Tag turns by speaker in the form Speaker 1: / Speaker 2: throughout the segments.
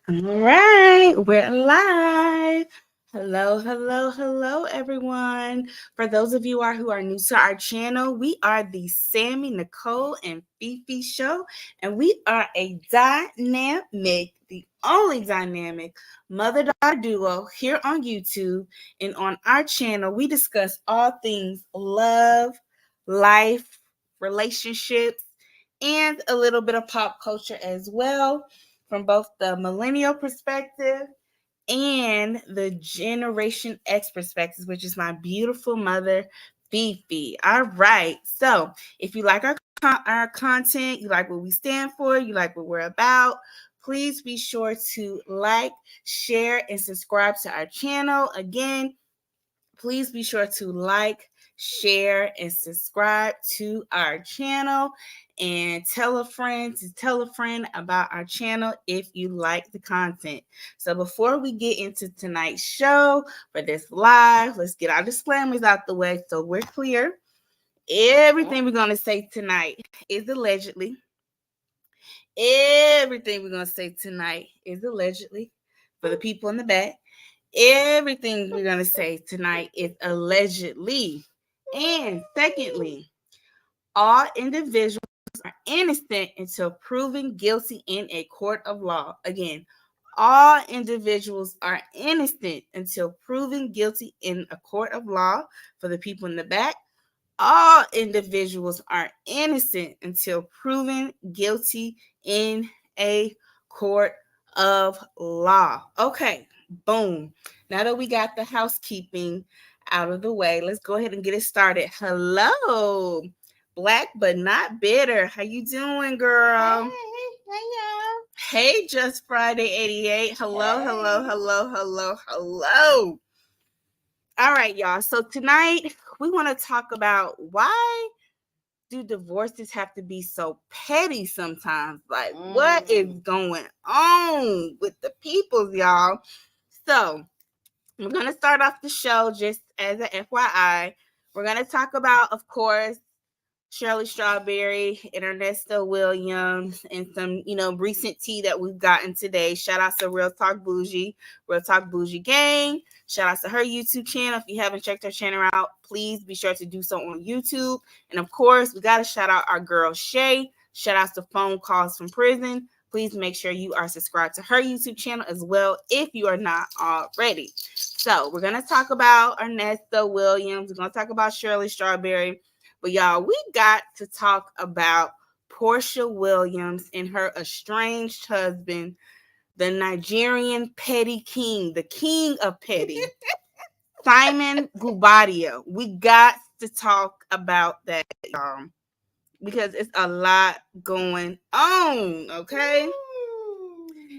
Speaker 1: All right, we're live. Hello, everyone. For those of you who are new to our channel, we are the Sammy, Nicole, and Fifi Show, and we are a dynamic, the only dynamic mother-daughter duo here on YouTube. And on our channel, we discuss all things love, life, relationships, and a little bit of pop culture as well from both the millennial perspective and the Generation X perspective, which is my beautiful mother, Fifi. All right. So if you like our content, you like what we stand for, you like what we're about, please be sure to like, share, and subscribe to our channel. Again, please be sure to like, share, and subscribe to our channel. And tell a friend to tell a friend about our channel if you like the content. So before we get into tonight's show for this live, let's get our disclaimers out the way so we're clear. Everything we're going to say tonight is allegedly. Everything we're going to say tonight is allegedly for the people in the back. Everything we're going to say tonight is allegedly. And secondly, all individuals are innocent until proven guilty in a court of law. Again, all individuals are innocent until proven guilty in a court of law. For the people in the back, all individuals are innocent until proven guilty in a court of law. Okay, boom. Now that we got the housekeeping out of the way, let's go ahead and get it started. Hello, Black but not bitter. How you doing, girl? Hey, Just Friday 88. Hello. All right, y'all. So tonight we want to talk about why do divorces have to be so petty sometimes? Like, what is going on with the people, y'all? So we're going to start off the show just as an FYI. We're going to talk about, of course, Shirley Strawberry and Ernesto Williams and some, recent tea that we've gotten today. Shout out to Real Talk Bougie Gang. Shout out to her YouTube channel. If you haven't checked her channel out, please be sure to do so on YouTube. And of course, we got to shout out our girl Shay. Shout out to Phone Calls from Prison. Please make sure you are subscribed to her YouTube channel as well if you are not already. So we're going to talk about Ernesto Williams. We're going to talk about Shirley Strawberry. But y'all, we got to talk about Porsha Williams and her estranged husband, the Nigerian petty king, the king of petty, Simon Gubadia. We got to talk about that, y'all, because it's a lot going on, okay?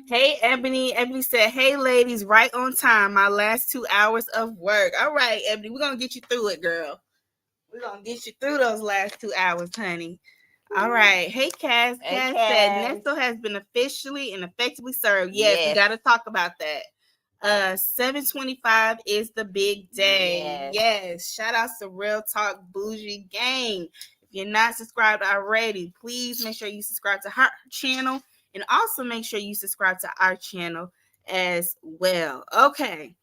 Speaker 1: Hey, Ebony. Ebony said, hey, ladies, right on time. My last 2 hours of work. All right, Ebony, we're going to get you through it, girl. We're going to get you through those last 2 hours, honey. All right. Hey, Cass. Cass said, Ernesto has been officially and effectively served. Yes, we got to talk about that. 7/25 is the big day. Yes. Shout out to Real Talk Bougie Gang. If you're not subscribed already, please make sure you subscribe to her channel and also make sure you subscribe to our channel as well. Okay.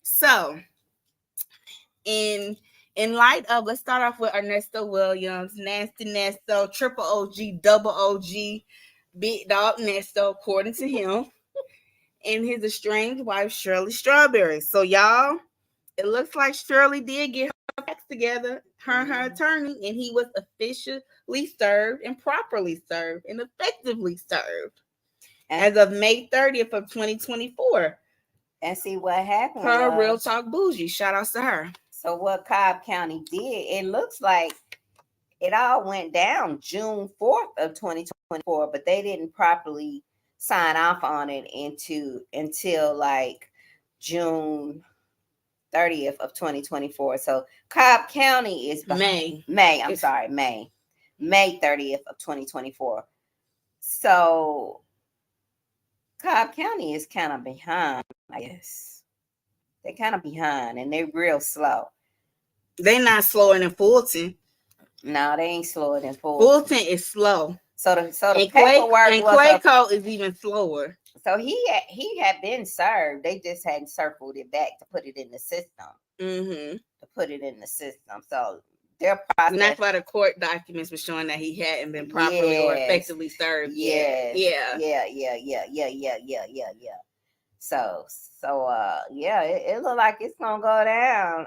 Speaker 1: So, in light of, let's start off with Ernesto Williams, Nasty Nesto, Triple OG, Double OG, Big Dog Nesto, according to him, and his estranged wife, Shirley Strawberry. So, y'all, it looks like Shirley did get her facts together, her and her attorney, and he was officially served and properly served and effectively served as of May 30th of 2024.
Speaker 2: And see what happened.
Speaker 1: Her Real Talk Bougie. Shout outs to her.
Speaker 2: So what Cobb County did, it looks like it all went down June 4th of 2024, but they didn't properly sign off on it until like June 30th of 2024. So Cobb County is May 30th of 2024. So Cobb County is kind of behind, I guess. They're kind of behind and they're real slow.
Speaker 1: They're not slower than Fulton.
Speaker 2: No, they ain't slower than Fulton.
Speaker 1: Fulton is slow.
Speaker 2: So the
Speaker 1: and
Speaker 2: paperwork was
Speaker 1: Clayco is even slower.
Speaker 2: So he had been served. They just hadn't circled it back to put it in the system.
Speaker 1: Mm-hmm.
Speaker 2: To put it in the system. So their process.
Speaker 1: And that's why the court documents were showing that he hadn't been properly or effectively served yet. Yeah.
Speaker 2: So yeah, it looked like it's gonna go down.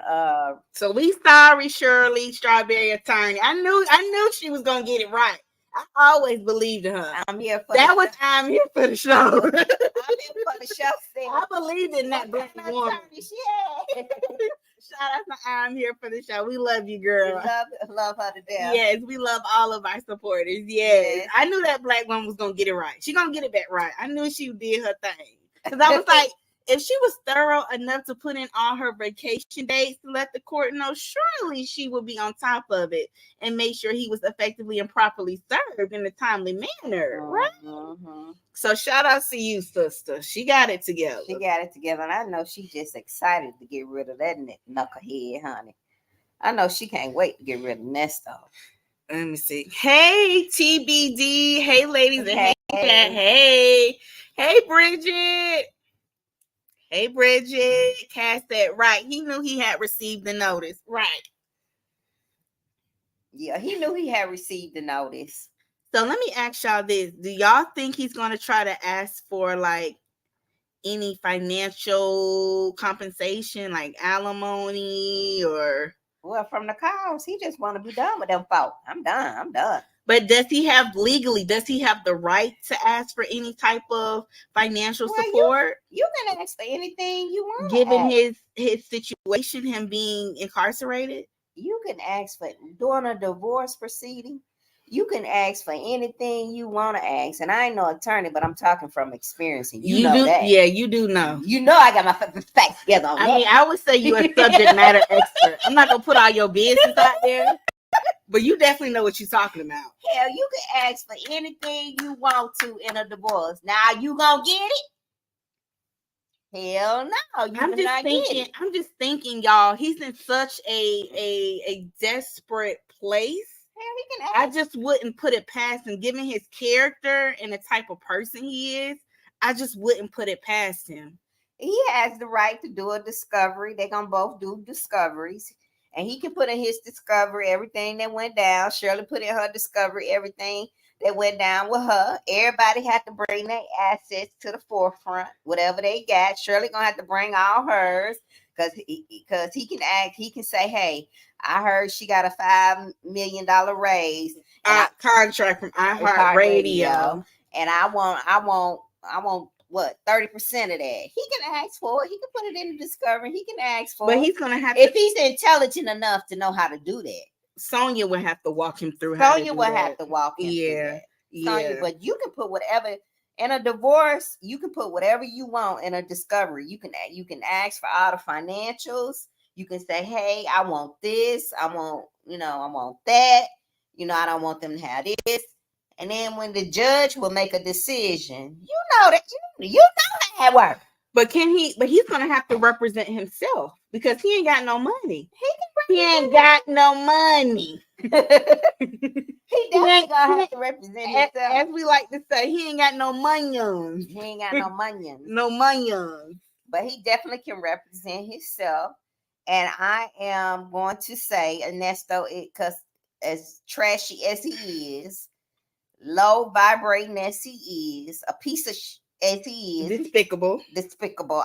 Speaker 1: So we sorry, Shirley Strawberry attorney. I knew she was gonna get it right. I always believed in her.
Speaker 2: I'm here for
Speaker 1: I'm here for the show.
Speaker 2: I'm here for the show.
Speaker 1: I believed in that black woman. Shout out to I'm here for the show. We love you, girl.
Speaker 2: We love her to death.
Speaker 1: Yes, we love all of our supporters. Yes. I knew that black woman was gonna get it right. She gonna get it back right. I knew she did her thing. Because I was like, if she was thorough enough to put in all her vacation dates to let the court know, surely she would be on top of it and make sure he was effectively and properly served in a timely manner, right? Mm-hmm. So shout out to you, sister. She got it together.
Speaker 2: And I know she's just excited to get rid of that knucklehead, honey. I know she can't wait to get rid of Ernesto.
Speaker 1: Let me see. Hey, TBD. Hey, ladies and hey, Kat. Hey, Bridget. Hey, Bridget. Cass said, right. He knew he had received the notice. Right.
Speaker 2: Yeah, he knew he had received the notice.
Speaker 1: So let me ask y'all this. Do y'all think he's going to try to ask for, like, any financial compensation, like alimony or...
Speaker 2: Well, from the calls, he just want to be done with them folks. I'm done.
Speaker 1: But does he have the right to ask for any type of financial support?
Speaker 2: You can ask for anything you want.
Speaker 1: Given his situation, him being incarcerated?
Speaker 2: You can ask for, during a divorce proceeding, you can ask for anything you want to ask. And I ain't no attorney, but I'm talking from experience. And you know that.
Speaker 1: Yeah, you do know.
Speaker 2: You know I got my facts together on that.
Speaker 1: I mean, I would say you're a subject matter expert. I'm not going to put all your business out there. But you definitely know what you're talking about.
Speaker 2: Hell, you can ask for anything you want to in a divorce. Now, you gonna get it? Hell no.
Speaker 1: I'm just thinking, y'all, he's in such a desperate place.
Speaker 2: Hell, he can ask.
Speaker 1: I just wouldn't put it past him. Given his character and the type of person he is, I just wouldn't put it past him.
Speaker 2: He has the right to do a discovery. They're gonna both do discoveries. And he can put in his discovery everything that went down. Shirley put in her discovery everything that went down with her. Everybody had to bring their assets to the forefront, whatever they got. Shirley gonna have to bring all hers because he can act. He can say, "Hey, I heard she got a $5 million raise
Speaker 1: contract from iHeartRadio,
Speaker 2: and I want what 30% of that." He can ask for it. He can put it in the discovery. He can ask for it.
Speaker 1: But he's gonna have
Speaker 2: if he's intelligent enough to know how to do that.
Speaker 1: Sonia would have to walk him through.
Speaker 2: Sonia would have to walk him through that. Sonia, but you can put whatever in a divorce. You can put whatever you want in a discovery. You can ask for all the financials. You can say, "Hey, I want this. I want that. I don't want them to have this." And then when the judge will make a decision, you know how it works.
Speaker 1: But he's gonna have to represent himself because he ain't got no money. He ain't got no money.
Speaker 2: He definitely gonna have to represent himself.
Speaker 1: As we like to say, he ain't got no monions.
Speaker 2: He ain't got no monions.
Speaker 1: No monions.
Speaker 2: But he definitely can represent himself. And I am going to say, Ernesto, because as trashy as he is, low vibrating as he is, a piece of as he is,
Speaker 1: despicable,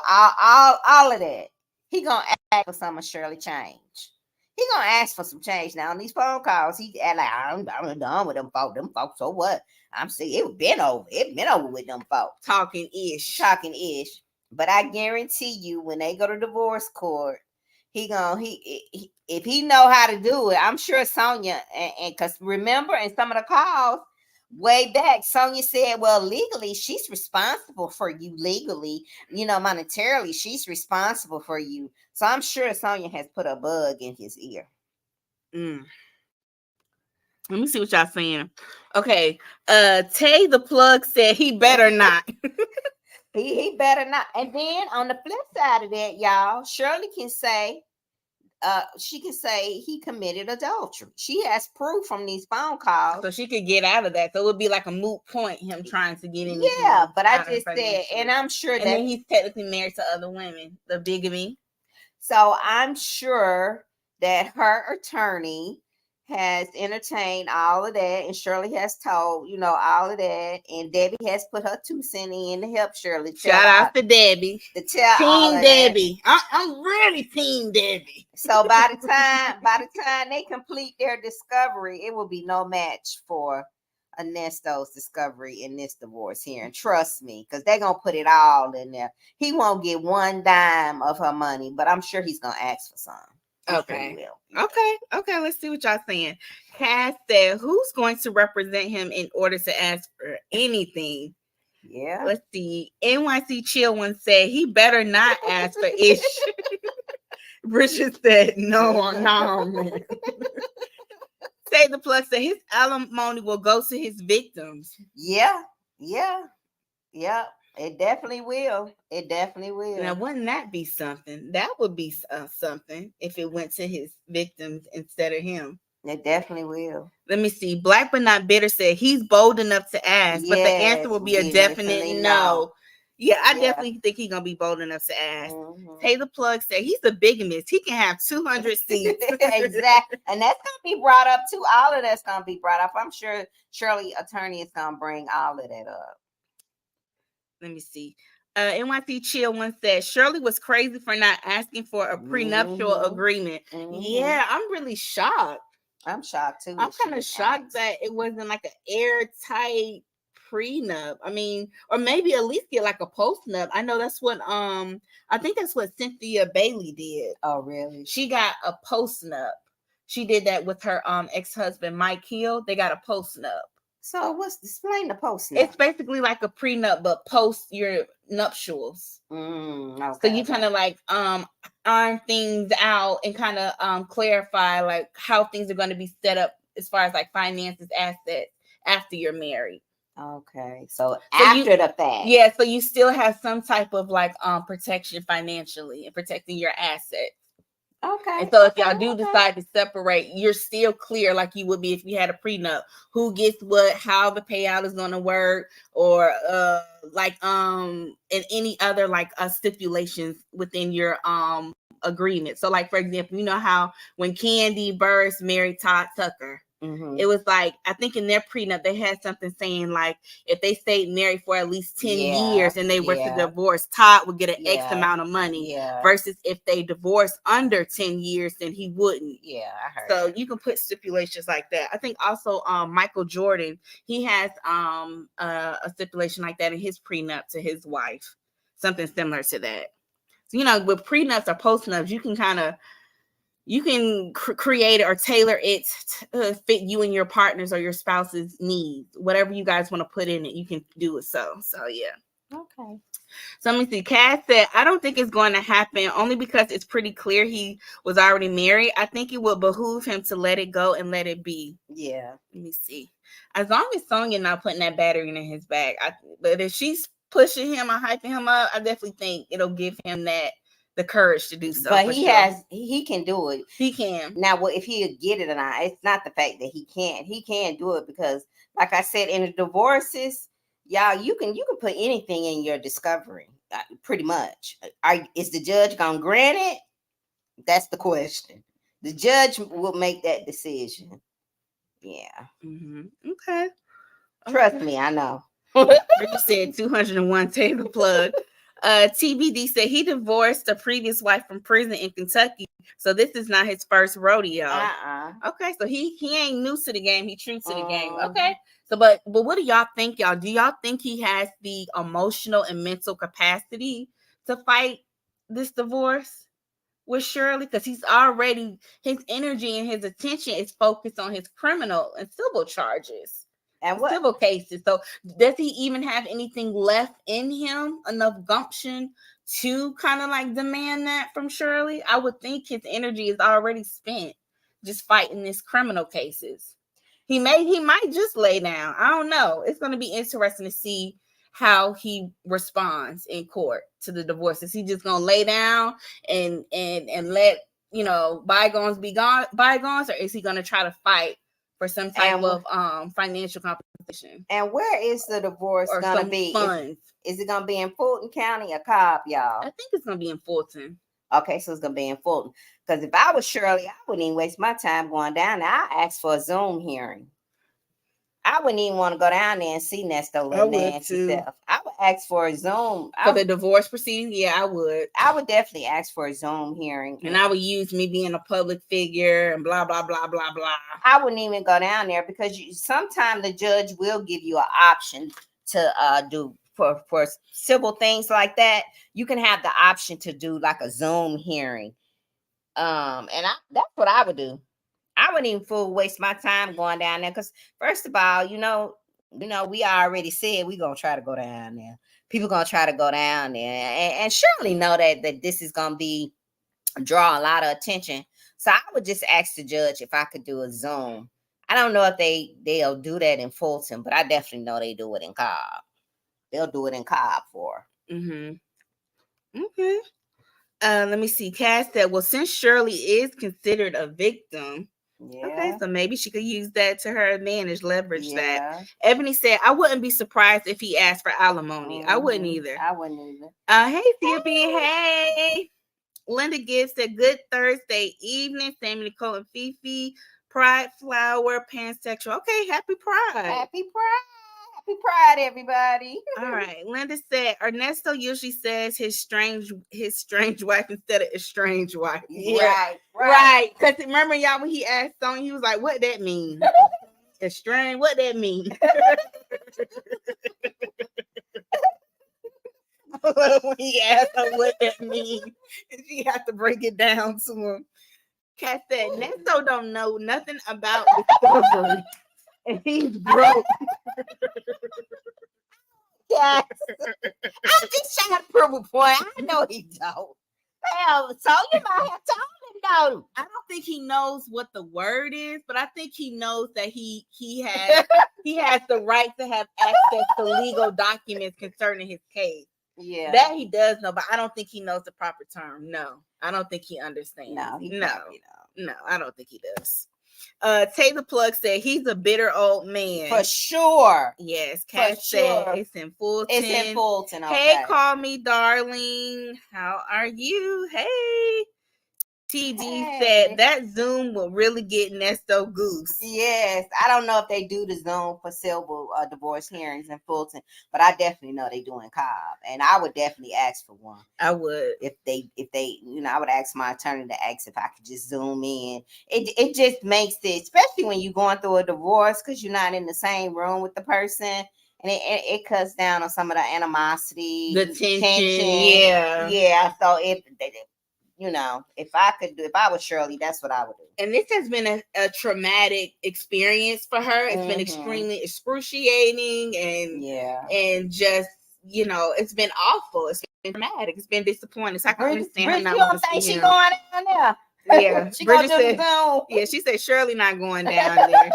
Speaker 2: all of that, he gonna ask for some of Shirley change. He gonna ask for some change. Now on these phone calls, he act like I'm done with them folks. Them folks, so what? I'm saying it been over with them folks.
Speaker 1: Talking ish.
Speaker 2: But I guarantee you, when they go to divorce court, if he know how to do it, I'm sure Sonia and because remember in some of the calls way back, Sonia said, well, legally, she's responsible for you. Legally, monetarily, she's responsible for you. So I'm sure Sonia has put a bug in his ear.
Speaker 1: Let me see what y'all saying. Okay. Tay the plug said he better not.
Speaker 2: he better not. And then on the flip side of that, y'all, Shirley can say, she can say he committed adultery. She has proof from these phone calls.
Speaker 1: So she could get out of that. So it would be like a moot point, him trying to get in.
Speaker 2: Yeah, but I just said, and I'm sure
Speaker 1: and
Speaker 2: that
Speaker 1: then he's technically married to other women, the bigamy.
Speaker 2: So I'm sure that her attorney has entertained all of that, and Shirley has told, all of that, and Debbie has put her 2 cents in to help Shirley.
Speaker 1: Shout out to Debbie.
Speaker 2: Team
Speaker 1: Debbie. I'm really Team Debbie.
Speaker 2: So by the time they complete their discovery, it will be no match for Ernesto's discovery in this divorce here. And trust me, because they're going to put it all in there. He won't get 1 dime of her money, but I'm sure he's going to ask for some.
Speaker 1: Okay. Okay. Let's see what y'all saying. Cass said, who's going to represent him in order to ask for anything?
Speaker 2: Yeah.
Speaker 1: Let's see. NYC Chill One said he better not ask for ish. Bridget said, no, man. Say the plug said his alimony will go to his victims.
Speaker 2: Yeah. It definitely will.
Speaker 1: Now, wouldn't that be something? That would be something if it went to his victims instead of him.
Speaker 2: It definitely will.
Speaker 1: Let me see. Black but not bitter said he's bold enough to ask, but the answer will be a definite no. Yeah, I definitely think he's gonna be bold enough to ask. Hey, the plug said he's a bigamist. He can have 200 seats.
Speaker 2: Exactly, and that's gonna be brought up too. All of that's gonna be brought up. I'm sure Shirley attorney is gonna bring all of that up.
Speaker 1: Let me see. NYC Chill One said Shirley was crazy for not asking for a prenuptial agreement. Yeah, I'm really shocked.
Speaker 2: I'm shocked too.
Speaker 1: I'm kind of shocked that it wasn't like an airtight prenup. I mean, or maybe at least get like a postnup. I know that's what I think that's what Cynthia Bailey did.
Speaker 2: Oh, really?
Speaker 1: She got a postnup. She did that with her ex-husband Mike Hill. They got a postnup.
Speaker 2: So explain the postnup?
Speaker 1: It's basically like a prenup, but post your nuptials.
Speaker 2: Okay.
Speaker 1: So you kind of like iron things out and kind of clarify like how things are going to be set up as far as like finances, assets after you're married.
Speaker 2: Okay. So after the fact.
Speaker 1: Yeah, so you still have some type of like protection financially and protecting your assets.
Speaker 2: Okay.
Speaker 1: And so if y'all do decide to separate, you're still clear like you would be if you had a prenup. Who gets what, how the payout is going to work, or and any other like stipulations within your agreement. So like for example, you know how when Candy Burris married Todd Tucker, it was like, I think in their prenup, they had something saying like, if they stayed married for at least 10 years and they were to divorce, Todd would get an X amount of money versus if they divorced under 10 years, then he wouldn't.
Speaker 2: Yeah, I heard.
Speaker 1: So you can put stipulations like that. I think also Michael Jordan, he has a stipulation like that in his prenup to his wife, something similar to that. So, with prenups or postnups, you can create or tailor it to fit you and your partner's or your spouse's needs. Whatever you guys want to put in it, you can do it. So yeah.
Speaker 2: Okay.
Speaker 1: So let me see. Cass said, I don't think it's going to happen only because it's pretty clear he was already married. I think it will behoove him to let it go and let it be.
Speaker 2: Yeah.
Speaker 1: Let me see. As long as Sonya not putting that battery in his bag, but if she's pushing him or hyping him up, I definitely think it'll give him the courage to do so.
Speaker 2: But he can do it.
Speaker 1: He can.
Speaker 2: Now, if he'll get it or not, it's not the fact that he can't. He can't do it because, like I said, in the divorces, y'all, you can put anything in your discovery, pretty much. Is the judge gonna grant it? That's the question. The judge will make that decision. Yeah.
Speaker 1: Okay.
Speaker 2: Trust me, I know.
Speaker 1: You said 201 table plug. TBD said he divorced a previous wife from prison in Kentucky, so this is not his first rodeo. Okay, so he ain't new to the game. He true to the game. Okay, so but what do y'all think, y'all? Do y'all think he has the emotional and mental capacity to fight this divorce with Shirley? Because his energy and his attention is focused on his criminal and civil charges. And civil cases. So does he even have anything left in him, enough gumption to kind of like demand that from Shirley? I would think his energy is already spent just fighting these criminal cases. He might just lay down. I don't know. It's going to be interesting to see how he responds in court to the divorce. Is he just going to lay down and let bygones be bygones, or is he gonna try to fight for some type of financial compensation?
Speaker 2: And where is the divorce
Speaker 1: or
Speaker 2: gonna
Speaker 1: some
Speaker 2: be?
Speaker 1: funds?
Speaker 2: Is it gonna be in Fulton County or Cobb, y'all?
Speaker 1: I think it's gonna be in Fulton.
Speaker 2: Okay, so it's gonna be in Fulton. Because if I was Shirley, I wouldn't even waste my time going down there. I ask for a Zoom hearing. I wouldn't even want to go down there and see Ernesto little nasty self. I would ask for a Zoom
Speaker 1: for the divorce proceeding. Yeah, I would.
Speaker 2: I would definitely ask for a Zoom hearing,
Speaker 1: and I would use me being a public figure and blah blah blah blah blah.
Speaker 2: I wouldn't even go down there because sometimes the judge will give you an option to do for civil things like that. You can have the option to do like a Zoom hearing, and that's what I would do. I wouldn't even waste my time going down there because, first of all, we already said we're gonna try to go down there. People gonna try to go down there, and surely know that this is gonna be draw a lot of attention. So I would just ask the judge if I could do a Zoom. I don't know if they'll do that in Fulton, but I definitely know they do it in Cobb. They'll do it in Cobb for.
Speaker 1: Okay. Let me see. Cass said, well, since Shirley is considered a victim. Yeah. Okay, so maybe she could use that to her advantage, leverage that. Ebony said, I wouldn't be surprised if he asked for alimony. I wouldn't either. Hey, CB. Hey. Linda Gibbs said, good Thursday evening. Sammy, Nicole, and Fifi. Pride Flower, pansexual. Okay, happy Pride.
Speaker 2: Happy Pride. Happy Pride, everybody.
Speaker 1: All right. Linda said, Ernesto usually says his strange wife instead of estranged wife.
Speaker 2: Yeah.
Speaker 1: Right. Because remember, y'all, when he asked Sonya, he was like, what that mean? Estranged, what that mean? When he asked her what that mean, she had to break it down to him. Kat said, Ernesto don't know nothing about discovery. And he's broke.
Speaker 2: Yes. I'm just trying to prove a point. I know he don't. Hell, so you might have told him no.
Speaker 1: I don't think he knows what the word is, but I think he knows that he has the right to have access to legal documents concerning his case.
Speaker 2: Yeah.
Speaker 1: That he does know, but I don't think he knows the proper term. No. I don't think he understands. No, I don't think he does. Taylor Plug said he's a bitter old man.
Speaker 2: For sure.
Speaker 1: Yes. Kat said it's in Fulton.
Speaker 2: It's in Fulton. Okay.
Speaker 1: Hey, call me darling. How are you? Hey. TD said that Zoom will really get Ernesto goose.
Speaker 2: Yes. I don't know if they do the Zoom for civil divorce hearings in Fulton, but I definitely know they do in Cobb. And I would definitely ask for one.
Speaker 1: I would.
Speaker 2: If they I would ask my attorney to ask if I could just Zoom in. It just makes it, especially when you're going through a divorce, because you're not in the same room with the person. And it cuts down on some of the animosity,
Speaker 1: the tension.
Speaker 2: Yeah. So if I was Shirley, that's what I would do.
Speaker 1: And this has been a traumatic experience for her. It's been extremely excruciating and just, it's been awful. It's been traumatic. It's been disappointing. So I can understand her not.
Speaker 2: You don't think she's going down there?
Speaker 1: Yeah.
Speaker 2: She gonna do the Zoom.
Speaker 1: Yeah, she said Shirley not going down there.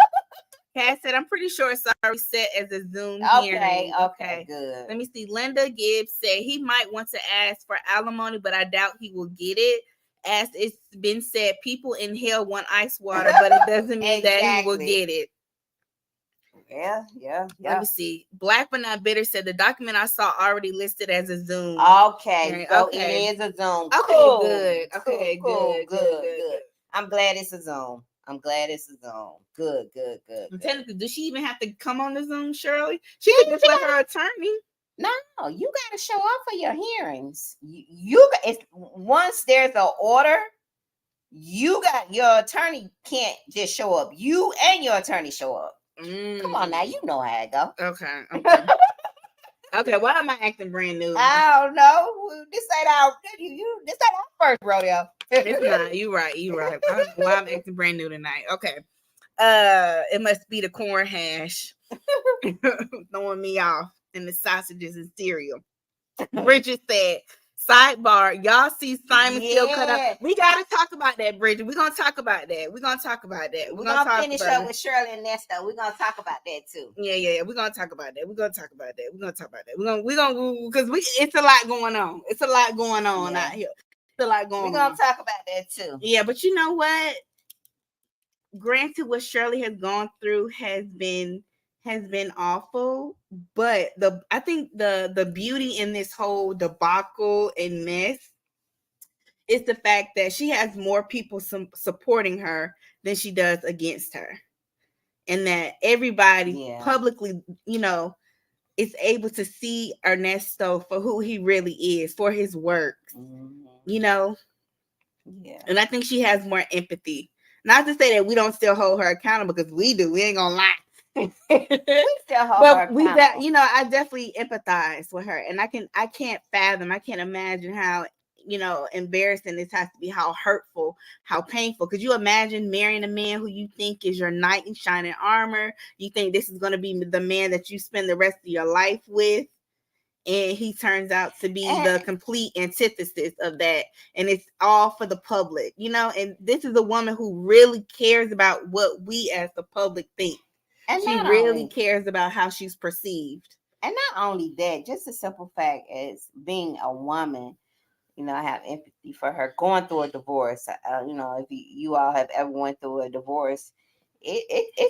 Speaker 1: Kat said, I'm pretty sure it's already set as a Zoom hearing.
Speaker 2: Okay, good.
Speaker 1: Let me see. Linda Gibbs said he might want to ask for alimony, but I doubt he will get it. As it's been said, people in hell want ice water, but it doesn't mean that he will get it.
Speaker 2: Yeah.
Speaker 1: Let me see. Black but not bitter said the document I saw already listed as a Zoom.
Speaker 2: Okay, so it is a Zoom.
Speaker 1: Okay,
Speaker 2: cool.
Speaker 1: Good. Okay, good.
Speaker 2: I'm glad it's a Zoom. Good.
Speaker 1: And technically, does she even have to come on the Zoom, Shirley? She can just let her attorney.
Speaker 2: No, you got to show up for your hearings. Once there's an order, your attorney can't just show up. You and your attorney show up. Come on now, you know how it go.
Speaker 1: Okay. Okay, why am I acting brand new?
Speaker 2: I don't know. This ain't our first rodeo.
Speaker 1: It's not. You right. Why I'm acting brand new tonight. Okay. It must be the corn hash throwing me off and the sausages and cereal. Bridget said, sidebar, y'all see Simon still cut up. We gotta talk about that, Bridget. We're gonna talk about that. We're gonna
Speaker 2: finish up with Shirley and Ernesto. We're gonna talk about that too.
Speaker 1: Yeah. We're gonna talk about that. We're gonna because it's a lot going on. It's a lot going on out here. Still like going
Speaker 2: We're gonna
Speaker 1: on.
Speaker 2: talk about that too.
Speaker 1: Yeah, but you know what? Granted, what Shirley has gone through has been awful, but I think the beauty in this whole debacle and mess is the fact that she has more people supporting her than she does against her, and that everybody publicly, is able to see Ernesto for who he really is, for his works,
Speaker 2: Yeah.
Speaker 1: And I think she has more empathy. Not to say that we don't still hold her accountable, because we do. We ain't gonna lie.
Speaker 2: We still hold her accountable.
Speaker 1: I definitely empathize with her, and I can't fathom, I can't imagine how embarrassing this has to be, how hurtful, how painful. Could you imagine marrying a man who you think is your knight in shining armor? You think this is going to be the man that you spend the rest of your life with, and he turns out to be the complete antithesis of that, and it's all for the public, and this is a woman who really cares about what we as the public think, and she really cares about how she's perceived.
Speaker 2: And not only that, just a simple fact as being a woman, I have empathy for her going through a divorce. If you all have ever went through a divorce, it can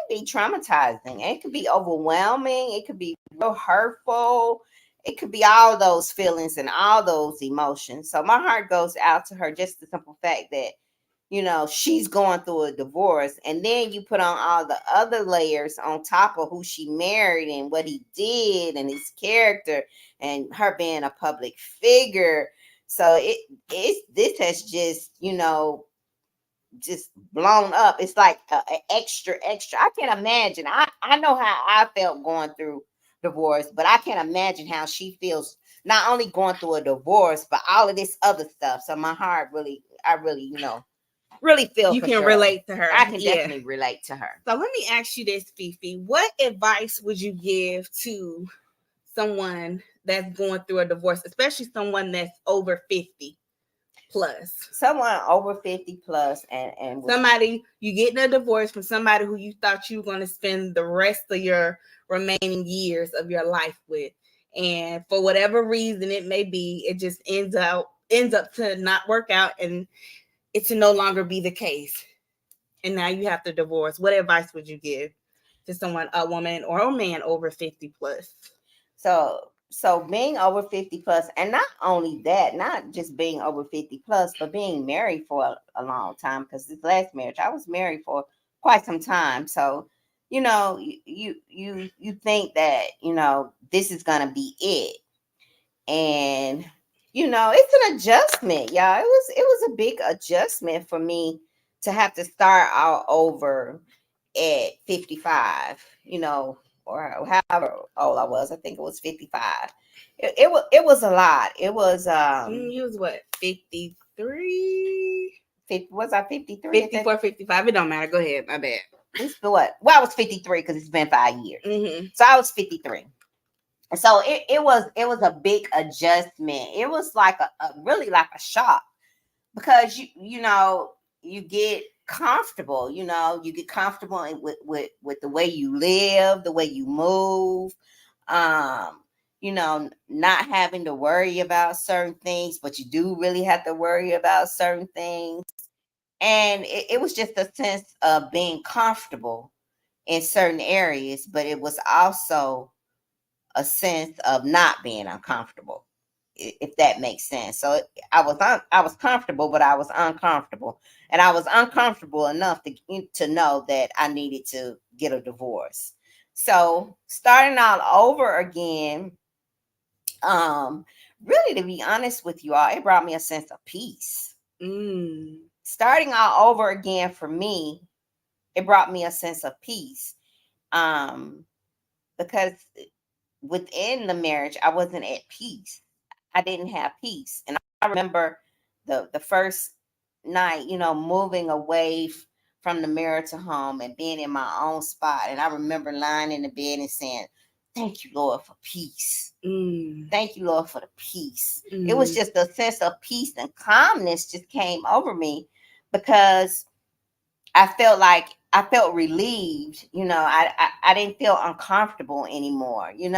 Speaker 2: be traumatizing. It could be overwhelming. It could be real hurtful. It could be all those feelings and all those emotions. So my heart goes out to her, just the simple fact that, she's going through a divorce. And then you put on all the other layers on top of who she married and what he did and his character and her being a public figure. So this has just, just blown up. It's like a extra. I can't imagine. I know how I felt going through divorce, but I can't imagine how she feels not only going through a divorce, but all of this other stuff. So my heart really feel
Speaker 1: you
Speaker 2: for
Speaker 1: can
Speaker 2: Shirley.
Speaker 1: Relate to her.
Speaker 2: I can definitely relate to her.
Speaker 1: So let me ask you this, Fifi. What advice would you give to someone that's going through a divorce, especially someone that's over 50 plus?
Speaker 2: Someone over 50 plus and
Speaker 1: somebody, you getting a divorce from somebody who you thought you were going to spend the rest of your remaining years of your life with, and for whatever reason it may be, it just ends up to not work out, and it to no longer be the case, and now you have to divorce. What advice would you give to someone, a woman or a man over 50 plus?
Speaker 2: So being over 50 plus, and not only that, not just being over 50 plus, but being married for a long time, because this last marriage, I was married for quite some time. So, you think that, this is going to be it. And, it's an adjustment, y'all. It was a big adjustment for me to have to start all over at 55, or however old I was. I think it was 55. It was a lot. It was
Speaker 1: you was what, 53?
Speaker 2: Was I 53?
Speaker 1: 54, 55. It don't matter. Go ahead. My bad.
Speaker 2: It's what? Well, I was 53 because it's been 5 years.
Speaker 1: Mm-hmm.
Speaker 2: So I was 53. So it was a big adjustment. It was like a really like a shock, because you get comfortable, you get comfortable with the way you live, the way you move, not having to worry about certain things, but you do really have to worry about certain things. And it was just a sense of being comfortable in certain areas, but it was also a sense of not being uncomfortable, if that makes sense. So I was comfortable, but I was uncomfortable, and I was uncomfortable enough to know that I needed to get a divorce. So starting all over again, really, to be honest with you all, it brought me a sense of peace. Starting all over again for me, it brought me a sense of peace, because within the marriage, I wasn't at peace. I didn't have peace. And I remember the first night, moving away from the marital home and being in my own spot. And I remember lying in the bed and saying, "Thank you, Lord, for peace. Thank you, Lord, for the peace." It was just a sense of peace and calmness just came over me, because I felt relieved. I didn't feel uncomfortable anymore, and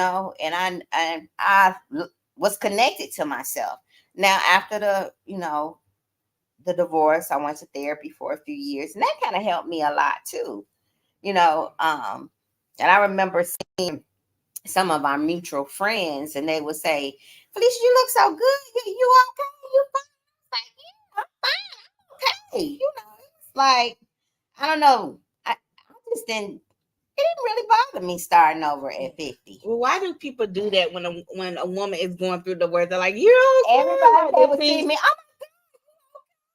Speaker 2: I was connected to myself. Now, after the divorce, I went to therapy for a few years, and that kind of helped me a lot too. You know, and I remember seeing some of our mutual friends, and they would say, "Felicia, you look so good. You okay? You fine?" Like, yeah, I'm fine. I'm okay. It's like I don't know. I just didn't. It didn't really bother me starting over at 50.
Speaker 1: Well, why do people do that when a woman is going through the words? They're like, "You're
Speaker 2: Everybody
Speaker 1: okay."
Speaker 2: that would see me,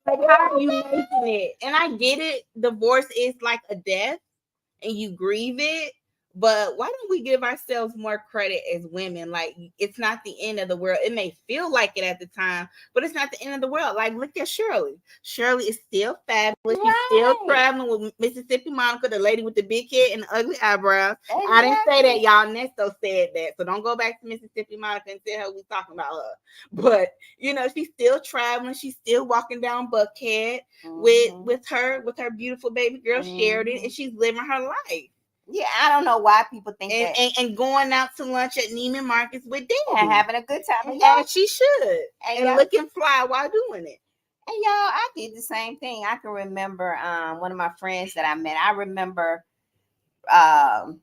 Speaker 1: Like, how are you making it? And I get it. Divorce is like a death, and you grieve it. But why don't we give ourselves more credit as women? Like, it's not the end of the world. It may feel like it at the time, but it's not the end of the world. Like, look at Shirley. Shirley is still fabulous. She's still
Speaker 2: right?
Speaker 1: traveling with Mississippi Monica, the lady with the big head and the ugly eyebrows.
Speaker 2: Exactly.
Speaker 1: I didn't say that, y'all. Ernesto said that. So don't go back to Mississippi Monica and tell her we talking about her. But, she's still traveling. She's still walking down Buckhead with her beautiful baby girl Sheridan, and she's living her life.
Speaker 2: Yeah, I don't know why people think
Speaker 1: and,
Speaker 2: that.
Speaker 1: And going out to lunch at Neiman Marcus with Debbie.
Speaker 2: And having a good time.
Speaker 1: And she should. And looking fly while doing it.
Speaker 2: And y'all, I did the same thing. I can remember one of my friends that I met. I remember right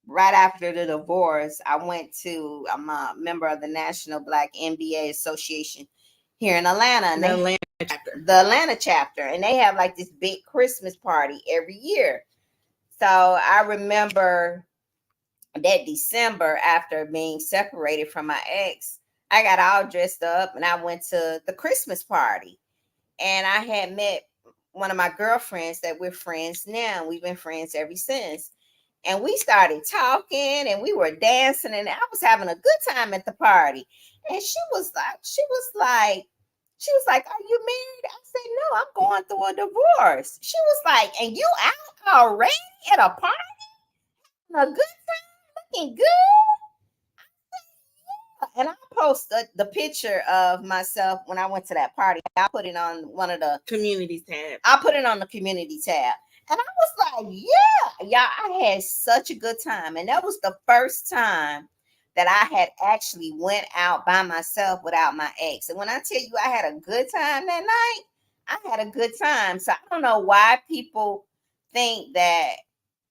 Speaker 2: after the divorce, I'm a member of the National Black NBA Association here in Atlanta. And the Atlanta chapter. And they have like this big Christmas party every year. So I remember that December, after being separated from my ex, I got all dressed up and I went to the Christmas party. And I had met one of my girlfriends that we're friends now. We've been friends ever since. And we started talking and we were dancing and I was having a good time at the party. And she was like, "Are you married?" I said, "No, I'm going through a divorce." She was like, "And you out already at a party? A good time, looking good?" And I posted the picture of myself when I went to that party. I put it on one of the
Speaker 1: community tab.
Speaker 2: I put it on the community tab. And I was like, yeah, y'all, I had such a good time. And that was the first time that I had actually went out by myself without my ex. And when I tell you I had a good time that night, I had a good time. So I don't know why people think that,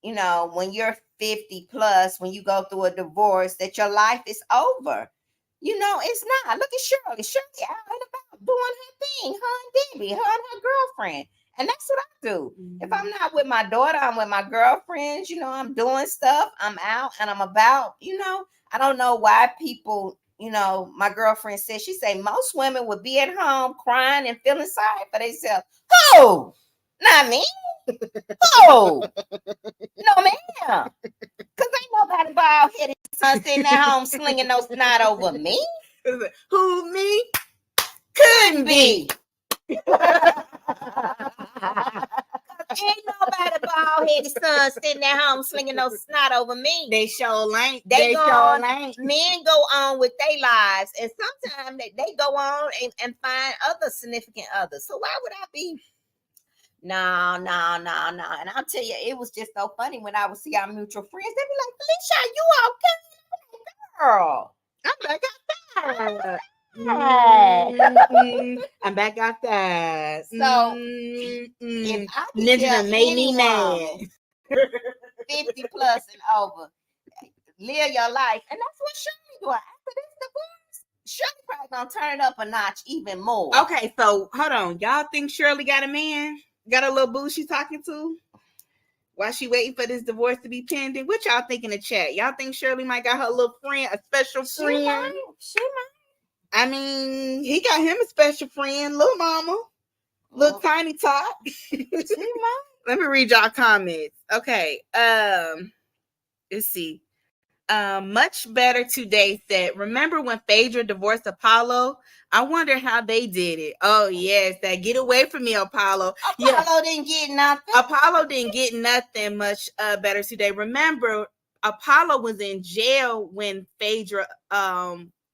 Speaker 2: when you're 50 plus, when you go through a divorce, that your life is over. It's not. Look at Shirley. Shirley out and about doing her thing, her and Debbie, her and her girlfriend. And that's what I do. If I'm not with my daughter, I'm with my girlfriends. I'm doing stuff. I'm out and I'm about, I don't know why people, my girlfriend said, she say most women would be at home crying and feeling sorry for themselves. Oh, not me. Oh, no, ma'am. Because ain't nobody bald-headed son sitting at home slinging no snot over me.
Speaker 1: Who, me? Couldn't be.
Speaker 2: Ain't nobody bald-headed son sitting at home slinging no snot over me.
Speaker 1: They sure ain't.
Speaker 2: Men go on with their lives, and sometimes they go on and find other significant others. So why would I be? No. And I'll tell you, it was just so funny when I would see our mutual friends. They'd be like, "Felicia, you okay? Girl,
Speaker 1: I'm back outside. I'm back outside.
Speaker 2: So if I
Speaker 1: Ninja made me mad.
Speaker 2: 50 plus and over, live your life, and that's what Shirley doing after this divorce. Shirley probably gonna turn it up a notch even more.
Speaker 1: Okay, so hold on. Y'all think Shirley got a man? Got a little boo she talking to? While she waiting for this divorce to be pending? What y'all think in the chat? Y'all think Shirley might got her little friend, a special friend?
Speaker 2: She might.
Speaker 1: I mean, he got him a special friend, little mama, little tiny tot.
Speaker 2: She might.
Speaker 1: Let me read y'all comments. Okay. Let's see. Much better today said, remember when Phaedra divorced Apollo? I wonder how they did it. Oh, yes, that get away from me, Apollo.
Speaker 2: Apollo didn't get nothing.
Speaker 1: Apollo didn't get nothing. Much better today. Remember, Apollo was in jail when Phaedra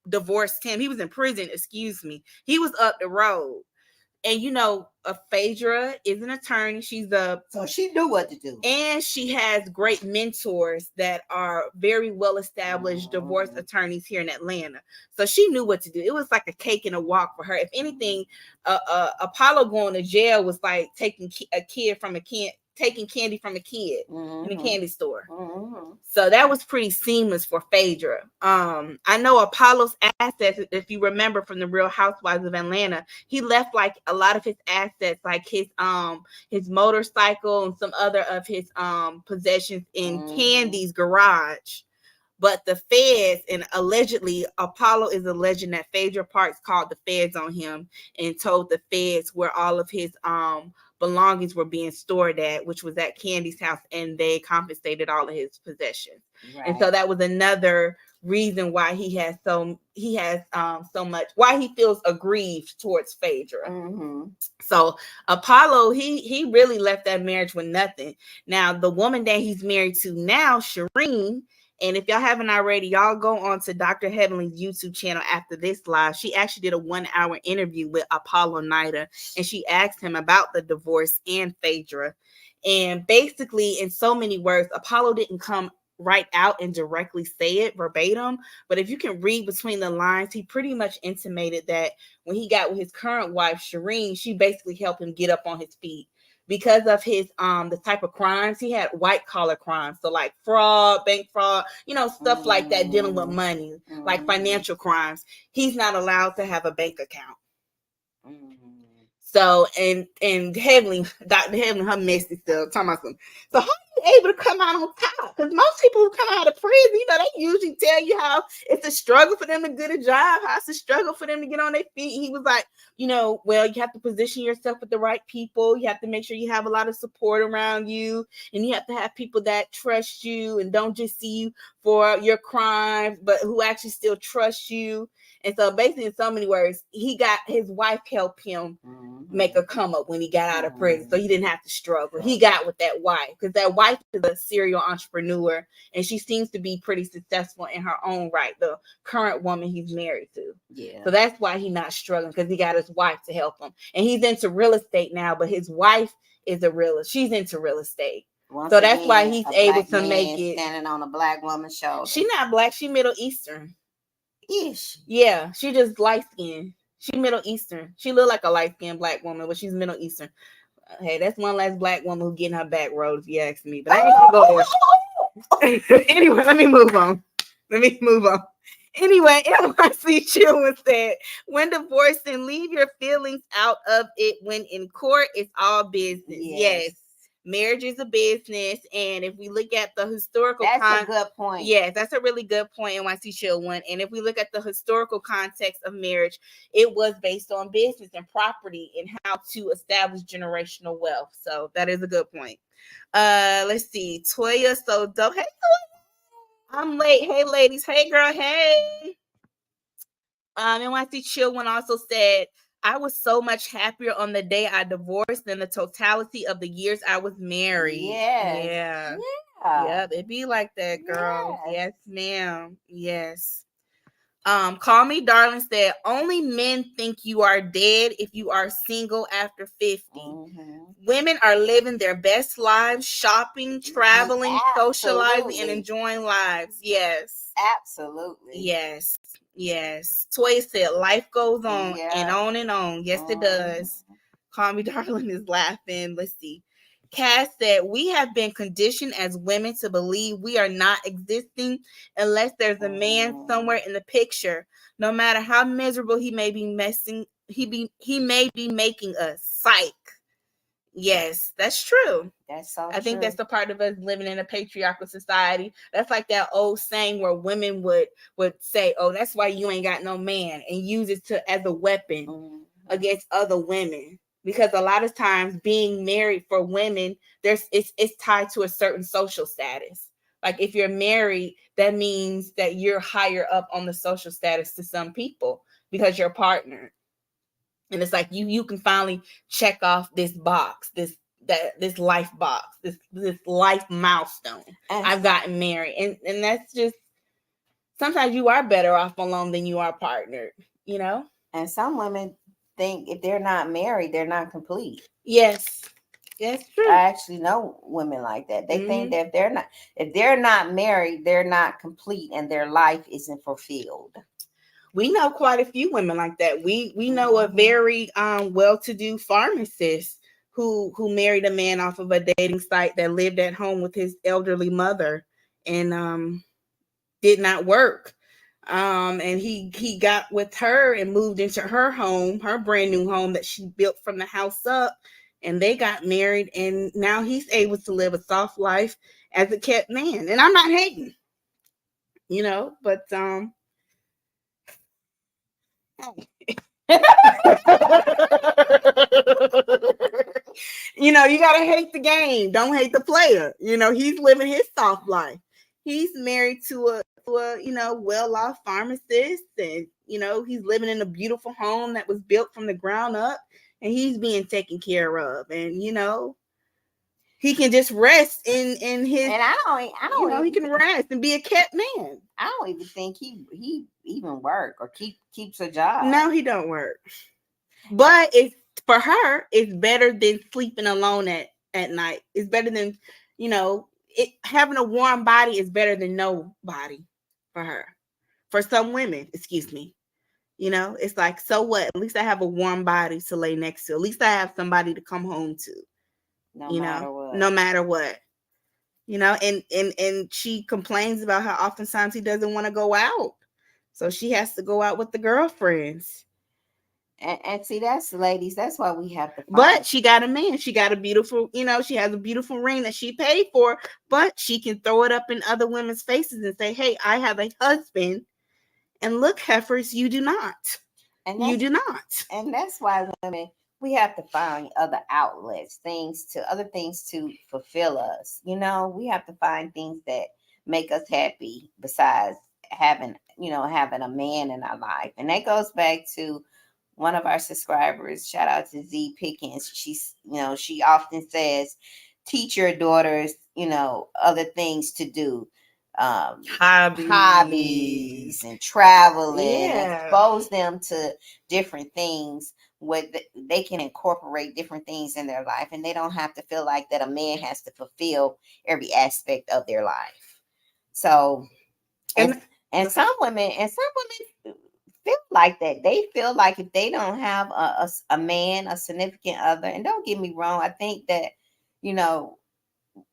Speaker 1: divorced him. He was in prison, excuse me. He was up the road. And Phaedra is an attorney.
Speaker 2: So she knew what to do.
Speaker 1: And she has great mentors that are very well established divorce attorneys here in Atlanta. So she knew what to do. It was like a cake and a walk for her. If anything, Apollo going to jail was like taking candy from a kid in a candy store. So that was pretty seamless for Phaedra. I know Apollo's assets, if you remember from the Real Housewives of Atlanta, he left like a lot of his assets, like his motorcycle and some other of his possessions in Candy's garage. But the feds, and allegedly Apollo is alleging that Phaedra Parks called the feds on him and told the feds where all of his belongings were being stored at, which was at Candy's house, and they confiscated all of his possessions. Right. And so that was another reason why he has so much, why he feels aggrieved towards Phaedra. So Apollo, he really left that marriage with nothing. Now the woman that he's married to now, Shireen, and if y'all haven't already, y'all go on to Dr. Heavenly's YouTube channel after this live. She actually did a 1-hour interview with Apollo Nida, and she asked him about the divorce and Phaedra. And basically, in so many words, Apollo didn't come right out and directly say it verbatim, but if you can read between the lines, he pretty much intimated that when he got with his current wife, Shireen, she basically helped him get up on his feet. Because of his the type of crimes he had, white collar crimes, so like fraud, bank fraud, stuff like that, dealing with money, like financial crimes. He's not allowed to have a bank account. So and Heavenly, Dr. Heavenly, her messy stuff, talking about some. So how are you able to come out on top? Because most people who come out of prison, they usually tell you how it's a struggle for them to get a job, how it's a struggle for them to get on their feet. He was like, well, you have to position yourself with the right people. You have to make sure you have a lot of support around you, and you have to have people that trust you and don't just see you for your crimes, but who actually still trust you. And so basically, in so many words, he got his wife help him make a come up when he got out of prison. So he didn't have to struggle. He got with that wife, because that wife is a serial entrepreneur, and she seems to be pretty successful in her own right, the current woman he's married to. Yeah. So that's why he's not struggling, because he got his wife to help him. And he's into real estate now, but his wife is she's into real estate. Once so that's why he's able to make it.
Speaker 2: Standing on a black woman's shoulder.
Speaker 1: She's not black. She Middle Eastern.
Speaker 2: Ish.
Speaker 1: Yeah, she just light skinned. She Middle Eastern. She look like a light skinned black woman, but she's Middle Eastern. Hey, that's one last black woman who getting her back road, if you ask me. But I ain't gonna go there. Anyway, let me move on. Anyway, NYC Chillin said, when divorcing, leave your feelings out of it. When in court, it's all business. Yes. Marriage is a business, and if we look at the historical,
Speaker 2: that's a good point.
Speaker 1: Yes, that's a really good point. NYC Chill one, and if we look at the historical context of marriage, it was based on business and property and how to establish generational wealth. So that is a good point. Let's see, Toya. So dope. Hey, Toya. I'm late. Hey, ladies. Hey, girl. Hey. NYC Chill one also said, I was so much happier on the day I divorced than the totality of the years I was married. Yeah. Yep, it be like that, girl. Yes, ma'am. Yes. Call Me Darling said, only men think you are dead if you are single after 50. Women are living their best lives, shopping, traveling, socializing, and enjoying lives. Yes.
Speaker 2: Absolutely.
Speaker 1: Yes. Toy said, life goes on and on and on. Yes, it does. Call Me Darling is laughing. Let's see. Cass said, we have been conditioned as women to believe we are not existing unless there's a man somewhere in the picture. No matter how miserable he may be he may be making us. Psych. Yes, that's true.
Speaker 2: That's so
Speaker 1: I think that's the part of us living in a patriarchal society. That's like that old saying where women would say, oh, that's why you ain't got no man, and use it as a weapon against other women. Because a lot of times being married for women, it's tied to a certain social status. Like if you're married, that means that you're higher up on the social status to some people because you're partnered. And it's like you can finally check off this box, this life box, this life milestone. I've gotten married. And that's just, sometimes you are better off alone than you are partnered,
Speaker 2: And some women think if they're not married, they're not complete.
Speaker 1: Yes, that's true.
Speaker 2: I actually know women like that. They think that if they're not married, they're not complete and their life isn't fulfilled.
Speaker 1: We know quite a few women like that. We know a very well-to-do pharmacist who married a man off of a dating site that lived at home with his elderly mother and did not work. And he got with her and moved into her home, her brand new home that she built from the house up, and they got married, and now he's able to live a soft life as a kept man. And I'm not hating, but you gotta hate the game. Don't hate the player. He's living his soft life. He's married to a well-off pharmacist, and he's living in a beautiful home that was built from the ground up, and he's being taken care of. And he can just rest in his.
Speaker 2: And I don't.
Speaker 1: He can rest and be a kept man.
Speaker 2: I don't even think he even work or keeps a job.
Speaker 1: No, he don't work. But it's for her. It's better than sleeping alone at night. It's better than having a warm body is better than no body for her. For some women, excuse me. It's like, so what? At least I have a warm body to lay next to. At least I have somebody to come home to.
Speaker 2: No matter what.
Speaker 1: And she complains about how oftentimes he doesn't want to go out. So she has to go out with the girlfriends.
Speaker 2: And see, that's ladies, that's why we have to find.
Speaker 1: But she got a man. She got a beautiful, she has a beautiful ring that she paid for, but she can throw it up in other women's faces and say, hey, I have a husband. And look, heifers, you do not. You do not.
Speaker 2: And that's why women, we have to find other outlets, other things to fulfill us. We have to find things that make us happy besides having a man in our life. And that goes back to one of our subscribers. Shout out to Z Pickens. She often says, teach your daughters, other things to do. Hobbies and traveling, expose them to different things where they can incorporate different things in their life, and they don't have to feel like that a man has to fulfill every aspect of their life. So and some women feel like that. They feel like if they don't have a man, a significant other, and don't get me wrong, I think that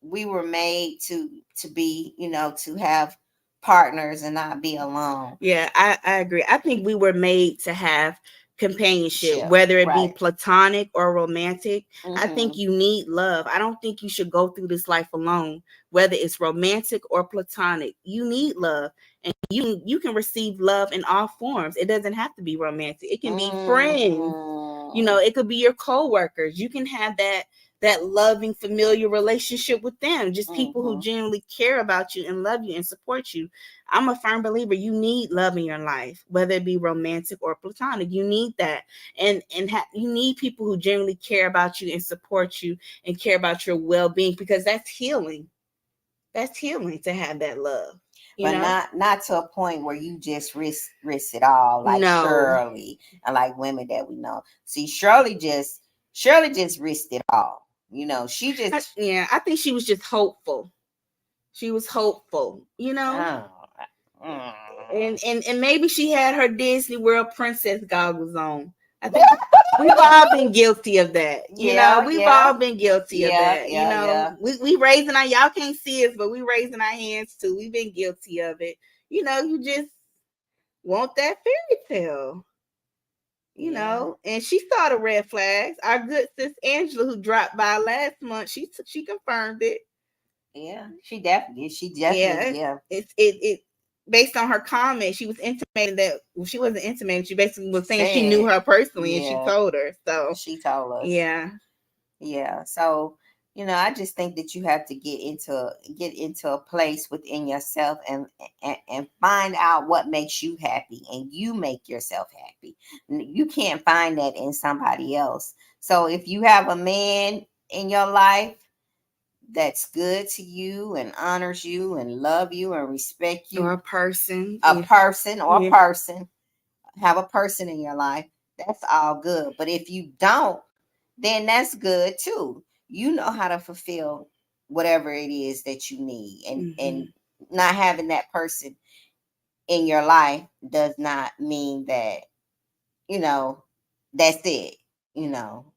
Speaker 2: we were made to be, to have partners and not be alone.
Speaker 1: Yeah, I agree. I think we were made to have companionship, whether it be platonic or romantic. I think you need love. I don't think you should go through this life alone, whether it's romantic or platonic. You need love, and you can receive love in all forms. It doesn't have to be romantic. It can be friends. It could be your co-workers. You can have that loving, familiar relationship with them. Just people who genuinely care about you and love you and support you. I'm a firm believer you need love in your life, whether it be romantic or platonic. You need that. And you need people who genuinely care about you and support you and care about your well-being, because that's healing. That's healing to have that love.
Speaker 2: But not to a point where you just risk it all, like Shirley and like women that we know. See, Shirley just risked it all. She just
Speaker 1: I think she was just hopeful. She was hopeful, and maybe she had her Disney World princess goggles on. I think we've all been guilty of that. We've all been guilty of that. We raising our, y'all can't see us, but we raising our hands too. We've been guilty of it. You just want that fairy tale. And she saw the red flags. Our good sis Angela, who dropped by last month, she confirmed it.
Speaker 2: Yeah, she definitely. Yeah.
Speaker 1: It based on her comment, she was intimating that. Well, she wasn't intimating. She basically was saying she knew her personally, and she told her. So
Speaker 2: she told us.
Speaker 1: Yeah.
Speaker 2: So I just think that you have to get into a place within yourself and find out what makes you happy, and you make yourself happy. You can't find that in somebody else. So if you have a man in your life that's good to you and honors you and love you and respect you,
Speaker 1: or a person,
Speaker 2: have a person in your life, that's all good. But if you don't, then that's good too. You know how to fulfill whatever it is that you need, and not having that person in your life does not mean that, you know, that's it, you know,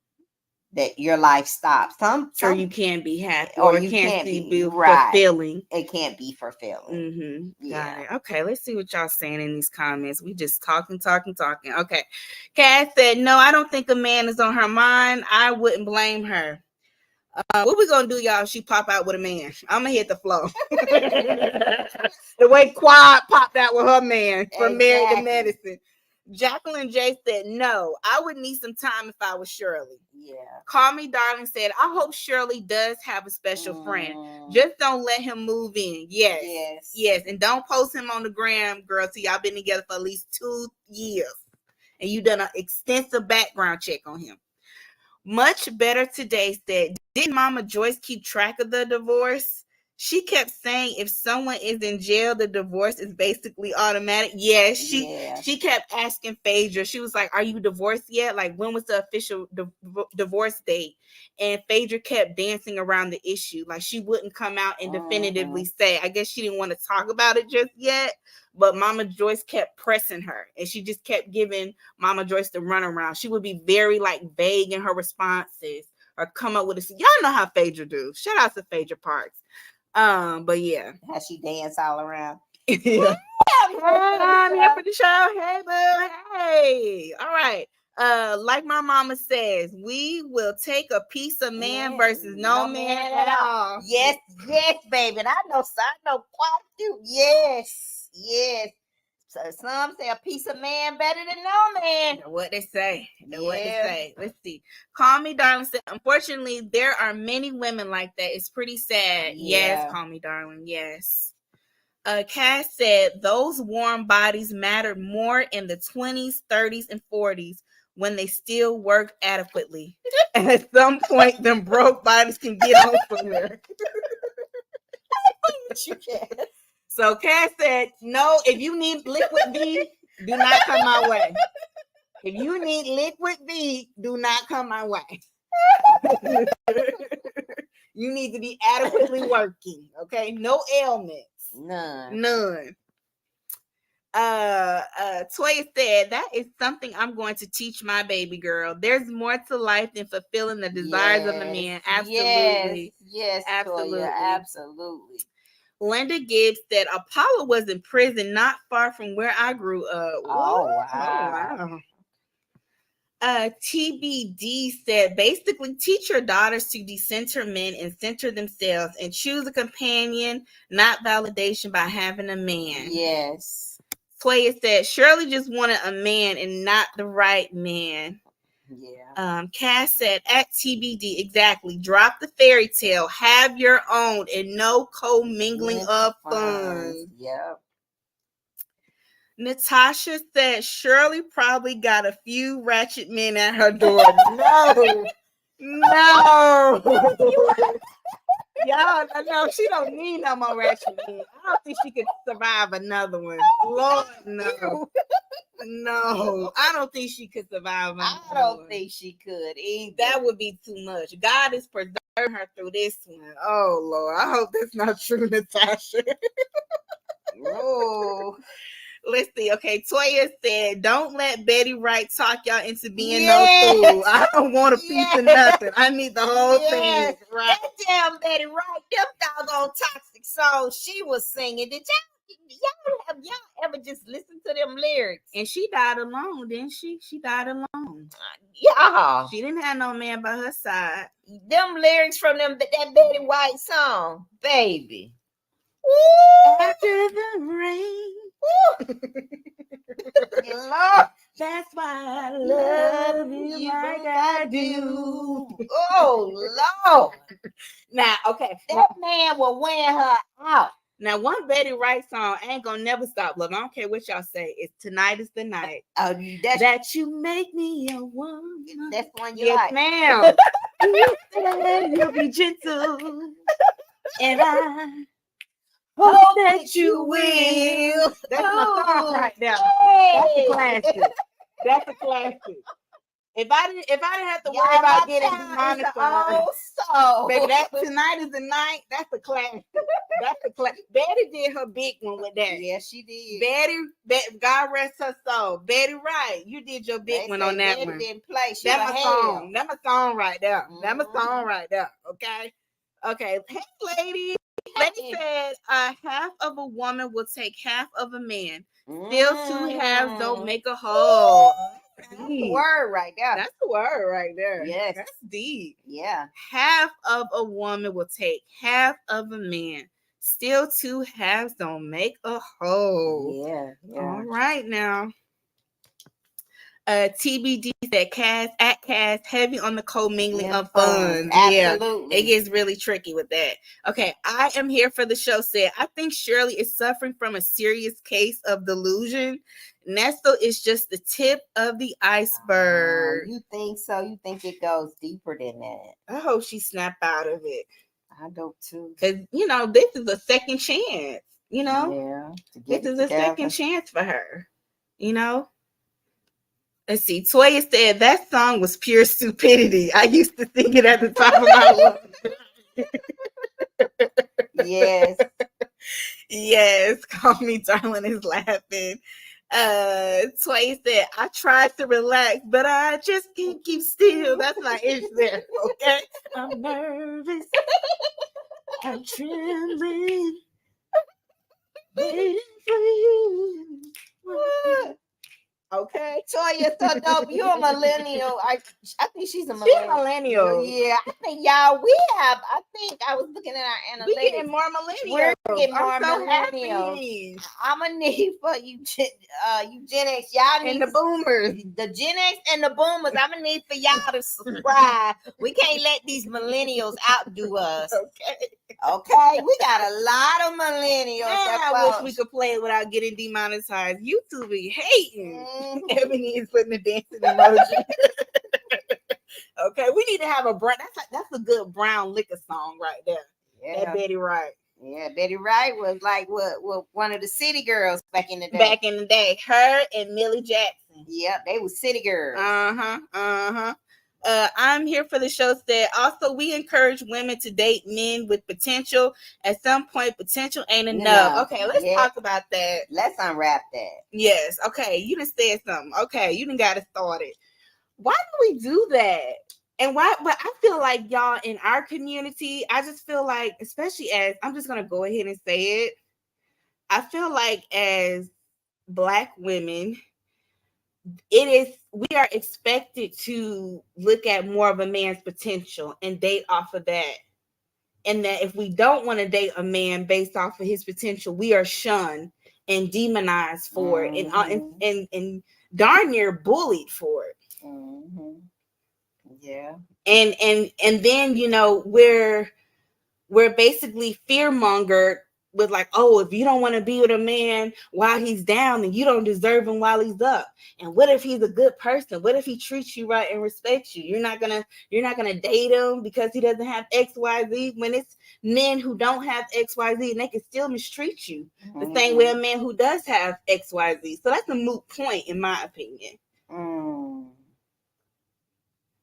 Speaker 2: that your life stops.
Speaker 1: Or you can't be happy,
Speaker 2: or
Speaker 1: it
Speaker 2: you
Speaker 1: can't
Speaker 2: can't
Speaker 1: be
Speaker 2: be right.
Speaker 1: fulfilling.
Speaker 2: It can't be fulfilling.
Speaker 1: Got it. Okay, let's see what y'all saying in these comments. We just talking. Okay. Kat said, no, I don't think a man is on her mind. I wouldn't blame her. What we gonna do, y'all, if she pop out with a man? I'm gonna hit the floor. The way Quad popped out with her man from Married to Medicine. Jacqueline J said, no, I would need some time if I was Shirley. Yeah. Call Me Darling said, I hope Shirley does have a special friend. Just don't let him move in. Yes. And don't post him on the gram, girl, till y'all been together for at least 2 years. And you done an extensive background check on him. Much Better Today said, did Mama Joyce keep track of the divorce? She kept saying if someone is in jail, the divorce is basically automatic. Yes, she kept asking Phaedra. She was like, are you divorced yet? Like, when was the official divorce date? And Phaedra kept dancing around the issue. Like, she wouldn't come out and definitively say. I guess she didn't want to talk about it just yet. But Mama Joyce kept pressing her. And she just kept giving Mama Joyce the runaround. She would be very, like, vague in her responses. Or come up with a... Y'all know how Phaedra do. Shout out to Phaedra Parks. But yeah,
Speaker 2: how she dance all around.
Speaker 1: Yeah. I'm here for the show. Hey, boo. Hey. All right. Like my mama says, we will take a piece of man versus no man at all.
Speaker 2: Yes, baby. And I know quite a few. Yes. So some say a piece of man better than no man.
Speaker 1: What they say. Let's see. Call Me Darling said, unfortunately, there are many women like that. It's pretty sad. Yes, Call Me Darling. Yes. Cass said, those warm bodies mattered more in the 20s, 30s, and 40s when they still worked adequately. And at some point, them broke bodies can get on somewhere.
Speaker 2: You can.
Speaker 1: So Cass said, no, if you need liquid V, do not come my way. If you need liquid V, do not come my way. You need to be adequately working, okay? No ailments. None. Toya said, that is something I'm going to teach my baby girl. There's more to life than fulfilling the desires of a man. Absolutely.
Speaker 2: Yes,
Speaker 1: absolutely.
Speaker 2: Toya, absolutely.
Speaker 1: Linda Gibbs said, Apollo was in prison not far from where I grew up.
Speaker 2: Oh, wow.
Speaker 1: TBD said, basically teach your daughters to decenter men and center themselves and choose a companion, not validation by having a man.
Speaker 2: Yes.
Speaker 1: Toya said, Shirley just wanted a man and not the right man.
Speaker 2: Yeah.
Speaker 1: Cass said, at TBD, exactly. Drop the fairy tale, have your own, and no co-mingling of funds.
Speaker 2: Yep.
Speaker 1: Natasha said, Shirley probably got a few ratchet men at her door. No. Y'all, no, she don't need no more ratchet men. I don't think she could survive another one. Lord, no. No, I don't think she could survive another one.
Speaker 2: I don't think she could either.
Speaker 1: That would be too much. God is preserving her through this one. Oh, Lord. I hope that's not true, Natasha.
Speaker 2: Oh.
Speaker 1: Let's see. Okay, Toya said, don't let Betty Wright talk y'all into being no fool. I don't want a piece of nothing. I need the whole thing.
Speaker 2: Right. That damn Betty Wright, them doggone toxic songs she was singing. Did y'all ever just listen to them lyrics?
Speaker 1: And she died alone, didn't she? She died alone.
Speaker 2: Yeah.
Speaker 1: She didn't have no man by her side.
Speaker 2: Them lyrics from that Betty White song, baby.
Speaker 1: Woo! After the rain.
Speaker 2: Lord,
Speaker 1: that's why I love you like I do.
Speaker 2: Oh, Lord.
Speaker 1: Now, okay.
Speaker 2: That man will wear her out.
Speaker 1: Now, one Betty Wright song, I ain't gonna never stop loving. I don't care what y'all say. It's Tonight is the Night.
Speaker 2: Oh,
Speaker 1: that you make me a woman.
Speaker 2: That's one you like.
Speaker 1: Yes, ma'am. You said you'll be gentle. And I hope that you will. That's my song right now. That's a classic. That's a classic. If I didn't have to worry about getting demonetized, baby, that tonight is the night. That's a classic. That's a classic. Betty did her big one with that.
Speaker 2: Yeah, she did.
Speaker 1: Betty, God rest her soul. Betty Wright, you did your big one on that
Speaker 2: Betty
Speaker 1: one.
Speaker 2: didn't play.
Speaker 1: That's my song. That's my song right there. That's my song right there. Okay. Okay. Hey, lady. Lady said, half of a woman will take half of a man. Still two halves don't make a whole.
Speaker 2: That's the word right there.
Speaker 1: That's the word right there.
Speaker 2: Yes.
Speaker 1: That's deep.
Speaker 2: Yeah.
Speaker 1: Half of a woman will take half of a man. Still two halves don't make a whole.
Speaker 2: Yeah.
Speaker 1: All right now. TBD said Cass heavy on the co-mingling of funds.
Speaker 2: Absolutely.
Speaker 1: Yeah, it gets really tricky with that. Okay, I am here for the show said, I think Shirley is suffering from a serious case of delusion. Ernesto is just the tip of the iceberg.
Speaker 2: You think so? You think it goes deeper than that?
Speaker 1: I hope she snap out of it.
Speaker 2: I do too.
Speaker 1: Because, this is a second chance.
Speaker 2: Yeah.
Speaker 1: This is a second chance for her. Let's see. Toya said that song was pure stupidity. I used to sing it at the top of my lungs.
Speaker 2: Yes.
Speaker 1: Yes. Call me darling is laughing. Toya said, I tried to relax, but I just can't keep still. That's my itch there. Okay. I'm nervous. I'm trembling. Waiting for you. Okay.
Speaker 2: Toya, so dope. You're a millennial. I think she's a millennial.
Speaker 1: She's a millennial.
Speaker 2: Yeah, I think y'all. I think I was looking at our analytics.
Speaker 1: We getting more millennials.
Speaker 2: We're getting more
Speaker 1: I'm so
Speaker 2: millennials. I'm gonna need for you, you Gen X. Y'all need
Speaker 1: and the boomers,
Speaker 2: the Gen X and the boomers. I'm gonna need for y'all to subscribe. We can't let these millennials outdo us. Okay, we got a lot of millennials.
Speaker 1: Man, I wish we could play it without getting demonetized. YouTube be hating. Ebony is putting the dancing emoji. Okay, we need to have a brown. That's a good brown liquor song right there. Yeah, that Betty Wright.
Speaker 2: Yeah, Betty Wright was like what one of the city girls back in the day.
Speaker 1: Back in the day, her and Millie Jackson.
Speaker 2: Yep, they were city girls.
Speaker 1: I'm here for the show said also we encourage women to date men with potential. At some point, potential ain't enough. Okay, let's talk about that.
Speaker 2: Let's unwrap that.
Speaker 1: Yes. Okay, you done said something. Okay, you done got it started. Why do we do that? And why? But I feel like y'all in our community, I just feel like, especially as I'm just gonna go ahead and say it. I feel like as Black women, we are expected to look at more of a man's potential and date off of that. And that if we don't want to date a man based off of his potential, we are shunned and demonized for it and darn near bullied for it.
Speaker 2: Yeah.
Speaker 1: And then we're basically fear-mongered with like, oh, if you don't want to be with a man while he's down, then you don't deserve him while he's up. And what if he's a good person? What if he treats you right and respects you? You're not gonna date him because he doesn't have XYZ. When it's men who don't have XYZ and they can still mistreat you the same way a man who does have XYZ. So that's a moot point in my opinion.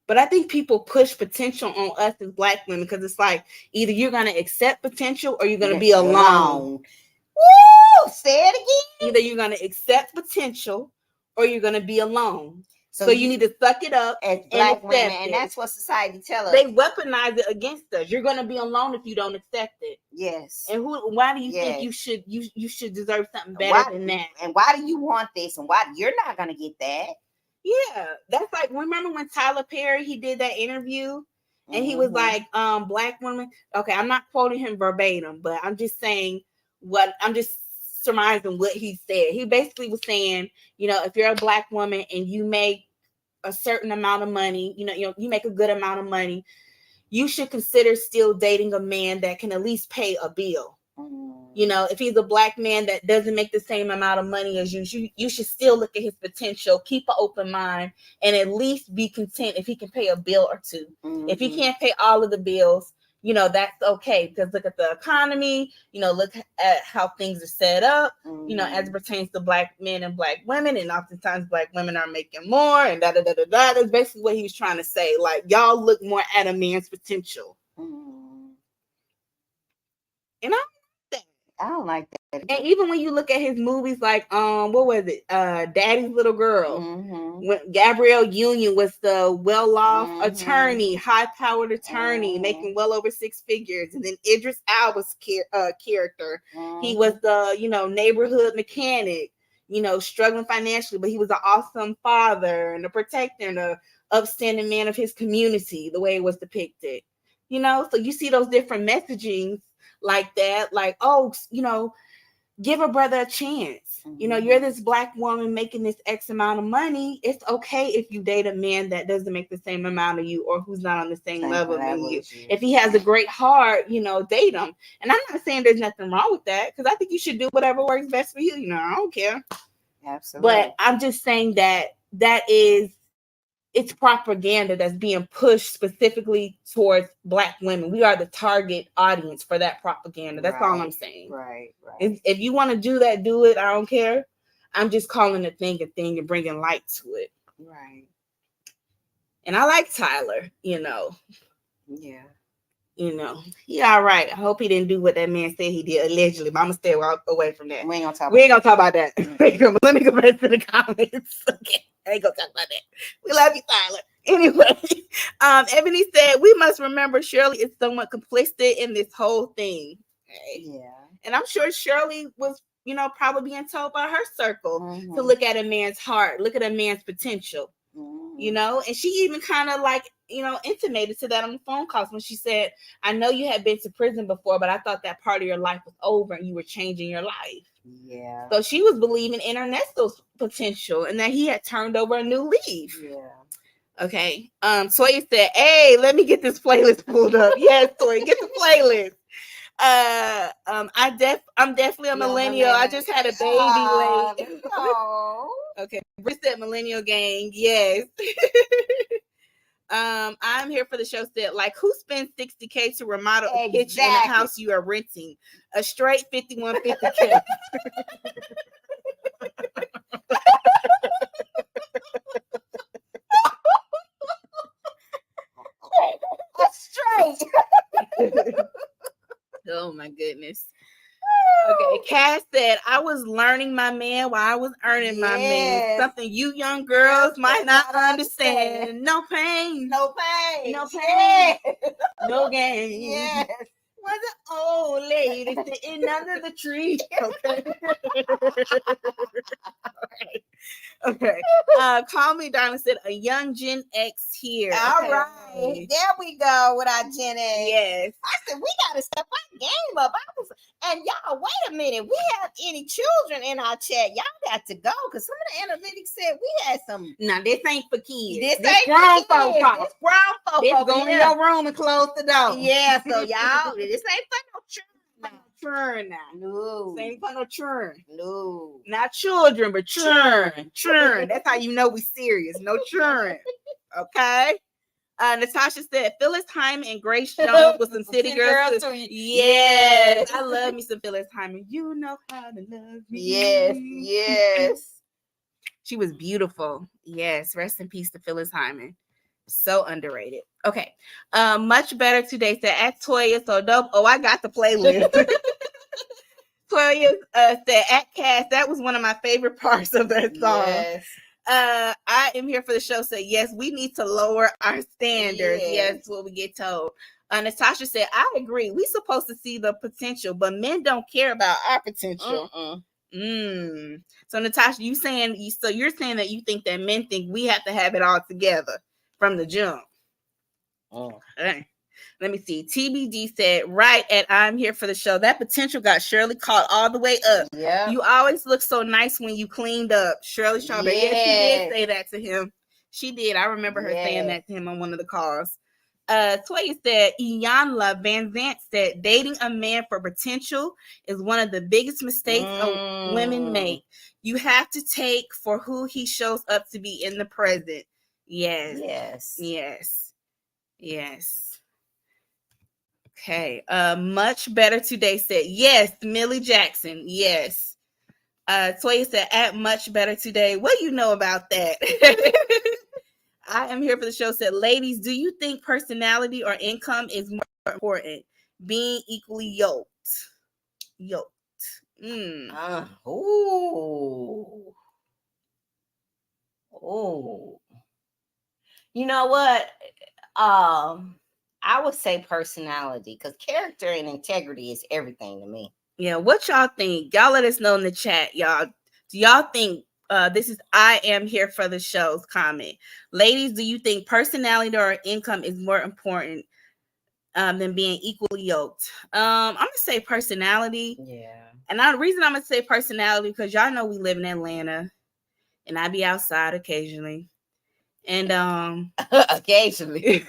Speaker 1: But I think people push potential on us as Black women because it's like either you're going to accept potential or you're going to be alone.
Speaker 2: Woo! Say it again.
Speaker 1: Either you're going to accept potential or you're going to be alone. So you need to suck it up
Speaker 2: as Black women, and that's what society tells us.
Speaker 1: They weaponize it against us. You're going to be alone if you don't accept it.
Speaker 2: Yes.
Speaker 1: And why do you think you should deserve something better than that?
Speaker 2: And why do you want this? And why you're not going to get that?
Speaker 1: Yeah, that's like, remember when Tyler Perry, he did that interview and he was like, Black women. Okay, I'm not quoting him verbatim, but I'm just saying I'm just surmising what he said. He basically was saying, if you're a Black woman and you make a certain amount of money, you make a good amount of money, you should consider still dating a man that can at least pay a bill. If he's a Black man that doesn't make the same amount of money as you should still look at his potential, keep an open mind, and at least be content if he can pay a bill or two. If he can't pay all of the bills, that's okay, because look at the economy, look at how things are set up, as it pertains to black men and black women, and oftentimes black women are making more, and da da da da da. That's basically what he was trying to say. Like, y'all look more at a man's potential. And
Speaker 2: I don't like that.
Speaker 1: And even when you look at his movies, like what was it? Daddy's Little Girl. When Gabrielle Union was the well-off attorney, high-powered attorney, making well over 6 figures, and then Idris Elba's character, he was the neighborhood mechanic, struggling financially, but he was an awesome father and a protector and a upstanding man of his community, the way it was depicted. So you see those different messagings like that, like, oh, give a brother a chance. You're this black woman making this X amount of money. It's okay if you date a man that doesn't make the same amount of you, or who's not on the same level as you. If he has a great heart, date him. And I'm not saying there's nothing wrong with that, because I think you should do whatever works best for you. I don't care.
Speaker 2: Absolutely.
Speaker 1: But I'm just saying that it's propaganda that's being pushed specifically towards black women. We are the target audience for that propaganda. That's all I'm saying.
Speaker 2: Right.
Speaker 1: If you want to do that, do it. I don't care. I'm just calling a thing and bringing light to it.
Speaker 2: Right.
Speaker 1: And I like Tyler,
Speaker 2: Yeah.
Speaker 1: He all right. I hope he didn't do what that man said he did allegedly, but I'm gonna stay away from that.
Speaker 2: We ain't gonna talk about that.
Speaker 1: Let me go back to the comments. Okay. I ain't gonna talk about that. We love you, Tyler. Anyway, Ebony said, we must remember Shirley is somewhat complicit in this whole thing. Okay?
Speaker 2: Yeah.
Speaker 1: And I'm sure Shirley was, probably being told by her circle to look at a man's heart, look at a man's potential. And she even kind of intimated to that on the phone calls when she said, I know you had been to prison before, but I thought that part of your life was over and you were changing your life.
Speaker 2: Yeah.
Speaker 1: So she was believing in Ernesto's potential and that he had turned over a new leaf.
Speaker 2: Yeah.
Speaker 1: Okay. Toya said, hey, let me get this playlist pulled up. Yes, Toya, get the playlist. I'm definitely a millennial. I just had a baby late. Okay. Britt said millennial gang. Yes. I'm here for the show. Said, like, who spends $60K to remodel a kitchen in a house you are renting? A straight $51.50K.
Speaker 2: Straight.
Speaker 1: Oh my goodness. Okay, Cass said, I was learning my man while I was earning my man. Something you young girls might not understand. No pain.
Speaker 2: No pain.
Speaker 1: No pain. No gain.
Speaker 2: Yes.
Speaker 1: Was an old lady sitting under the tree. Okay. Okay. Call me, darling. Said a young Gen X here.
Speaker 2: All right. There we go with our Gen X.
Speaker 1: Yes.
Speaker 2: I said we gotta step our game up. And y'all, wait a minute. We have any children in our chat? Y'all got to go, because some of the analytics said we had some.
Speaker 1: Now this ain't for kids.
Speaker 2: This ain't grown folks. This grown folks.
Speaker 1: This go in your room and close the door.
Speaker 2: Yeah. So y'all, this ain't for no children.
Speaker 1: Churn now.
Speaker 2: No.
Speaker 1: This ain't for no churn.
Speaker 2: No.
Speaker 1: Not children, but churn. Churn. That's how you know we serious. No churn. Okay. Natasha said Phyllis Hyman and Grace Jones with some city girls. Yes. I love me some Phyllis Hyman. You know how to love me.
Speaker 2: Yes.
Speaker 1: She was beautiful. Yes. Rest in peace to Phyllis Hyman. So underrated. Okay. Much better today. Said at Toya. So dope. Oh, I got the playlist. Toya said at Cass. That was one of my favorite parts of that song. Yes. I am here for the show. Said yes, we need to lower our standards. Yes, what we get told. Natasha said, I agree. We're supposed to see the potential, but men don't care about our potential. So Natasha, you're saying that you think that men think we have to have it all together from the jump. Okay. Let me see. TBD said, right at I'm here for the show. That potential got Shirley caught all the way up. Yeah. You always look so nice when you cleaned up. Shirley Strawberry. Yes, she did say that to him. She did. I remember her saying that to him on one of the calls. Toya said, Iyanla Van Zant said, dating a man for potential is one of the biggest mistakes women make. You have to take for who he shows up to be in the present. Yes. Okay. Much better today said yes. Millie Jackson. Yes. Toya said at much better today. What do you know about that? I am here for the show. Said, ladies, do you think personality or income is more important? Being equally yoked. Yoked.
Speaker 2: Oh. You know what? I would say personality, because character and integrity is everything to me.
Speaker 1: Yeah, what y'all think? Y'all let us know in the chat, y'all. Do y'all think this is I am here for the show's comment? Ladies, do you think personality or income is more important than being equally yoked? I'm gonna say personality.
Speaker 2: Yeah.
Speaker 1: And the reason I'm gonna say personality, because y'all know we live in Atlanta and I be outside occasionally. And
Speaker 2: occasionally.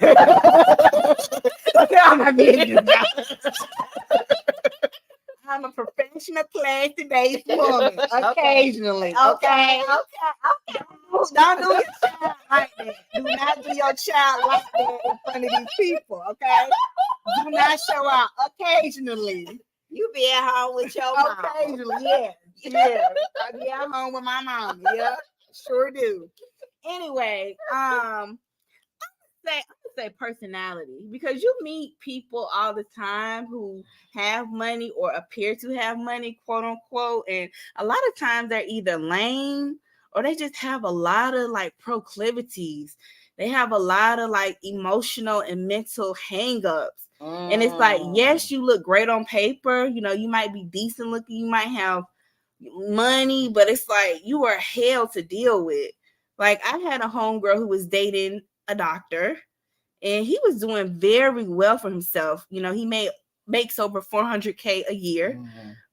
Speaker 1: I'm a professional class-based woman. Occasionally.
Speaker 2: Okay.
Speaker 1: Don't do your child like that. Do not do your child like that in front of these people, okay? Do not show out occasionally.
Speaker 2: You be at home with your mom.
Speaker 1: Occasionally, yeah. Yeah. I be at home with my mom. Yeah, sure do. Anyway, I'm gonna say personality, because you meet people all the time who have money or appear to have money, quote unquote, and a lot of times they're either lame or they just have a lot of like proclivities. They have a lot of like emotional and mental hangups. And it's like, yes, you look great on paper. You know, you might be decent looking, you might have money, but it's like you are hell to deal with. Like, I had a homegirl who was dating a doctor, and he was doing very well for himself. You know, he makes over $400K a year,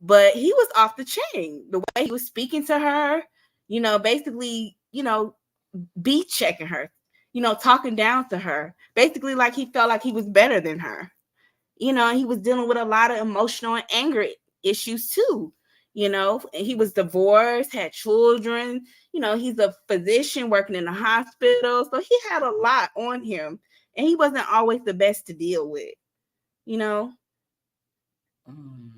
Speaker 1: but he was off the chain. The way he was speaking to her, you know, basically, you know, beat checking her, you know, talking down to her, basically like he felt like he was better than her. You know, he was dealing with a lot of emotional and anger issues too. You know, and he was divorced, had children. You know, he's a physician working in a hospital. So he had a lot on him, and he wasn't always the best to deal with, you know. And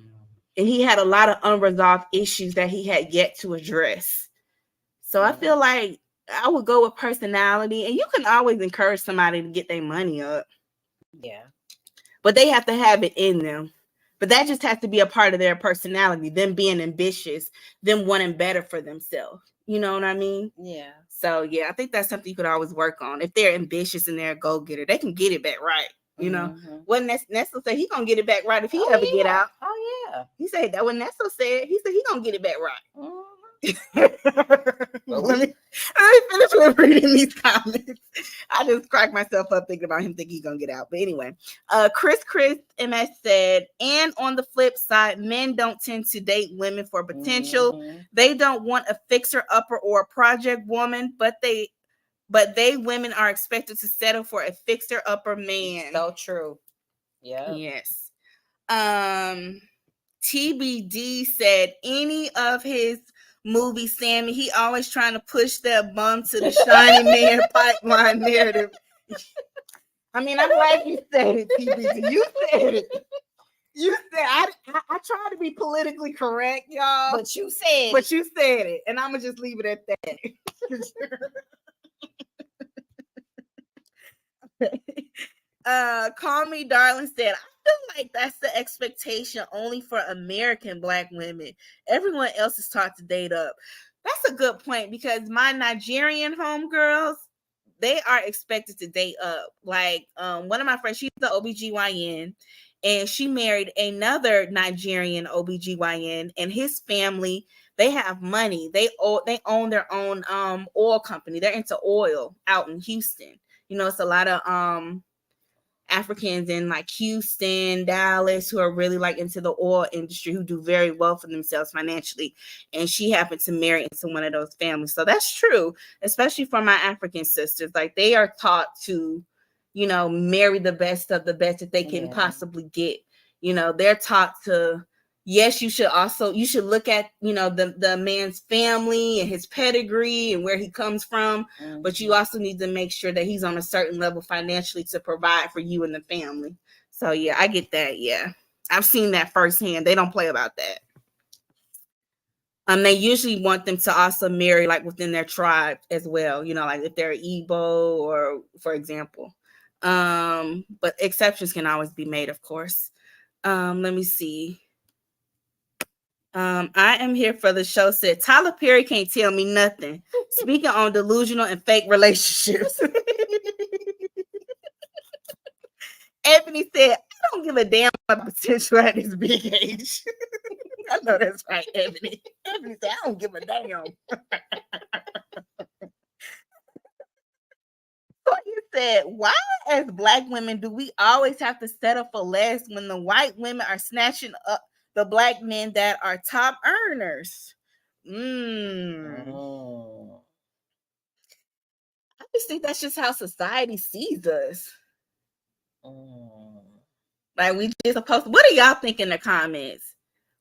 Speaker 1: he had a lot of unresolved issues that he had yet to address. So I feel like I would go with personality, and you can always encourage somebody to get their money up.
Speaker 2: Yeah.
Speaker 1: But they have to have it in them. But that just has to be a part of their personality, them being ambitious, them wanting better for themselves. You know what I mean?
Speaker 2: Yeah.
Speaker 1: So, yeah, I think that's something you could always work on. If they're ambitious and they're a go-getter, they can get it back right. You know? What Ernesto said, he going to get it back right if he ever get out.
Speaker 2: Oh, yeah.
Speaker 1: He said that what Ernesto said. He said he going to get it back right. Let me finish with reading these comments. I just cracked myself up thinking about him thinking he's gonna get out. But anyway, Chris MS said, and on the flip side, men don't tend to date women for potential. They don't want a fixer upper or a project woman, but they women are expected to settle for a fixer upper man.
Speaker 2: So true. Yeah.
Speaker 1: Yes. TBD said any of his movie, Sammy, he always trying to push that bum to the shiny man pipeline narrative. I mean, I'm glad you said it, TBD. You said it. You said I try to be politically correct, y'all.
Speaker 2: But you said
Speaker 1: it. And I'm gonna just leave it at that. Call Me Darling said, I feel like that's the expectation only for American Black women. Everyone else is taught to date up. That's a good point, because my Nigerian homegirls, they are expected to date up. Like, one of my friends, she's the OBGYN, and she married another Nigerian OBGYN, and his family, they have money. They own their own oil company. They're into oil out in Houston. You know, it's a lot of Africans in like Houston, Dallas, who are really like into the oil industry, who do very well for themselves financially. And she happened to marry into one of those families. So that's true, especially for my African sisters. Like, they are taught to, you know, marry the best of the best that they can possibly get. You know, they're taught to, yes, you should look at, you know, the man's family and his pedigree and where he comes from, but you also need to make sure that he's on a certain level financially to provide for you and the family. So yeah, I get that. Yeah, I've seen that firsthand. They don't play about that. They usually want them to also marry like within their tribe as well. You know, like if they're Igbo or, for example. But exceptions can always be made, of course. Let me see. I am here for the show. Said Tyler Perry can't tell me nothing. Speaking on delusional and fake relationships. Ebony said, I don't give a damn about potential at this big age. I know that's right, Ebony. Ebony said, I don't give a damn. So he said, why as Black women do we always have to settle for less when the white women are snatching up the Black men that are top earners? I just think that's just how society sees us. Like we just supposed to, what do y'all think in the comments?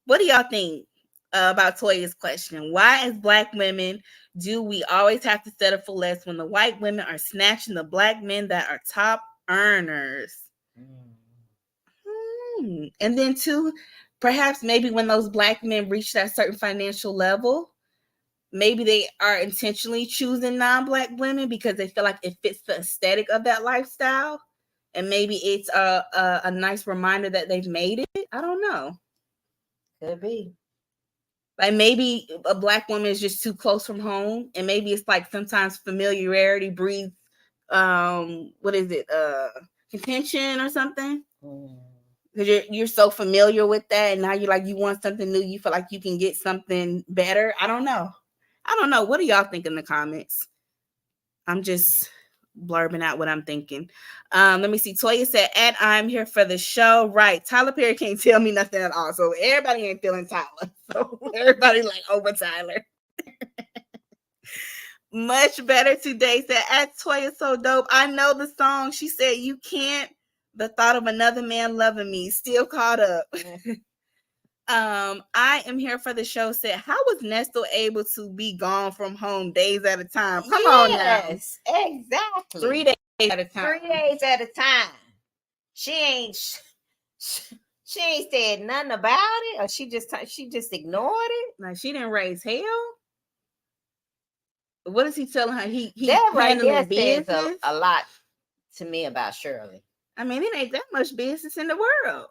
Speaker 1: What do y'all think about Toya's question? Why as Black women do we always have to settle for less when the white women are snatching the Black men that are top earners? And then too, perhaps maybe when those Black men reach that certain financial level, maybe they are intentionally choosing non-Black women because they feel like it fits the aesthetic of that lifestyle. And maybe it's a nice reminder that they've made it. I don't know.
Speaker 2: Could be.
Speaker 1: Like maybe a Black woman is just too close from home. And maybe it's like sometimes familiarity breeds, what is it? Contention or something. Because you're so familiar with that. And now you're like, you want something new. You feel like you can get something better. I don't know. What do y'all think in the comments? I'm just blurbing out what I'm thinking. Let me see. Toya said, and I'm here for the show. Right. Tyler Perry can't tell me nothing at all. So everybody ain't feeling Tyler. So everybody like over Tyler. Much better today. Said, at Toya so dope. I know the song. She said, you can't. The thought of another man loving me. Still caught up. I am here for the show. Said, how was Ernesto able to be gone from home days at a time? Come on now.
Speaker 2: Yes, exactly.
Speaker 1: 3 days at a time.
Speaker 2: 3 days at a time. She ain't said nothing about it, or she just ignored it.
Speaker 1: Like she didn't raise hell. What is he telling her? He
Speaker 2: that right there
Speaker 1: business?
Speaker 2: says a lot to me about Shirley.
Speaker 1: I mean, it ain't that much business in the world.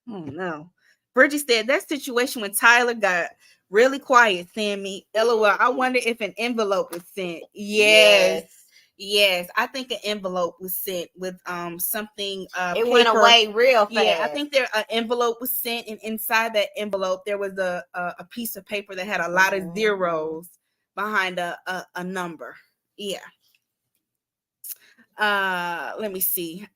Speaker 1: Oh no. Bridget said that situation when Tyler got really quiet, saying me, LOL. I wonder if an envelope was sent. Yes. I think an envelope was sent with something.
Speaker 2: It
Speaker 1: paper.
Speaker 2: Went away real fast.
Speaker 1: Yeah, I think an envelope was sent, and inside that envelope there was a piece of paper that had a lot of zeros behind a number. Yeah. Let me see.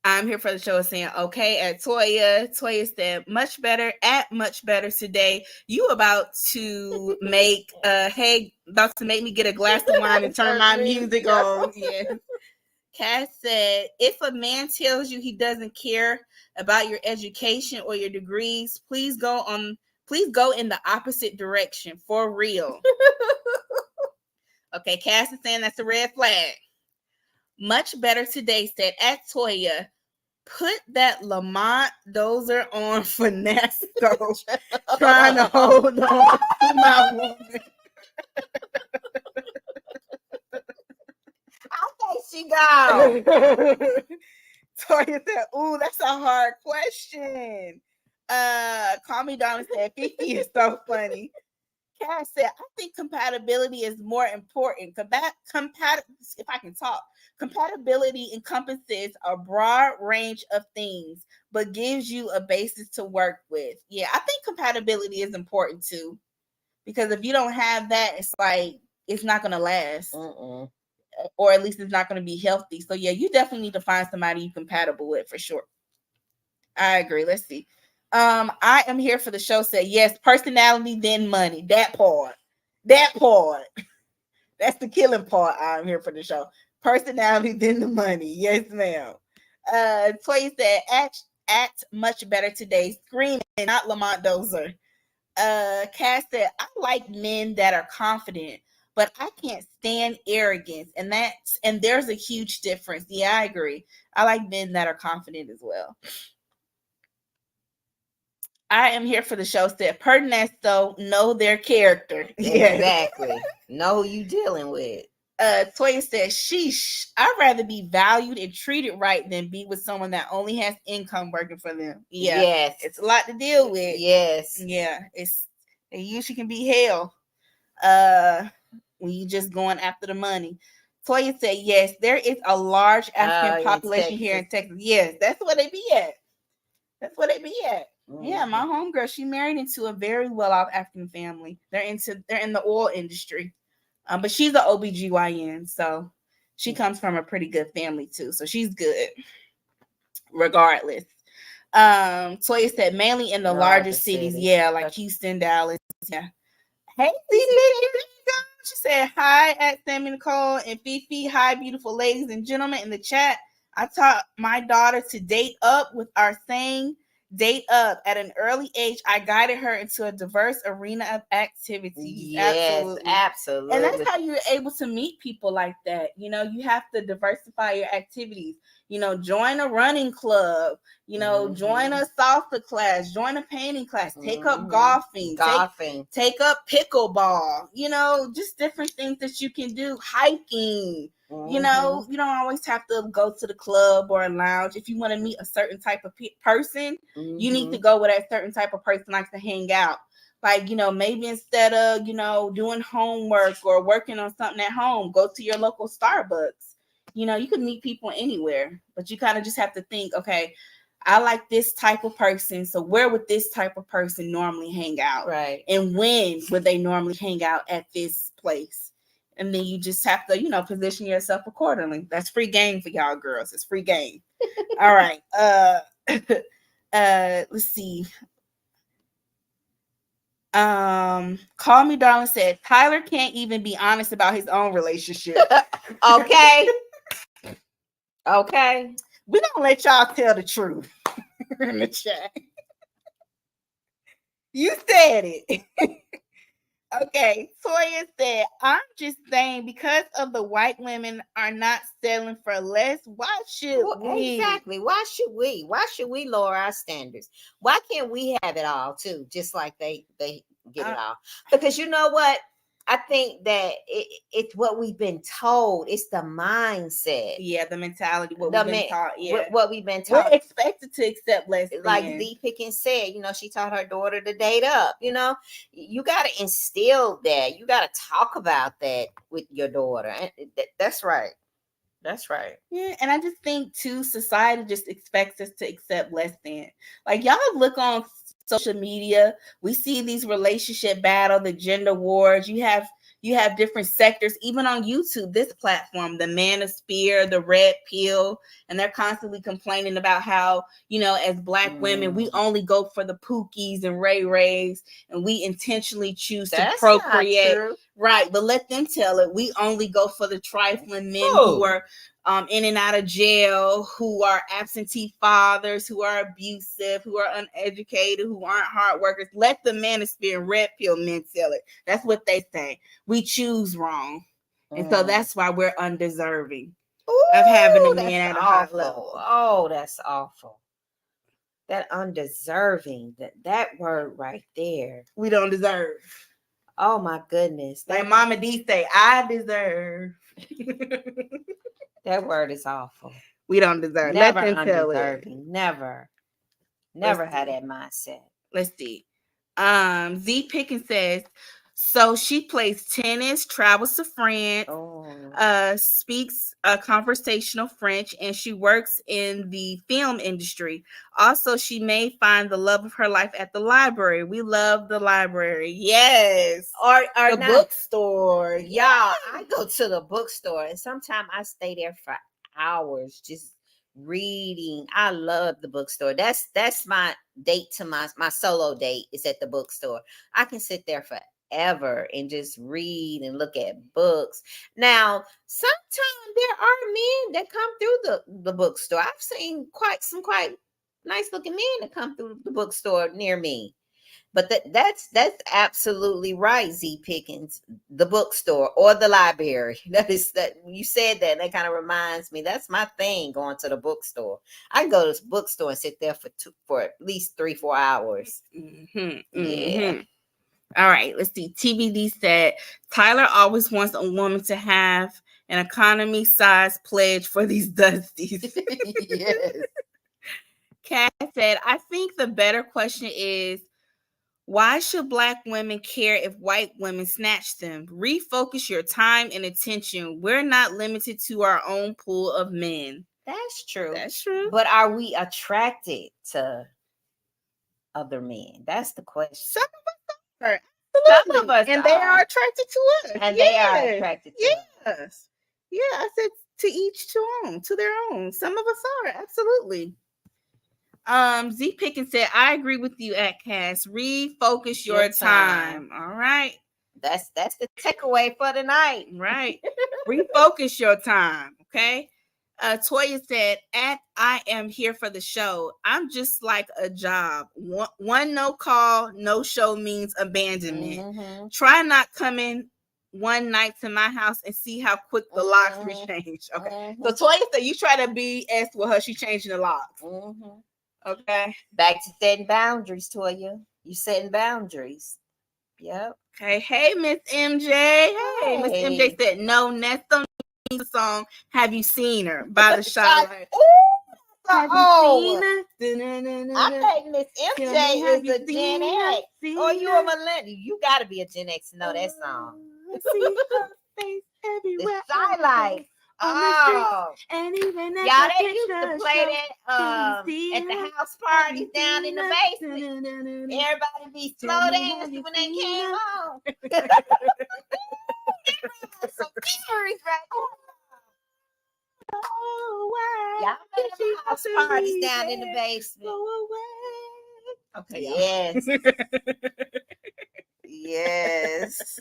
Speaker 1: I'm here for the show saying, okay, at Toya. Toya said, much better today. You about to make about to make me get a glass of wine and turn my music on. Yeah. Cass said, if a man tells you he doesn't care about your education or your degrees, please go in the opposite direction. For real. Okay, Cass is saying that's a red flag. Much better today said, at Toya, put that Lamont Dozer on for Nasco, trying to hold on to my woman.
Speaker 2: I think she gone.
Speaker 1: Toya said, ooh, that's a hard question. Call me Donna said, 50 is so funny. Cass said, I think compatibility is more important. If I can talk. Compatibility encompasses a broad range of things, but gives you a basis to work with. Yeah, I think compatibility is important too. Because if you don't have that, it's like, it's not going to last. Or at least it's not going to be healthy. So yeah, you definitely need to find somebody you're compatible with for sure. I agree. Let's see. I am here for the show. Said yes, personality then money. That part. That's the killing part. I'm here for the show. Personality then the money. Yes, ma'am. Toy said act much better today. Screaming, not Lamont Dozer. Cass said, I like men that are confident, but I can't stand arrogance. And there's a huge difference. Yeah, I agree. I like men that are confident as well. I am here for the show. Said per Ernesto, know their character.
Speaker 2: Exactly. Know who you dealing with.
Speaker 1: Toya says, sheesh, I'd rather be valued and treated right than be with someone that only has income working for them. Yeah.
Speaker 2: Yes.
Speaker 1: It's a lot to deal with.
Speaker 2: Yes.
Speaker 1: Yeah. It usually can be hell. When you just going after the money. Toya said, yes, there is a large African population here in Texas. Yes, that's where they be at. That's where they be at. Mm-hmm. Yeah, my homegirl, she married into a very well-off African family. They're in the oil industry. But she's an OBGYN, so she comes from a pretty good family too. So she's good regardless. Toya said mainly in the larger cities. Yeah, like Houston, Dallas. Yeah. Hey, she said hi at Sammy Nicole and Fifi. Hi, beautiful ladies and gentlemen in the chat. I taught my daughter to date up with our saying date up. At an early age, I guided her into a diverse arena of activities.
Speaker 2: Yes, absolutely.
Speaker 1: And that's how you're able to meet people like that. You know, you have to diversify your activities. You know, join a running club, you know, join a salsa class, join a painting class, take up golfing, take up pickleball, you know, just different things that you can do, hiking. You know, you don't always have to go to the club or a lounge. If you want to meet a certain type of person, you need to go with that certain type of person likes to hang out. Like, you know, maybe instead of, you know, doing homework or working on something at home, go to your local Starbucks. You know, you can meet people anywhere, but you kind of just have to think, okay, I like this type of person. So where would this type of person normally hang out?
Speaker 2: Right.
Speaker 1: And when would they normally hang out at this place? And then you just have to, you know, position yourself accordingly. That's free game for y'all girls. It's free game. All right. Let's see. Call Me Darling said Tyler can't even be honest about his own relationship.
Speaker 2: Okay. Okay.
Speaker 1: We don't let y'all tell the truth in the chat. You said it. Okay, Toya said, I'm just saying because of the white women are not selling for less, why should we?
Speaker 2: Exactly. Why should we? Why should we lower our standards? Why can't we have it all too? Just like they get it all. Because you know what? I think that it's what we've been told. It's the mindset.
Speaker 1: Yeah, the mentality. What we've been taught. Yeah.
Speaker 2: What we've been taught.
Speaker 1: We're expected to accept less.
Speaker 2: Like Z Pickens said, you know, she taught her daughter to date up. You know, you got to instill that. You got to talk about that with your daughter. That's right. That's right.
Speaker 1: Yeah, and I just think too, society just expects us to accept less than. Like y'all look on social media, we see these relationship battle, the gender wars. You have different sectors, even on YouTube, this platform, the Manosphere, the Red Pill, and they're constantly complaining about how, you know, as Black women, we only go for the Pookies and Ray Rays, and we intentionally choose to procreate. Right, but let them tell it. We only go for the trifling men who are in and out of jail, who are absentee fathers, who are abusive, who are uneducated, who aren't hard workers. Let the Manosphere and Red Pill men tell it. That's what they say. We choose wrong. And so that's why we're undeserving of having a man at a high level.
Speaker 2: Oh, that's awful. That undeserving, that word right there.
Speaker 1: We don't deserve.
Speaker 2: Oh my goodness.
Speaker 1: Like Mama D say, I deserve.
Speaker 2: That word is awful.
Speaker 1: We don't deserve.
Speaker 2: Never undeserving. Never had that mindset.
Speaker 1: Let's see. Z Pickens says, so she plays tennis, travels to France, speaks conversational French, and she works in the film industry. Also, she may find the love of her life at the library. We love the library. Yes.
Speaker 2: Or
Speaker 1: the bookstore.
Speaker 2: Y'all, I go to the bookstore and sometimes I stay there for hours just reading. I love the bookstore. That's my date to my solo date is at the bookstore. I can sit there forever and just read and look at books. Now, sometimes there are men that come through the bookstore. I've seen quite nice looking men that come through the bookstore near me. But that's absolutely right, Z Pickens. The bookstore or the library. That you said that, and that kind of reminds me. That's my thing, going to the bookstore. I can go to the bookstore and sit there for at least 3-4 hours. Yeah.
Speaker 1: All right, let's see. TBD said Tyler always wants a woman to have an economy size pledge for these dusties.
Speaker 2: Yes.
Speaker 1: Kat said, I think the better question is, why should Black women care if white women snatch them? Refocus your time and attention. We're not limited to our own pool of men.
Speaker 2: That's true.
Speaker 1: That's true.
Speaker 2: But are we attracted to other men? That's the question.
Speaker 1: Some of us are.
Speaker 2: Some of us
Speaker 1: and they are attracted to us.
Speaker 2: And they are attracted to us.
Speaker 1: Yes. Yeah, I said to each to their own. Some of us are, absolutely. Z Pickens said, I agree with you at Cass. Refocus your time. All right.
Speaker 2: That's the takeaway for tonight.
Speaker 1: Right. Refocus your time. Okay. Toya said, I am here for the show. I'm just like a job. One no call, no show means abandonment. Mm-hmm. Try not coming one night to my house and see how quick the locks will change. Okay. Mm-hmm. So Toya said, you try to be as with her, she changing the locks. Mm-hmm. Okay.
Speaker 2: Back to setting boundaries, Toya. You setting boundaries. Yep.
Speaker 1: Okay. Hey, Miss MJ. Hey, Miss MJ said, no, Ernesto needs a song. Have you seen her? By the Charlotte.
Speaker 2: Have you seen her? I think Miss MJ is a Gen X. Or you a millennial. You got to be a Gen X to know that song. See her face everywhere. The Skylight. Oh, and even y'all, they used to play that at the house parties down in the basement. Everybody be slow dancing when they came home. So memories right there. Y'all play the house parties down in the basement. Okay. Yes. Yes.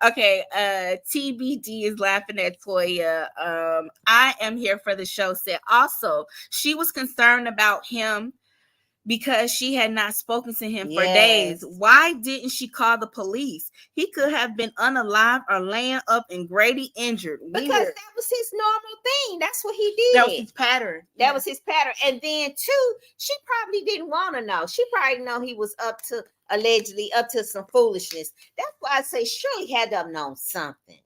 Speaker 1: Okay, TBD is laughing at Toya. I am here for the show said also she was concerned about him because she had not spoken to him for days. Why didn't she call the police? He could have been unalive or laying up and Grady injured.
Speaker 2: Because that was his normal thing. That's what he did.
Speaker 1: That was his pattern.
Speaker 2: That was his pattern. And then too, she probably didn't want to know. She probably know he was allegedly up to some foolishness. That's why I say Shirley had to have known something.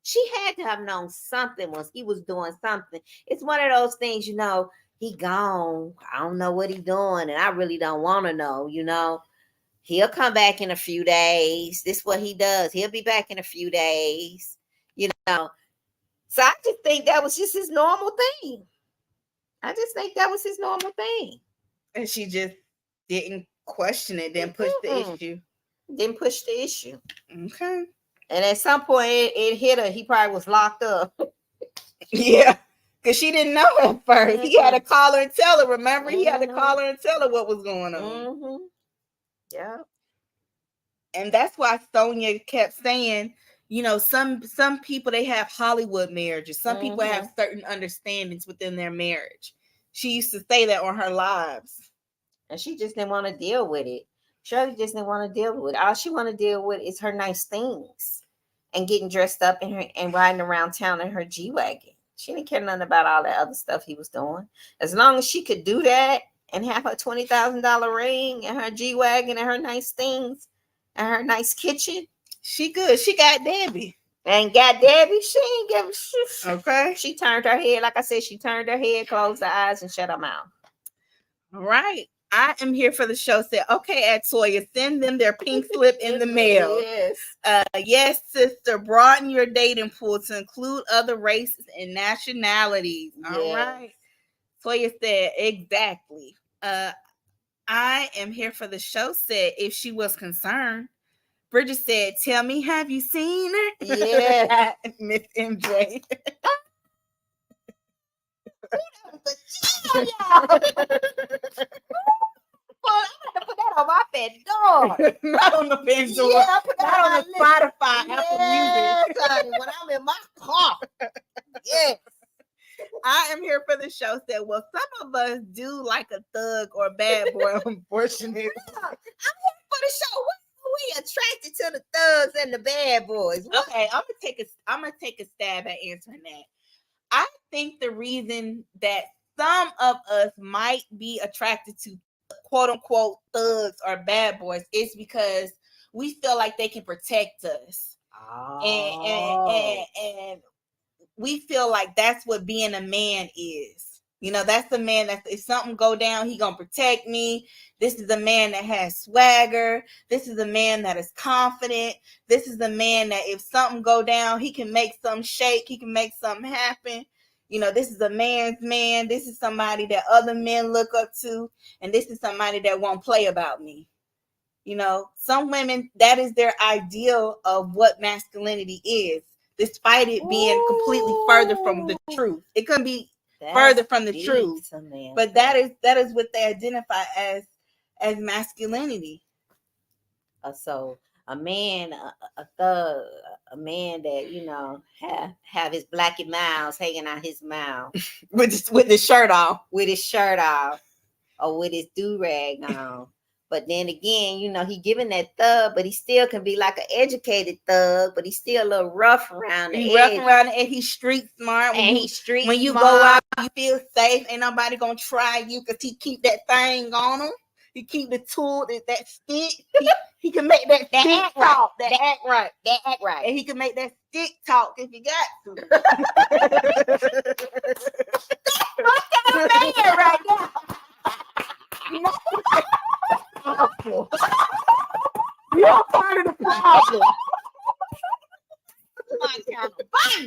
Speaker 2: She had to have known something once he was doing something. It's one of those things, he gone. I don't know what he doing, and I really don't want to know, He'll come back in a few days. This is what he does. He'll be back in a few days, So I just think that was just his normal thing.
Speaker 1: And she just didn't question it, didn't push the issue.
Speaker 2: Didn't push the issue.
Speaker 1: Okay.
Speaker 2: And at some point, it hit her. He probably was locked up.
Speaker 1: Yeah. Because she didn't know at first. Mm-hmm. He had to call her and tell her. Remember? Mm-hmm. He had to call her and tell her what was going on.
Speaker 2: Mm-hmm. Yeah.
Speaker 1: And that's why Sonia kept saying, some people, they have Hollywood marriages. Some people have certain understandings within their marriage. She used to say that on her lives.
Speaker 2: And she just didn't want to deal with it. Shirley just didn't want to deal with it. All she want to deal with is her nice things and getting dressed up and riding around town in her G-Wagon. She didn't care nothing about all that other stuff he was doing. As long as she could do that and have her $20,000 ring and her G-Wagon and her nice things and her nice kitchen,
Speaker 1: she good. She got Debbie.
Speaker 2: And got Debbie, she ain't give a shit.
Speaker 1: Okay.
Speaker 2: She turned her head. Like I said, she turned her head, closed her eyes, and shut her mouth.
Speaker 1: All right. I am here for the show. Said, okay, at Toya, send them their pink slip in the mail.
Speaker 2: Yes.
Speaker 1: Yes, sister. Broaden your dating pool to include other races and nationalities. Yes. All right. Toya said, exactly. I am here for the show. Said, if she was concerned. Bridget said, tell me, have you seen her?
Speaker 2: Yeah.
Speaker 1: Miss MJ.
Speaker 2: Well, I'm gonna put that on my bed door.
Speaker 1: Not on the bed door.
Speaker 2: Yeah, put that
Speaker 1: not on the Spotify, Apple Music.
Speaker 2: Honey, when I'm in my car. Yes.
Speaker 1: I am here for the show. Said, well, some of us do like a thug or bad boy, unfortunately.
Speaker 2: I'm here for the show. We attracted to the thugs and the bad boys. What?
Speaker 1: Okay, I'm gonna take a stab at answering that. I think the reason that some of us might be attracted to quote unquote thugs or bad boys is because we feel like they can protect us. And we feel like that's what being a man is. That's the man that if something go down, he gonna protect me. This is the man that has swagger. This is the man that is confident. This is the man that if something go down, he can make something shake. He can make something happen. This is a man's man. This is somebody that other men look up to. And this is somebody that won't play about me. Some women, that is their ideal of what masculinity is, despite it being completely further from the truth. It couldn't be further from the truth. But that is what they identify as masculinity.
Speaker 2: So a man, a thug, a man that have his blacky miles hanging out his mouth
Speaker 1: with his shirt off,
Speaker 2: or with his do-rag on. But then again, he giving that thug, but he still can be like an educated thug, but he's still a little rough around the edge.
Speaker 1: He's street smart.
Speaker 2: When
Speaker 1: you go out, you feel safe. Ain't nobody gonna try you because he keep that thing on him. He keep the tool, that stick. He can make that stick talk. That act right. And he can make that stick talk if you got to. That's kind of man right now. You're part of the problem.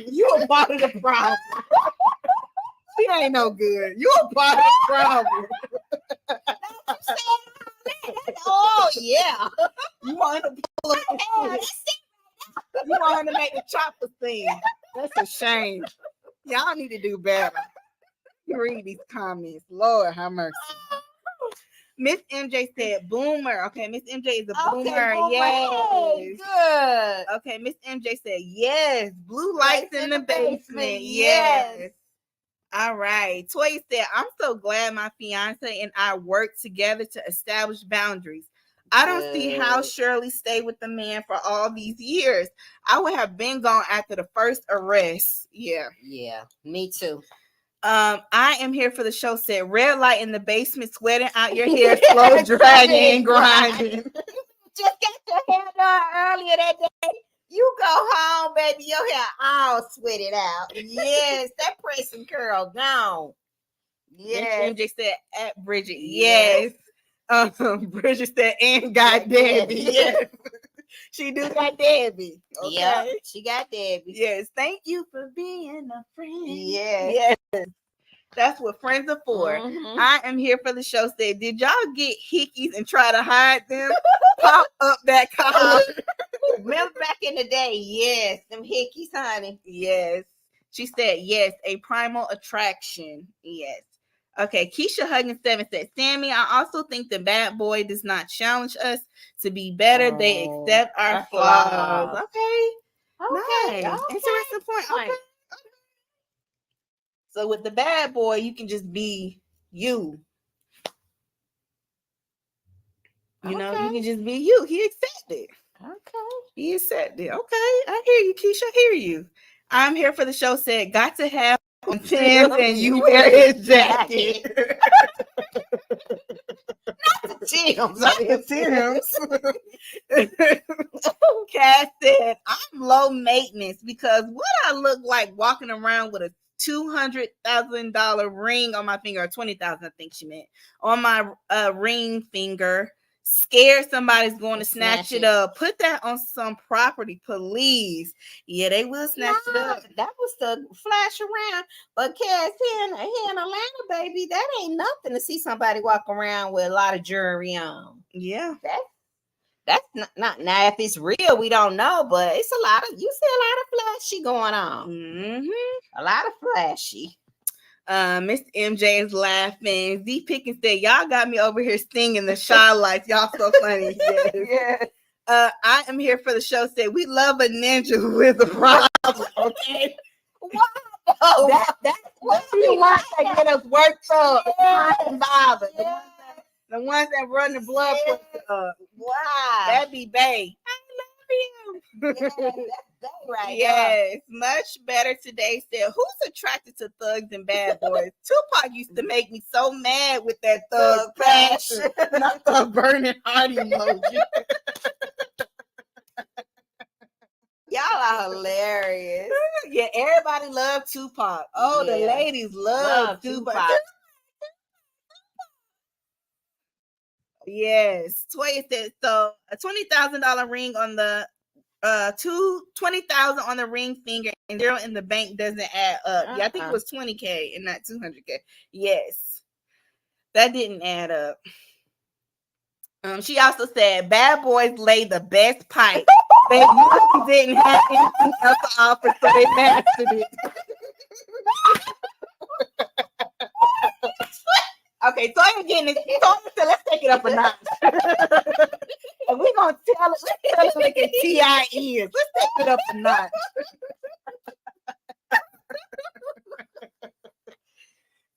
Speaker 1: You're part of the problem. She ain't no good. You're part of the problem. Oh yeah. You want her to pull up the You want her to make the chopper sing. That's a shame. Y'all need to do better. Read these comments. Lord have mercy. Miss MJ said boomer. Okay, Miss MJ is a boomer. Yes.
Speaker 2: Good.
Speaker 1: Okay, Miss MJ said yes. Blue lights in the basement. Yes. All right. Toya said, I'm so glad my fiance and I work together to establish boundaries. I don't see how Shirley stayed with the man for all these years. I would have been gone after the first arrest. Yeah.
Speaker 2: Yeah, me too.
Speaker 1: I am here for the show. Said red light in the basement, sweating out your hair, slow dragging and grinding.
Speaker 2: Just got your hair done earlier that day. You go home, baby. Your hair all sweated out. Yes, that pressing curl gone.
Speaker 1: Yes. MJ said at Bridget. Yes. Bridget said and got Debbie. Yes. She do got Debbie. Okay.
Speaker 2: Yeah, she got Debbie.
Speaker 1: Yes. Thank you for being a friend.
Speaker 2: Yes.
Speaker 1: That's what friends are for. Mm-hmm. I am here for the show. Said, did y'all get hickeys and try to hide them? Pop up that collar.
Speaker 2: Remember back in the day? Yes, them hickeys, honey.
Speaker 1: Yes. She said, yes, a primal attraction. Yes. Okay, Keisha Huggins 7 said, Sammy, I also think the bad boy does not challenge us to be better. They accept our flaws. Okay. Nice. Interesting point. Okay. So with the bad boy, you can just be you. You know, you can just be you. He accepted.
Speaker 2: Okay.
Speaker 1: He accepted. Okay. I hear you, Keisha. I hear you. I'm here for the show. Said, got to have on Tim's and you wear his jacket. Not the Tim's. Not the Tim's. Cass said, I'm low maintenance because what I look like walking around with a $200,000 ring on my finger, or 20,000, I think she meant, on my ring finger. Scared somebody's going to snatch it up. Put that on some property, please. Yeah, they will snatch it up.
Speaker 2: That was the flash around. But Cass, here in Atlanta, baby, that ain't nothing to see somebody walk around with a lot of jewelry on.
Speaker 1: Yeah.
Speaker 2: That's not now. If it's real, we don't know, but it's a lot of, you see a lot of flashy going on.
Speaker 1: Mm-hmm.
Speaker 2: A lot of flashy.
Speaker 1: Miss MJ is laughing. Z Pickens said, y'all got me over here singing the Shy Life. Y'all so funny. Yes. I am here for the show. Said, we love a ninja with a problem. Okay. Wow. That's what you want to get us worked up. The ones that run the blood pressure.
Speaker 2: Wow.
Speaker 1: That be bae. I love him.
Speaker 2: Yeah, that's that right.
Speaker 1: Yes, much better today. Said, who's attracted to thugs and bad boys? Tupac used to make me so mad with that thug passion. Not the burning heart emoji.
Speaker 2: Y'all are hilarious.
Speaker 1: Yeah, everybody loved Tupac. Oh, the
Speaker 2: Yeah.
Speaker 1: ladies love Tupac. Yes. Toya said so. A $20,000 ring on the $20,000 on the ring finger and 0 in the bank doesn't add up. Yeah, I think it was $20K and not $200K. Yes, that didn't add up. She also said bad boys lay the best pipe. They usually didn't have anything else to offer, so they mastered it. Okay, so I'm getting this. So let's take it up a notch. And we're gonna tell it like a TI is. Let's take it up a notch.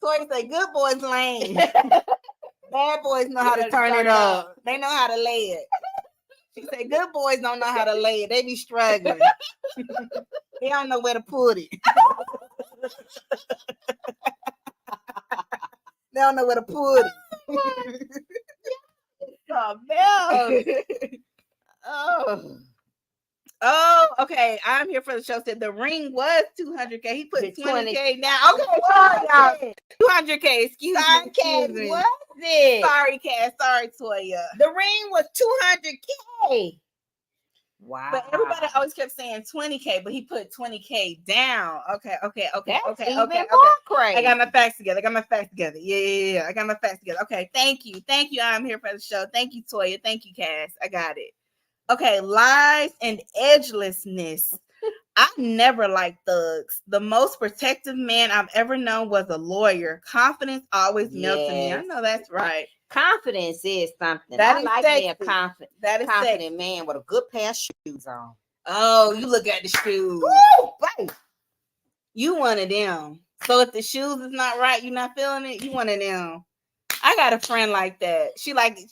Speaker 1: Toy say good boys lame. Bad boys know how to turn it up. They know how to lay it. She said good boys don't know how to lay it. They be struggling. They don't know where to put it. They don't know where to put it. Oh, okay. I'm here for the show. Said the ring was $200K. He put $20K now. Okay, sorry, y'all. $200K. Excuse me.
Speaker 2: What was it?
Speaker 1: Sorry, Cass. Sorry, Toya.
Speaker 2: The ring was $200K. Wow.
Speaker 1: But everybody always kept saying $20K, but he put $20K down. Okay.
Speaker 2: That's
Speaker 1: Okay.
Speaker 2: even more crazy.
Speaker 1: I got my facts together. Yeah. I got my facts together. Okay. Thank you. I'm here for the show. Thank you, Toya. Thank you, Cass. I got it. Okay. Lies and edgelessness. I never liked thugs. The most protective man I've ever known was a lawyer. Confidence always melted me. I know that's right.
Speaker 2: Confidence is something.
Speaker 1: That
Speaker 2: I
Speaker 1: is
Speaker 2: like
Speaker 1: sexy.
Speaker 2: being confident.
Speaker 1: That is
Speaker 2: confident
Speaker 1: sexy.
Speaker 2: Man with a good pair of shoes on.
Speaker 1: Oh, you look at the shoes.
Speaker 2: Woo, baby.
Speaker 1: You one of them. So if the shoes is not right, you're not feeling it, you one of them. I got a friend like that.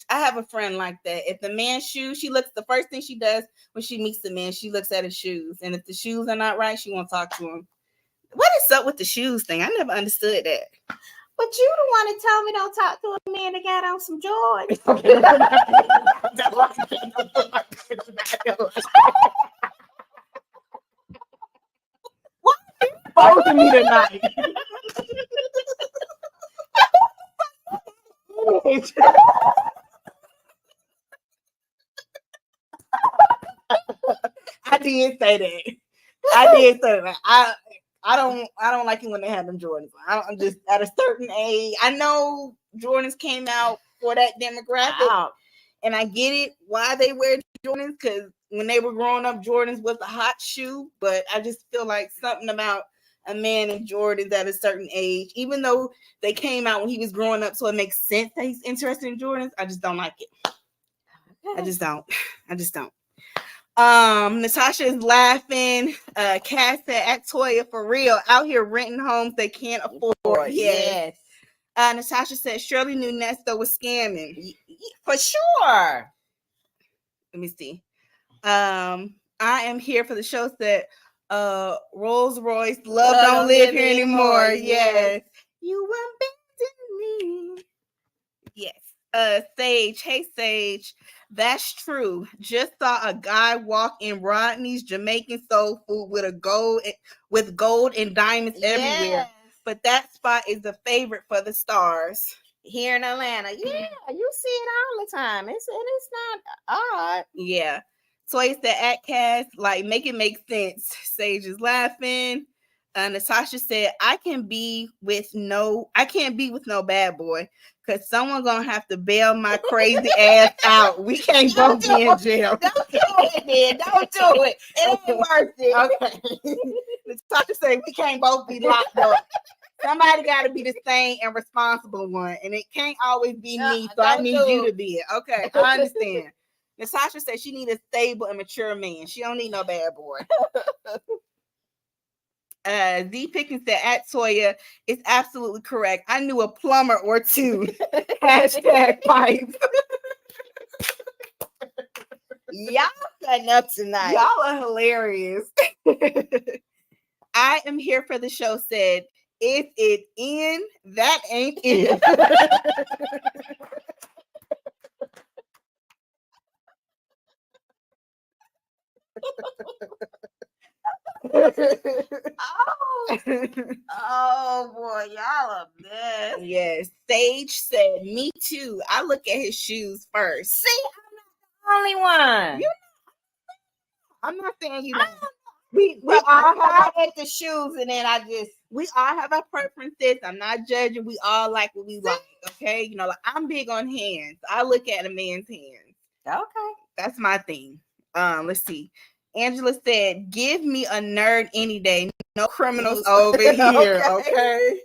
Speaker 1: I have a friend like that. If the man's shoes, the first thing she does when she meets the man, she looks at his shoes. And if the shoes are not right, she won't talk to him. What is up with the shoes thing? I never understood that.
Speaker 2: But you the one that told me don't talk to a man that got on some Jordans.
Speaker 1: What are you exposing me tonight? I did say that. I don't like it when they have them Jordans. I'm just at a certain age. I know Jordans came out for that demographic, and I get it why they wear Jordans, because when they were growing up, Jordans was a hot shoe. But I just feel like something about a man in Jordans at a certain age, even though they came out when he was growing up, so it makes sense that he's interested in Jordans. I just don't like it. I just don't. Natasha is laughing. Cass said, "At Toya for real, out here renting homes they can't afford." Yes. Natasha said Shirley knew Ernesto was scamming.
Speaker 2: For sure.
Speaker 1: Let me see. I am here for the show. Said Rolls Royce, love don't live here anymore. Yes. You abandoned me. Yes. Sage, hey Sage. That's true. Just saw a guy walk in Rodney's Jamaican soul food with gold and diamonds everywhere. But that spot is a favorite for the stars
Speaker 2: here in Atlanta. Yeah, you see it all the time. It's not odd.
Speaker 1: Yeah. Toy said at Cass, like make it make sense. Sage is laughing. Natasha said, I can't be with no bad boy. Because someone gonna have to bail my crazy ass out. We can't both be in jail.
Speaker 2: Don't do it, man. Don't do it. It ain't worth it.
Speaker 1: Okay. Natasha said we can't both be locked up. Somebody got to be the sane and responsible one, and it can't always be me. So I need you to be it. Okay, I understand. Natasha said she needs a stable and mature man. She don't need no bad boy. Z Pickens said at Toya, it's absolutely correct. I knew a plumber or two. #pipe.
Speaker 2: Y'all cutting up tonight.
Speaker 1: Y'all are hilarious. I am here for the show said, if it in, that ain't it.
Speaker 2: Oh boy, y'all are mess.
Speaker 1: Yes, Sage said, me too. I look at his shoes first.
Speaker 2: See, I'm the only one.
Speaker 1: I'm not saying you
Speaker 2: I
Speaker 1: don't.
Speaker 2: don't
Speaker 1: We
Speaker 2: Well,
Speaker 1: all
Speaker 2: I
Speaker 1: have
Speaker 2: at the shoes, and then
Speaker 1: we all have our preferences. I'm not judging. We all like what we like. Okay, you know, like I'm big on hands. I look at a man's hands.
Speaker 2: okay.
Speaker 1: That's my thing. Let's see. Angela said, "Give me a nerd any day. No criminals over here." Okay.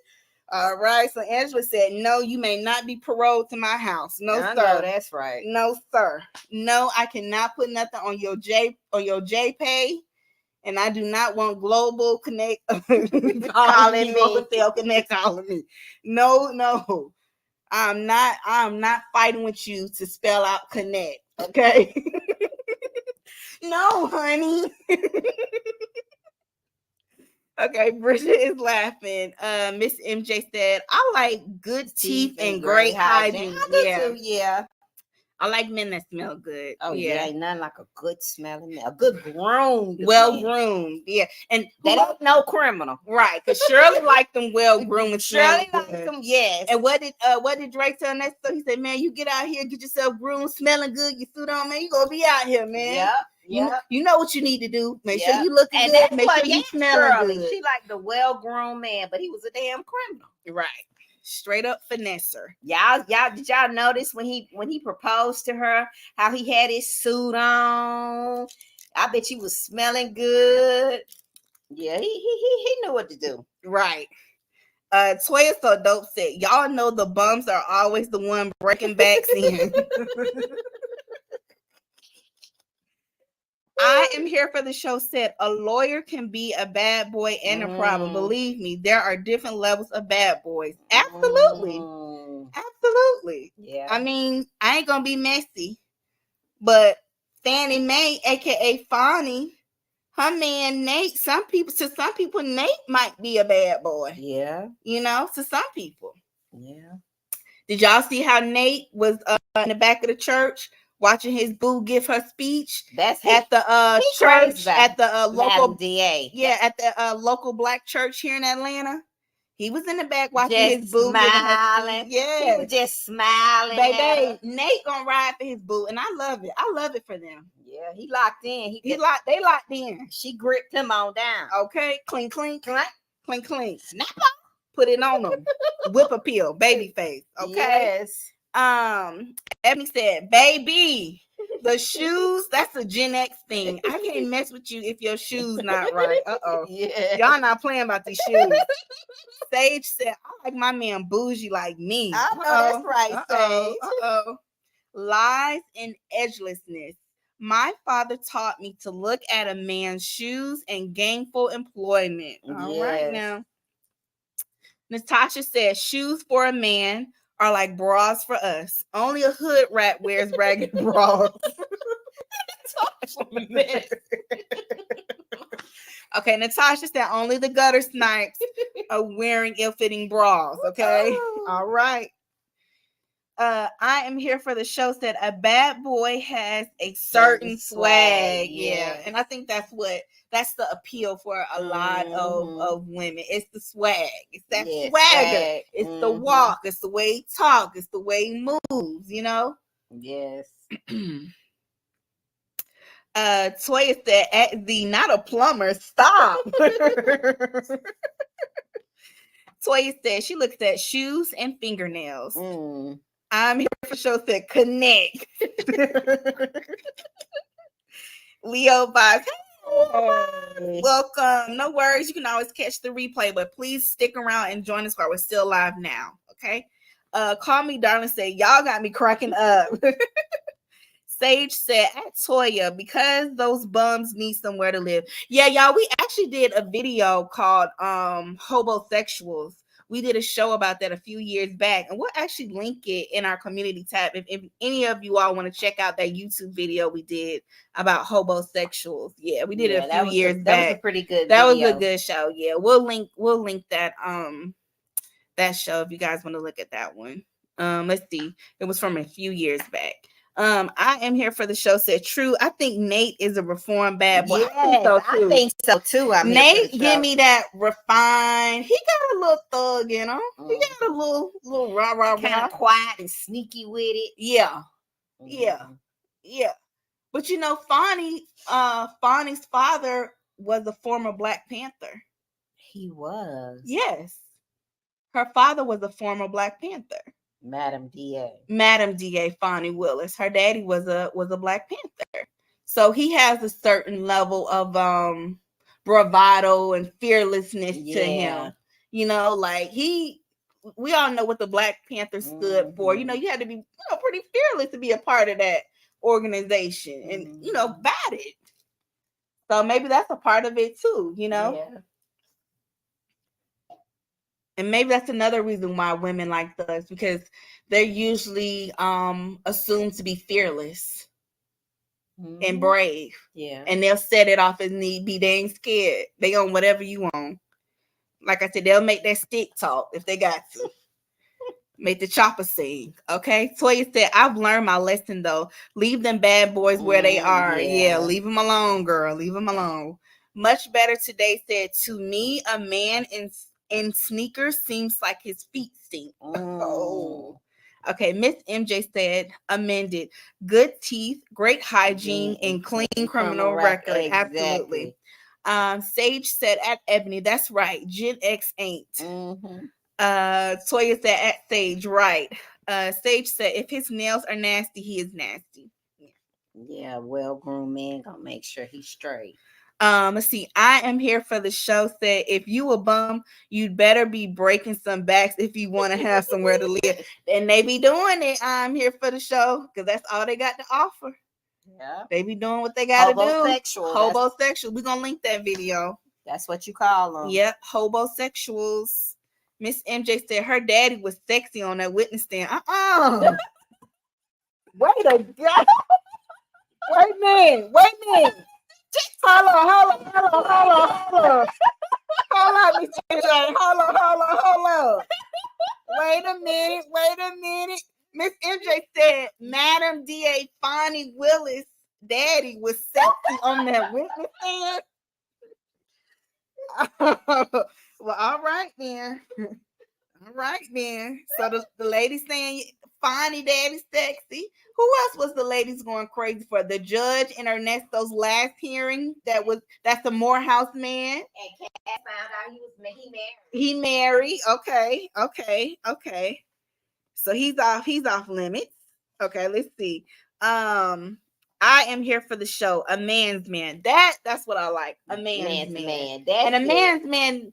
Speaker 1: All right. So Angela said, "No, you may not be paroled to my house. No,
Speaker 2: I
Speaker 1: sir.
Speaker 2: know that's right.
Speaker 1: No, sir. No, I cannot put nothing on your JPay, and I do not want Global Connect calling me. Hotel Connect calling me. No. I'm not fighting with you to spell out connect. Okay." No, honey. Okay, Bridget is laughing. Miss MJ said, I like good teeth and great hygiene.
Speaker 2: I do too, yeah.
Speaker 1: I like men that smell good.
Speaker 2: Oh yeah, ain't nothing like a good smelling man, a good groomed,
Speaker 1: well
Speaker 2: man.
Speaker 1: groomed. Yeah, and
Speaker 2: that ain't no criminal,
Speaker 1: right? Because Shirley liked them well groomed.
Speaker 2: Shirley liked them, yes.
Speaker 1: And what did Drake tell Ernesto? He said, "Man, you get out here, get yourself groomed, smelling good, your suit on, man. You gonna be out here, man.
Speaker 2: Yep.
Speaker 1: You know what you need to do. Make sure you looking
Speaker 2: and
Speaker 1: good. Make sure you smelling good."
Speaker 2: She liked the well-groomed man, but he was a damn criminal.
Speaker 1: Right. Straight up finesser.
Speaker 2: Y'all did y'all notice when he proposed to her how he had his suit on? I bet he was smelling good. Yeah, he knew what to do.
Speaker 1: Right. Toya So Dope said, y'all know the bums are always the one breaking backs in. I am here for the show said, a lawyer can be a bad boy and a problem. Believe me, there are different levels of bad boys. Absolutely. Absolutely.
Speaker 2: Yeah.
Speaker 1: I mean, I ain't gonna be messy, but Fannie Mae, aka Fonnie, her man Nate, to some people, Nate might be a bad boy.
Speaker 2: Yeah.
Speaker 1: You know, to some people.
Speaker 2: Yeah.
Speaker 1: Did y'all see how Nate was in the back of the church watching his boo give her speech?
Speaker 2: That's
Speaker 1: at the church at the local
Speaker 2: DA.
Speaker 1: Yeah, at the local black church here in Atlanta. He was in the back watching
Speaker 2: just
Speaker 1: his boo
Speaker 2: smiling.
Speaker 1: Yeah,
Speaker 2: he was just smiling.
Speaker 1: Baby, Nate gonna ride for his boo, and I love it. I love it for them.
Speaker 2: Yeah, he locked in.
Speaker 1: They locked in.
Speaker 2: She gripped him on down.
Speaker 1: Okay, clink, clink, clink, clink. Snap up. Put it on him. Whip appeal, baby face. Okay.
Speaker 2: Yes.
Speaker 1: Ebony said, "Baby, the shoes, that's a Gen X thing. I can't mess with you if your shoes not right."
Speaker 2: Yeah.
Speaker 1: Y'all not playing about these shoes. Sage said, "I like my man bougie like me."
Speaker 2: I know that's right, Sage.
Speaker 1: Lies and edgelessness. My father taught me to look at a man's shoes and gainful employment. All right now. Natasha said, shoes for a man are like bras for us. Only a hood rat wears ragged bras. Okay, Natasha said only the gutter snipes are wearing ill-fitting bras. Okay, all right. I am here for the show said a bad boy has a certain swag. Yeah, and I think that's the appeal for a lot of women. It's the swag. It's that swagger. It's the walk. It's the way he talk. It's the way he moves. You know.
Speaker 2: Yes.
Speaker 1: Toya said, "At the not a plumber. Stop." Toya said she looks at shoes and fingernails. I'm here for show said connect. Leo vibes. Hey, welcome. No worries. You can always catch the replay, but please stick around and join us while we're still live now. Okay. Call me darling. Say y'all got me cracking up. Sage said at Toya, because those bums need somewhere to live. Yeah, y'all, we actually did a video called Hobosexuals We did a show about that a few years back, and we'll actually link it in our community tab if any of you all want to check out that YouTube video we did about hobosexuals. Yeah, we did it a few years back.
Speaker 2: That was a pretty good
Speaker 1: That
Speaker 2: video.
Speaker 1: was a good show. Yeah, we'll link that that show if you guys want to look at that one. Let's see. It was from a few years back. I am here for the show said true. I think Nate is a reformed bad boy.
Speaker 2: Yes, I think so too.
Speaker 1: Nate, give me that refined. He got a little thug in him. He got a little rah.
Speaker 2: Kind of quiet and sneaky with it.
Speaker 1: Yeah. But you know, Fonny's father was a former Black Panther.
Speaker 2: He was.
Speaker 1: Yes. Her father was a former Black Panther.
Speaker 2: Madam
Speaker 1: DA Fonny Willis. Her daddy was a Black Panther. So he has a certain level of bravado and fearlessness to him. You know, like we all know what the Black Panther stood for. You know, you had to be pretty fearless to be a part of that organization and bat it. So maybe that's a part of it too, you know.
Speaker 2: Yeah.
Speaker 1: And maybe that's another reason why women like thugs, because they're usually assumed to be fearless and brave.
Speaker 2: Yeah.
Speaker 1: And they'll set it off as need be. They ain't scared. They on whatever you want. Like I said, they'll make that stick talk if they got to. Make the chopper sing. Okay. Toya said, I've learned my lesson though. Leave them bad boys where they are. Yeah, leave them alone, girl. Leave them alone. Much better today said, to me, a man in sneakers seems like his feet stink. Oh. Okay, Miss MJ said, amended. Good teeth, great hygiene, and clean criminal record. Exactly. Sage said at Ebony, that's right. Gen X ain't. Toya said at Sage, right. Sage said, if his nails are nasty, he is nasty.
Speaker 2: Yeah, well-groomed man gonna make sure he's straight.
Speaker 1: Let's see. I am here for the show. Said if you a bum, you'd better be breaking some backs if you want to have somewhere to live. And they be doing it. I'm here for the show because that's all they got to offer.
Speaker 2: Yeah,
Speaker 1: they be doing what they got to do.
Speaker 2: Hobosexual.
Speaker 1: We're gonna link that video.
Speaker 2: That's what you call them.
Speaker 1: Yep, hobosexuals. Miss MJ said her daddy was sexy on that witness stand. Wait a God. Wait a minute. Hold on. Hold on, Miss MJ. Hold on. Wait a minute. Miss MJ said Madam DA Fonny Willis' daddy was sexy on that witness stand. Well, all right then. So the lady saying Fonny daddy's sexy. Who else was the ladies going crazy for? The judge in Ernesto's last hearing. That's the Morehouse man.
Speaker 2: And Cat found out
Speaker 1: he married. Okay. So he's off limits. Okay, let's see. I am here for the show. A man's man. That's what I like. A man's man. And a man's man.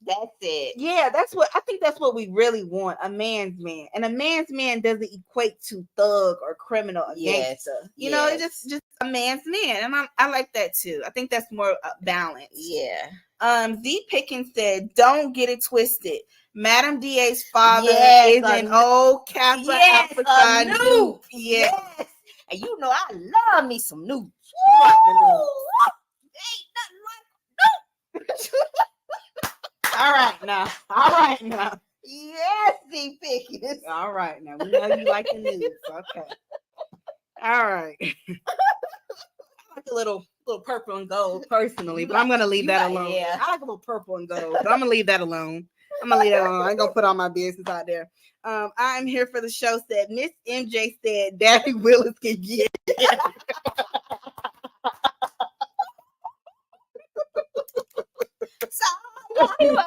Speaker 2: That's it.
Speaker 1: Yeah, I think that's what we really want. A man's man. And a man's man doesn't equate to thug or criminal or gangster. You know, it's just a man's man. And I like that too. I think that's more balanced.
Speaker 2: Yeah.
Speaker 1: Z Pickens said, don't get it twisted. Madam DA's father is an old Kappa Alpha Psi noob.
Speaker 2: Yes. And you know I love me some noobs. Ain't nothing like noob.
Speaker 1: All right now.
Speaker 2: Yes, Z Pickens.
Speaker 1: All right now. We know you like the news. Okay. All right. I like a little purple and gold personally, but I'm gonna leave that alone.
Speaker 2: Yeah.
Speaker 1: I like a little purple and gold, but I'm gonna leave that alone. I ain't gonna put all my business out there. I'm here for the show. Said Miss MJ said Daddy Willis can get it.
Speaker 2: So he's an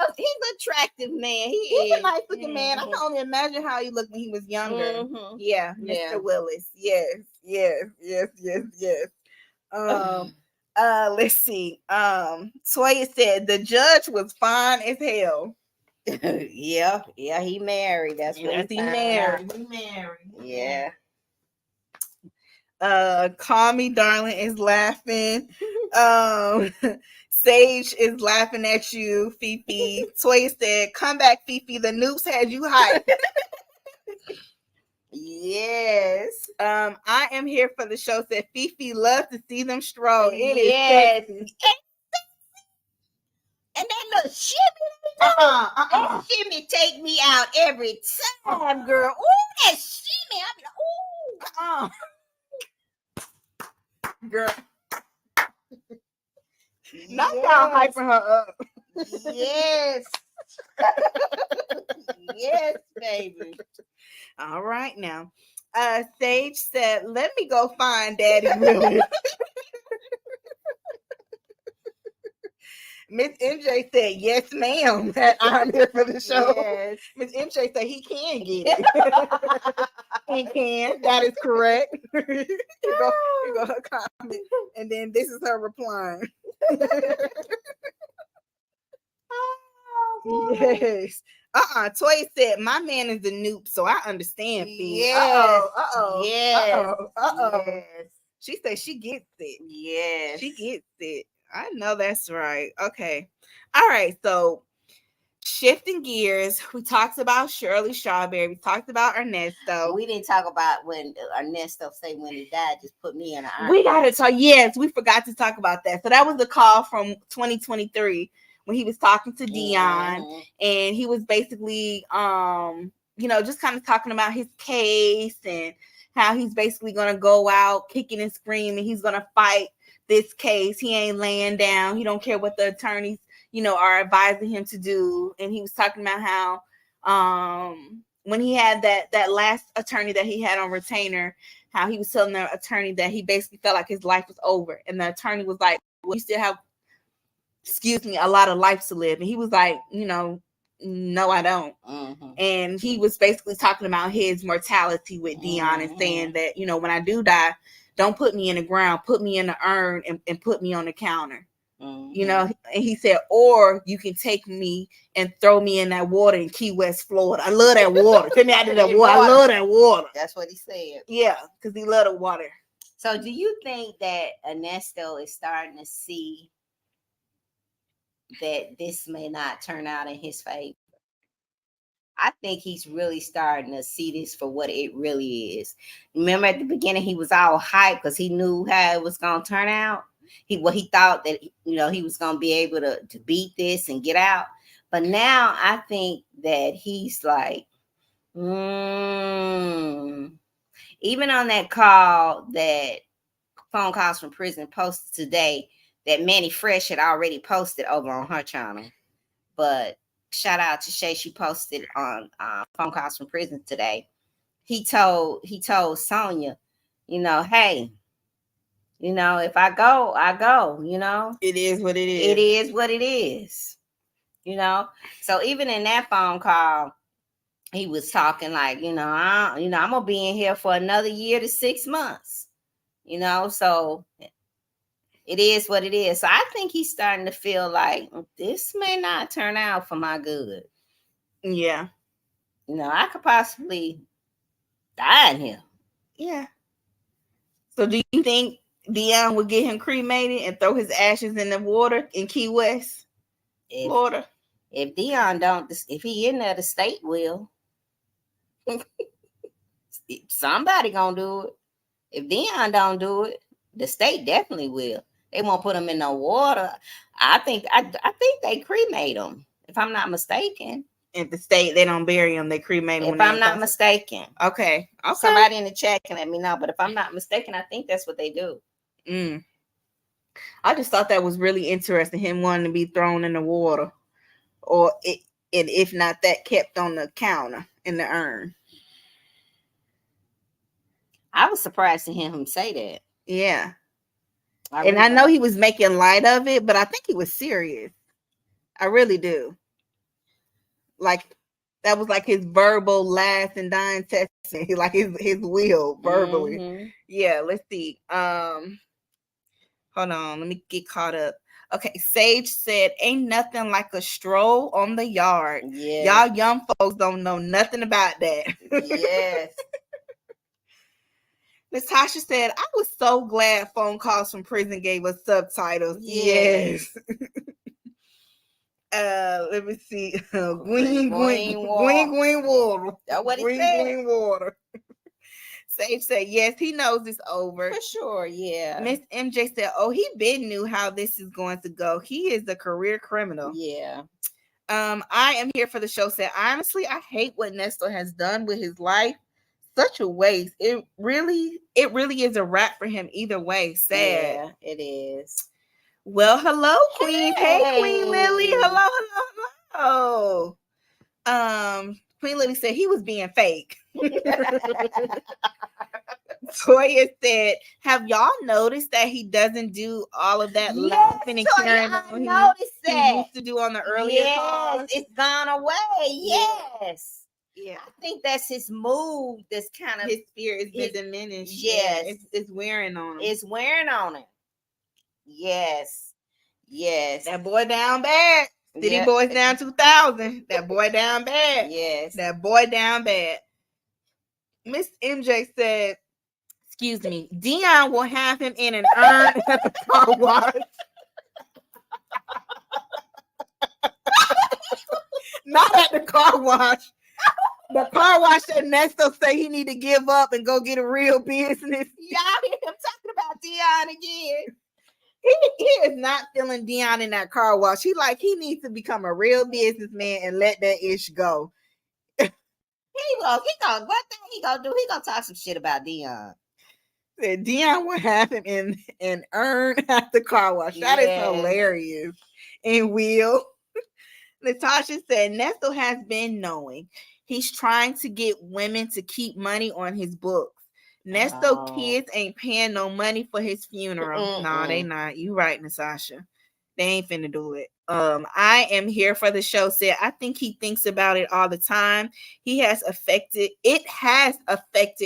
Speaker 2: attractive man.
Speaker 1: He's a nice looking man. I can only imagine how he looked when he was younger. Yeah, Mr. Willis. Yes. Let's see. Toya said the judge was fine as hell.
Speaker 2: Yeah, he married. That's what he married.
Speaker 1: He married.
Speaker 2: Yeah.
Speaker 1: Call me darling is laughing. Sage is laughing at you, Fifi. Toy said, "Come back, Fifi. The noobs had you hyped."
Speaker 2: Yes.
Speaker 1: I am here for the show. Said Fifi loves to see them stroll. It is
Speaker 2: Yes.
Speaker 1: sexy.
Speaker 2: And that little shimmy, that shimmy take me out every time, girl. Ooh, that shimmy. I'm like, ooh.
Speaker 1: Girl. Not y'all hyping her up.
Speaker 2: Yes. Yes, baby.
Speaker 1: All right now. Sage said, "Let me go find Daddy Willis." Miss MJ said, "Yes, ma'am." I'm here for the show.
Speaker 2: Yes.
Speaker 1: Miss MJ said he can get it. He can. That is correct. Here go her comment. And then this is her replying. Yes. Toy said, "My man is a noob, so I understand."
Speaker 2: Yes.
Speaker 1: Yes.
Speaker 2: Yes.
Speaker 1: She said she gets it.
Speaker 2: Yes.
Speaker 1: She gets it. I know that's right. Okay. All right. So shifting gears, we talked about Shirley Strawberry. We talked about Ernesto.
Speaker 2: We didn't talk about when Ernesto say when he died, just put me in an iron.
Speaker 1: We got to talk. Yes, we forgot to talk about that. So that was the call from 2023 when he was talking to Dion, and he was basically, just kind of talking about his case and how he's basically going to go out kicking and screaming. He's going to fight this case. He ain't laying down. He don't care what the attorneys, are advising him to do. And he was talking about how, when he had that last attorney that he had on retainer, how he was telling the attorney that he basically felt like his life was over. And the attorney was like, "Well, you still have, a lot of life to live." And he was like, "No, I don't." And he was basically talking about his mortality with Dion and saying that, when I do die, don't put me in the ground, put me in the urn and put me on the counter. And he said, "Or you can take me and throw me in that water in Key West, Florida. I love that water. Take me out of that water. I love that water."
Speaker 2: That's what he said.
Speaker 1: Yeah, because he loved the water.
Speaker 2: So do you think that Ernesto is starting to see that this may not turn out in his favor? I think he's really starting to see this for what it really is. Remember at the beginning, he was all hyped because he knew how it was going to turn out. He thought that, he was going to be able to beat this and get out. But now I think that he's like, even on that phone calls from prison posted today, that Manny Fresh had already posted over on her channel. But shout out to Shay, she posted on phone calls from prison today. He told Sonya, hey, if I go, I go,
Speaker 1: It is what it is.
Speaker 2: It is what it is. So even in that phone call, he was talking like, I'm gonna be in here for another year to 6 months. So it is what it is. So I think he's starting to feel like this may not turn out for my good.
Speaker 1: Yeah.
Speaker 2: I could possibly die in here.
Speaker 1: Yeah. So do you think Dion would get him cremated and throw his ashes in the water in Key West, Florida?
Speaker 2: If Dion don't, if he in there, the state will. Somebody gonna do it. If Dion don't do it, the state definitely will. They won't put him in no water. I think they cremate him, if I'm not mistaken.
Speaker 1: If the state, they don't bury him, they cremate him.
Speaker 2: If I'm not mistaken.
Speaker 1: Okay.
Speaker 2: Somebody in the chat can let me know. But if I'm not mistaken, I think that's what they do.
Speaker 1: I just thought that was really interesting, him wanting to be thrown in the water. And if not that, kept on the counter in the urn.
Speaker 2: I was surprised to hear him say that.
Speaker 1: Yeah. I know he was making light of it, but I think he was serious. I really do. Like, that was like his verbal last and dying testament, like his will verbally. Yeah, let's see. Hold on, let me get caught up. Okay, Sage said, "Ain't nothing like a stroll on the yard." Yeah. Y'all young folks don't know nothing about that.
Speaker 2: Yes.
Speaker 1: Natasha said, I was so glad phone calls from prison gave us subtitles. Yes. Let me see. Green water.
Speaker 2: That's what he said.
Speaker 1: Green water. Sage said, yes, he knows it's over.
Speaker 2: For sure, yeah.
Speaker 1: Miss MJ said, oh, he been knew how this is going to go. He is a career criminal.
Speaker 2: Yeah.
Speaker 1: I am here for the show. Said, honestly, I hate what Ernesto has done with his life. Such a waste. It really is a wrap for him either way. Sad.
Speaker 2: Yeah, it is.
Speaker 1: Well, hello, Queen. Hey, Queen Lily. Hello. Queen Lily said he was being fake. Toya said, have y'all noticed that he doesn't do all of that laughing and carrying on he used to do on the earlier calls?
Speaker 2: It's gone away. Yes.
Speaker 1: Yeah.
Speaker 2: I think that's his mood. That's kind of
Speaker 1: his spirit has been diminished.
Speaker 2: Yes.
Speaker 1: It's wearing on him.
Speaker 2: It's wearing on him. Yes. Yes.
Speaker 1: That boy down bad. City Boys down 2000. That boy down bad.
Speaker 2: Yes.
Speaker 1: That boy down bad. Miss MJ said, excuse me, Dion will have him in an urn at the car wash. Not at the car wash. The car wash that Ernesto say he need to give up and go get a real business.
Speaker 2: Y'all hear him talking about Dion again.
Speaker 1: He is not feeling Dion in that car wash. He needs to become a real businessman and let that ish go.
Speaker 2: What thing he gonna do? He gonna talk some shit about Dion.
Speaker 1: Said Dion will have him in an urn at the car wash. That is hilarious. And Will. Natasha said Ernesto has been knowing. He's trying to get women to keep money on his books. Ernesto kids ain't paying no money for his funeral. No, they not. You right, Natasha. They ain't finna do it. I am here for the show. Said I think he thinks about it all the time. It has affected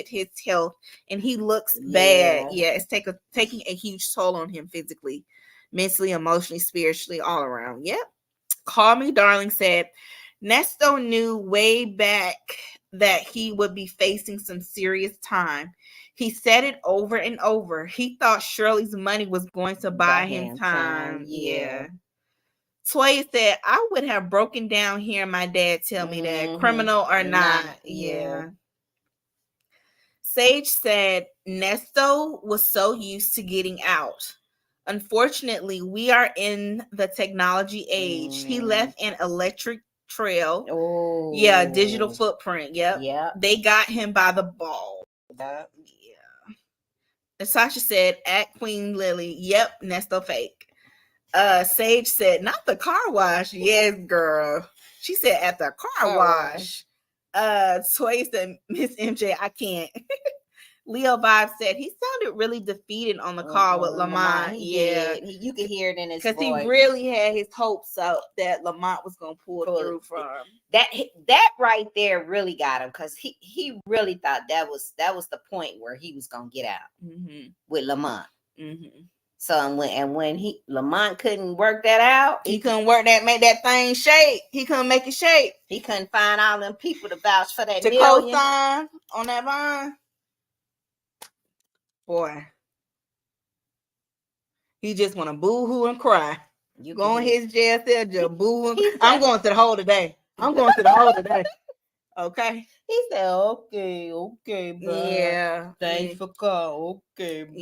Speaker 1: his health, and he looks bad. Yeah, it's taking a huge toll on him physically, mentally, emotionally, spiritually, all around. Yep. Call Me Darling said Nesto knew way back that he would be facing some serious time. He said it over and over. He thought Shirley's money was going to buy him time. Yeah. Toya said, I would have broken down hearing my dad tell me that, criminal or not. Yeah. Sage said, Nesto was so used to getting out. Unfortunately, we are in the technology age. He left an electric trail. Oh. Yeah, digital footprint. Yep. Yeah. They got him by the ball. Yeah. Natasha said, at Queen Lily, yep, Nesto fake. Sage said, not the car wash. Yes, girl. She said at the car wash. Toy said, Miss MJ, I can't. Leo Vibe said he sounded really defeated on the call with Lamont. Yeah,
Speaker 2: you could hear it in his voice.
Speaker 1: Because he really had his hopes up that Lamont was going to pull through for him.
Speaker 2: That right there really got him because he really thought that was the point where he was going to get out with Lamont. So when Lamont couldn't work that out,
Speaker 1: he couldn't work that, make that thing shake. He couldn't make it shake.
Speaker 2: He couldn't find all them people to vouch for that
Speaker 1: to co-sign on that bond. Boy, he just want to boo-hoo and cry. You go in his jail cell, just boo-hoo. I'm going to the hole today. Okay.
Speaker 2: He said, okay, bro.
Speaker 1: Yeah.
Speaker 2: Thanks for calling. Okay, bro.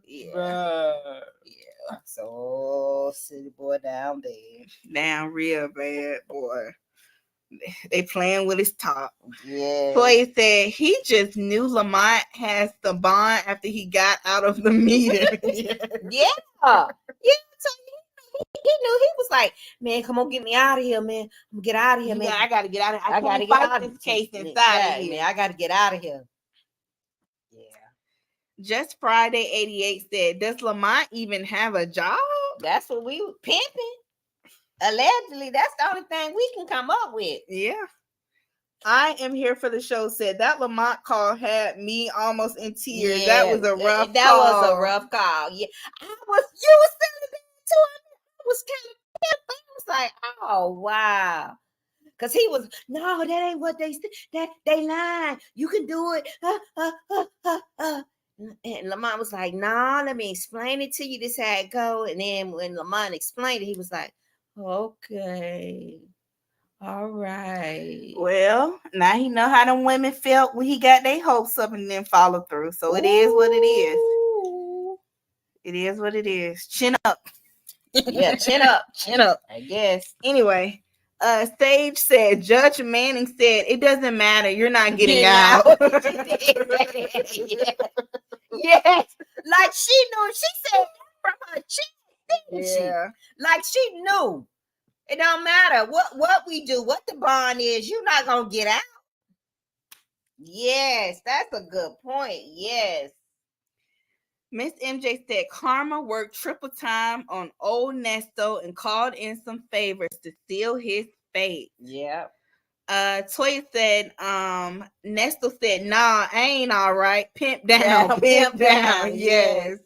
Speaker 1: Yeah.
Speaker 2: Bro. Yeah. So, city boy down bad.
Speaker 1: Down real bad, boy. They playing with his top.
Speaker 2: Yeah.
Speaker 1: Toy said he just knew Lamont has the bond after he got out of the meeting.
Speaker 2: Yeah. So he knew. He was like, man, come on, get me out of here, man. I'm gonna get out of here, man.
Speaker 1: I gotta get out of here. I gotta get out of this case inside of here.
Speaker 2: Man, I gotta get out of here. Yeah.
Speaker 1: Just Friday 88 said, does Lamont even have a job?
Speaker 2: That's what we were pimping. Allegedly, that's the only thing we can come up with.
Speaker 1: Yeah. I am here for the show said that Lamont call had me almost in tears. Yeah, that was a rough call.
Speaker 2: That was a rough call. Yeah. You were sitting there too. I was kind of I was like, oh wow. Cause he was, no, that ain't what they said. That they lying. You can do it. And Lamont was like, nah, let me explain it to you. This how it go. And then when Lamont explained it, he was like, okay. All right.
Speaker 1: Well, now he know how them women felt when he got their hopes up and then follow through. So it is what it is. It is what it is. Chin up.
Speaker 2: Yeah, chin up.
Speaker 1: Chin up.
Speaker 2: I guess.
Speaker 1: Anyway, Sage said, Judge Manning said, it doesn't matter. You're not getting out.
Speaker 2: Yes. Like she knew. She said from her cheek, didn't she? Like she knew. It don't matter what we do, what the bond is, you're not gonna get out. Yes, that's a good point. Yes.
Speaker 1: Miss MJ said Karma worked triple time on old Ernesto and called in some favors to seal his fate.
Speaker 2: Yeah.
Speaker 1: Toya said, Nesto said, nah, I ain't all right. Pimp down, pimp down. Yes.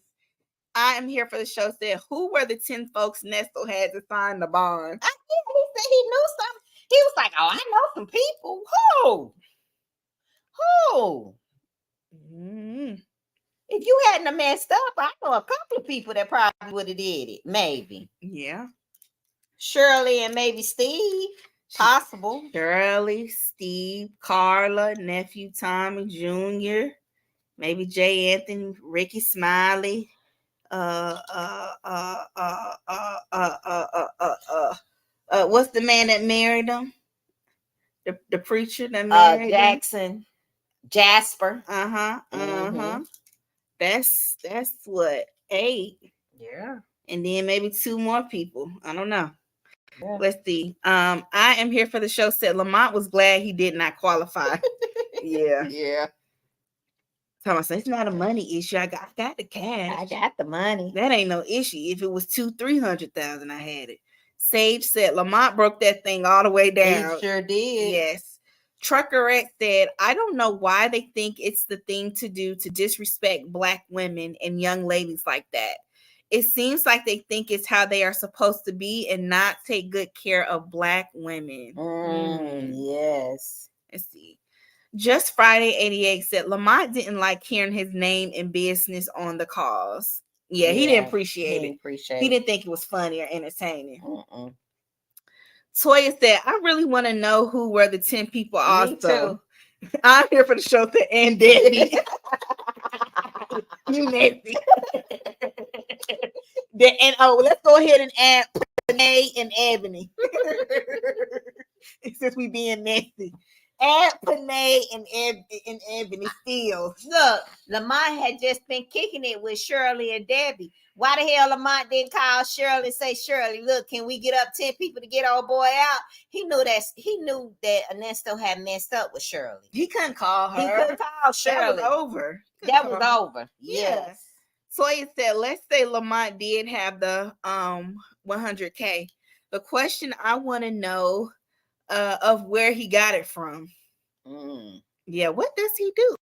Speaker 1: I am here for the show. Said, who were the 10 folks Nesto had to sign the bond?
Speaker 2: He said he knew something. He was like, oh, I know some people. Who?
Speaker 1: Mm-hmm.
Speaker 2: If you hadn't have messed up, I know a couple of people that probably would have did it. Maybe.
Speaker 1: Yeah.
Speaker 2: Shirley and maybe Steve. Possible.
Speaker 1: Shirley, Steve, Carla, nephew Tommy Jr., maybe Jay Anthony, Ricky Smiley. What's the man that married him? The preacher that married
Speaker 2: Jackson, Jasper.
Speaker 1: That's what 8.
Speaker 2: Yeah.
Speaker 1: And then maybe 2 more people. I don't know.
Speaker 2: Yeah.
Speaker 1: Let's see. I am here for the show. Said Lamont was glad he did not qualify. Yeah. Thomas said it's not a money issue. I got the cash.
Speaker 2: I got the money.
Speaker 1: That ain't no issue. If it was 200,000-300,000, I had it. Sage said Lamont broke that thing all the way down.
Speaker 2: He sure did.
Speaker 1: Yes. Truckerette said, I don't know why they think it's the thing to do to disrespect Black women and young ladies like that. It seems like they think it's how they are supposed to be and not take good care of Black women.
Speaker 2: Yes.
Speaker 1: Let's see. Just Friday 88 said Lamont didn't like hearing his name and business on the calls. Yeah, he didn't appreciate it. He didn't think it was funny or entertaining. Toya said, I really want to know who were the 10 people also. Me too. I'm here for the show to end Debbie. You nasty. And let's go ahead and add Panay and Ebony. Since we being nasty. Add Panay and Ebony still.
Speaker 2: Look, Lamont had just been kicking it with Shirley and Debbie. Why the hell Lamont didn't call Shirley and say, Shirley, look, can we get up 10 people to get old boy out? He knew that Ernesto had messed up with Shirley.
Speaker 1: He couldn't call her.
Speaker 2: He couldn't call Shirley.
Speaker 1: That was over.
Speaker 2: That was over. Yes.
Speaker 1: Toya said, let's say Lamont did have the 100K. The question I want to know of where he got it from. Yeah, what does he do?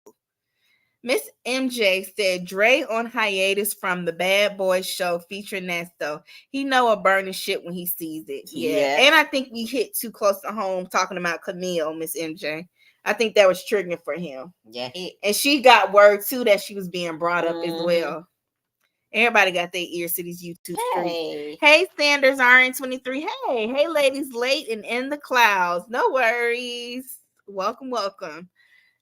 Speaker 1: Miss MJ said Dre on hiatus from the Bad Boys show featuring Nesto. He know a burning shit when he sees it. Yeah. And I think we hit too close to home talking about Camille, Miss MJ. I think that was triggering for him.
Speaker 2: Yeah.
Speaker 1: And she got word too that she was being brought up as well. Everybody got their ears to these YouTube streets. Hey, Sanders RN23. Hey, ladies, late and in the clouds. No worries. Welcome.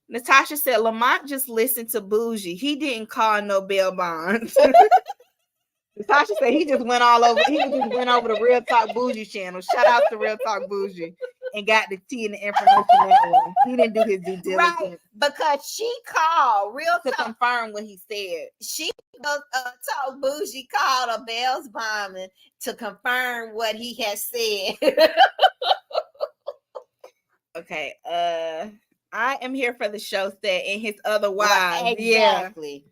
Speaker 1: Natasha said Lamont just listened to Bougie. He didn't call no bail bonds. Natasha said he just went all over. He just went over the Real Talk Bougie channel. Shout out to Real Talk Bougie and got the tea and the information that way. He didn't do his due diligence.
Speaker 2: Right, because she called Real
Speaker 1: to
Speaker 2: Talk
Speaker 1: confirm what he said.
Speaker 2: She told Bougie called a Bell's bombing to confirm what he has said.
Speaker 1: Okay. I am here for the show set and his other wives.
Speaker 2: Well, exactly.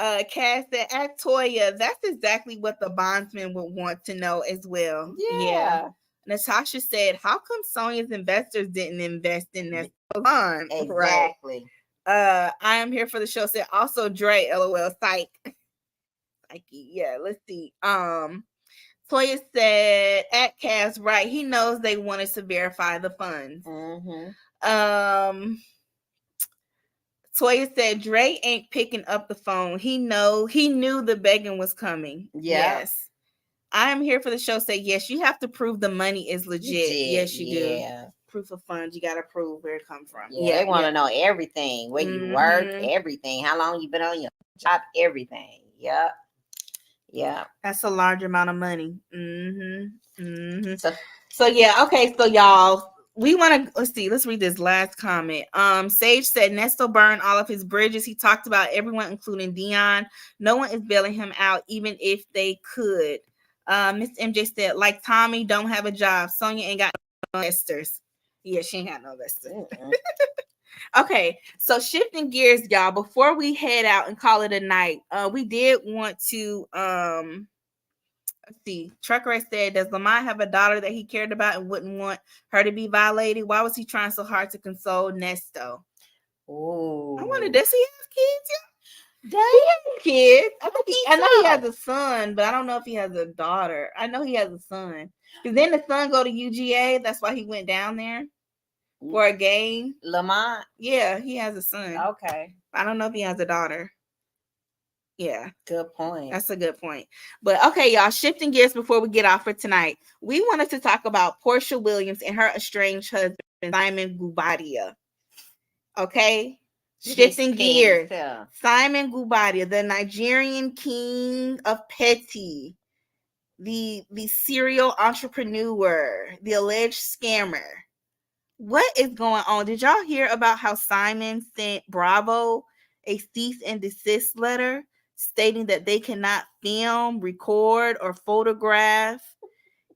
Speaker 1: Yeah. Cass said, ask Toya, that's exactly what the bondsman would want to know as well.
Speaker 2: Yeah.
Speaker 1: Natasha said, how come Sonia's investors didn't invest in that bond?
Speaker 2: Exactly.
Speaker 1: Right. I am here for the show set. Also, Dre, LOL, psych. Yeah, let's see. Toya said, at Cass, right, he knows they wanted to verify the funds. Toya said, Dre ain't picking up the phone. He knew the begging was coming.
Speaker 2: Yeah.
Speaker 1: Yes. I am here for the show. Say, yes, you have to prove the money is legit. Yes, you do. Proof of funds. You got to prove where it come from.
Speaker 2: Yeah, they want to know everything. Where you work, everything. How long you been on your job, everything. Yep. Yeah.
Speaker 1: That's a large amount of money. So yeah, okay. So y'all, we want to let's read this last comment. Sage said Ernesto burned all of his bridges. He talked about everyone, including Dion. No one is bailing him out, even if they could. Miss MJ said, like Tommy, don't have a job. Sonya ain't got no investors. Yeah, she ain't got no investors. Okay, so shifting gears, y'all, before we head out and call it a night, we did want to let's see. Trucker said, does Lamont have a daughter that he cared about and wouldn't want her to be violated? Why was he trying so hard to console Nesto?
Speaker 2: Oh,
Speaker 1: I wonder, does he have kids? Yeah. He has kids. I know he has a son, but I don't know if he has a daughter. I know he has a son. Because then the son go to UGA. That's why he went down there for a game.
Speaker 2: Lamont?
Speaker 1: Yeah, he has a son.
Speaker 2: Okay.
Speaker 1: I don't know if he has a daughter. Yeah.
Speaker 2: Good point.
Speaker 1: That's a good point. But okay, y'all, shifting gears before we get off for tonight. We wanted to talk about Porsha Williams and her estranged husband, Simon Guobadia. Okay? Shifting gears. Simon Guobadia, the Nigerian king of petty, the serial entrepreneur, the alleged scammer. What is going on? Did y'all hear about how Simon sent Bravo a cease and desist letter stating that they cannot film, record, or photograph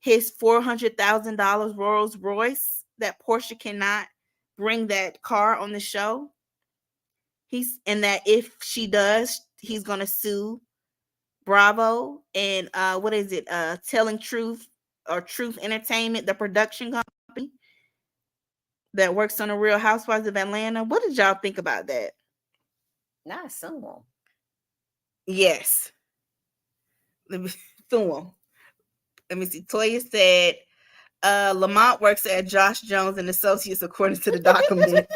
Speaker 1: his $400,000 Rolls Royce, that Porsha cannot bring that car on the show? And that if she does, he's gonna sue Bravo and what is it? Telling Truth or Truth Entertainment, the production company that works on the Real Housewives of Atlanta. What did y'all think about that?
Speaker 2: Not sue him.
Speaker 1: Yes. Let me sue him. Let me see. Toya said Lamont works at Josh Jones and Associates, according to the document.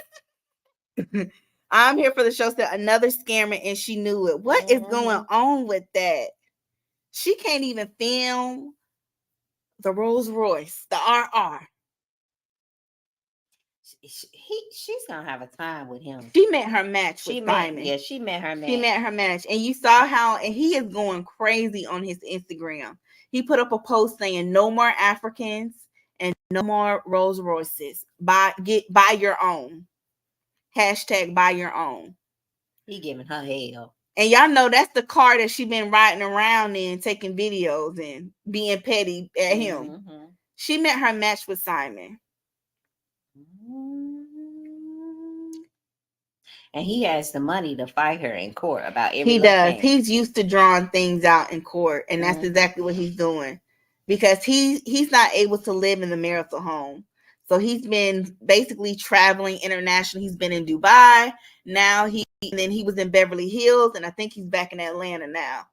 Speaker 1: I'm here for the show. Said another scammer, and she knew it. What is going on with that? She can't even film the Rolls Royce, the RR.
Speaker 2: She's gonna have a time with him.
Speaker 1: She met her match with Simon.
Speaker 2: Yeah, she met her match.
Speaker 1: She met her match, and you saw how, and he is going crazy on his Instagram. He put up a post saying, "No more Africans and no more Rolls Royces. Buy your own. Hashtag buy your own."
Speaker 2: He giving her hell.
Speaker 1: And y'all know that's the car that she been riding around in, taking videos and being petty at him. She met her match with Simon.
Speaker 2: And he has the money to fight her in court about everything.
Speaker 1: He does. He's used to drawing things out in court, and that's exactly what he's doing, because he's not able to live in the marital home. So he's been basically traveling internationally. He's been in Dubai. Now he was in Beverly Hills, and I think he's back in Atlanta now.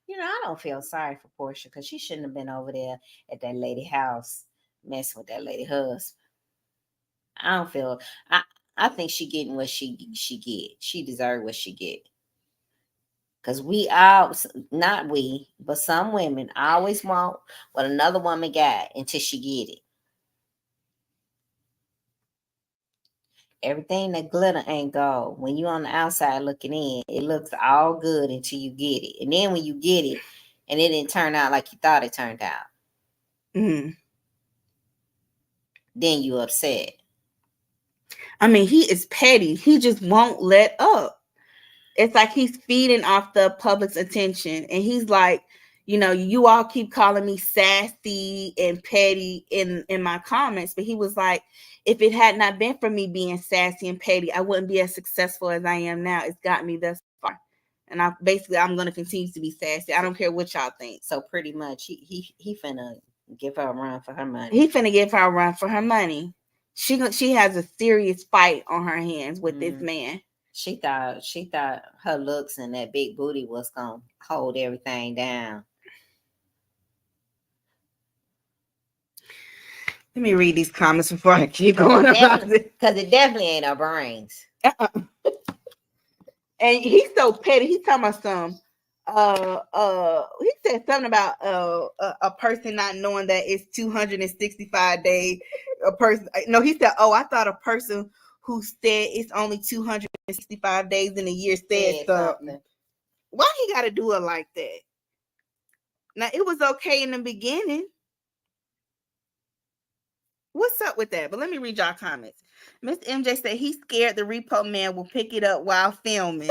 Speaker 2: You know, I don't feel sorry for Porsha, because she shouldn't have been over there at that lady house messing with that lady husband. I don't feel. I think she getting what she get. She deserve what she get. Because we all, not we, but some women always want what another woman got until she get it. Everything that glitter ain't gold. When you on the outside looking in, it looks all good until you get it. And then when you get it, and it didn't turn out like you thought it turned out, then you upset.
Speaker 1: I mean, he is petty. He just won't let up. It's like he's feeding off the public's attention. And he's like, you know, you all keep calling me sassy and petty in my comments. But he was like, if it had not been for me being sassy and petty, I wouldn't be as successful as I am now. It's got me thus far. And I'm going to continue to be sassy. I don't care what y'all think.
Speaker 2: So pretty much he finna give her a run for her money.
Speaker 1: He finna give her a run for her money. She has a serious fight on her hands with this man.
Speaker 2: She thought her looks and that big booty was gonna hold everything down.
Speaker 1: Let me read these comments before I keep going about it.
Speaker 2: Because it definitely ain't our brains.
Speaker 1: And he's so petty. He's talking about some. He said something about a person not knowing that it's 265 days. A person. No, he said, "Oh, I thought a person who said it's only 265 days in a year said something." Why he got to do it like that? Now it was okay in the beginning. What's up with that? But let me read y'all comments. Miss MJ said he's scared the repo man will pick it up while filming.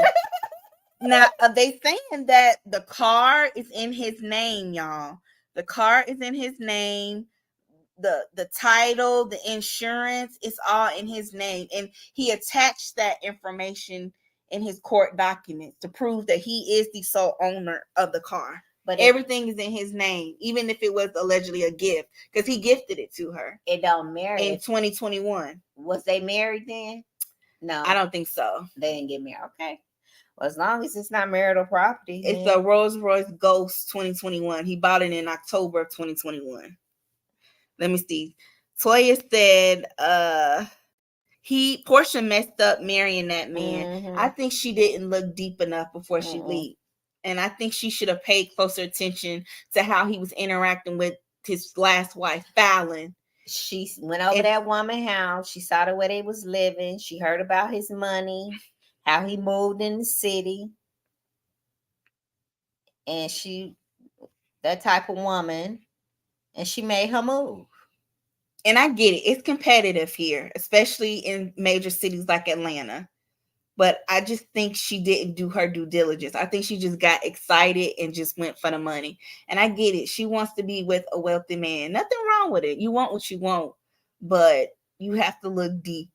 Speaker 1: Now, are they saying that the car is in his name, y'all? The car is in his name. The title, the insurance, it's all in his name. And he attached that information in his court documents to prove that he is the sole owner of the car. But everything is in his name, even if it was allegedly a gift, because he gifted it to her.
Speaker 2: It don't marry
Speaker 1: in 2021.
Speaker 2: Was they married then? No,
Speaker 1: I don't think so.
Speaker 2: They didn't get married. Okay. Well, as long as it's not marital property.
Speaker 1: It's a Rolls Royce Ghost 2021. He bought it in October of 2021. Let me see. Toya said Porsha messed up marrying that man. Mm-hmm. I think she didn't look deep enough before she leaped. And I think she should have paid closer attention to how he was interacting with his last wife, Fallon.
Speaker 2: She went over that woman's house. She saw the way they was living. She heard about his money, how he moved in the city. And she, that type of woman, and she made her move.
Speaker 1: And I get it. It's competitive here, especially in major cities like Atlanta. But I just think she didn't do her due diligence. I think she just got excited and just went for the money. And I get it. She wants to be with a wealthy man. Nothing wrong with it. You want what you want. But you have to look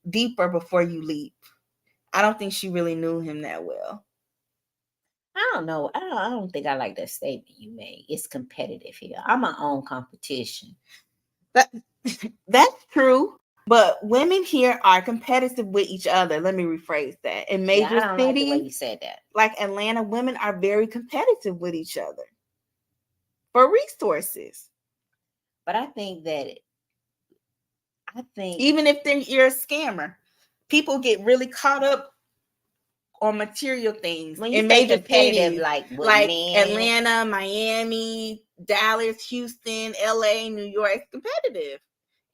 Speaker 1: deeper before you leap. I don't think she really knew him that well.
Speaker 2: I don't know. I don't think I like that statement you made. It's competitive here. I'm my own competition.
Speaker 1: That's true. But women here are competitive with each other. Let me rephrase that. In major cities,
Speaker 2: like the way you said that.
Speaker 1: Like Atlanta, women are very competitive with each other for resources.
Speaker 2: But I think
Speaker 1: even if you're a scammer, people get really caught up on material things in major cities like Atlanta, Miami, Dallas, Houston, LA, New York. It's competitive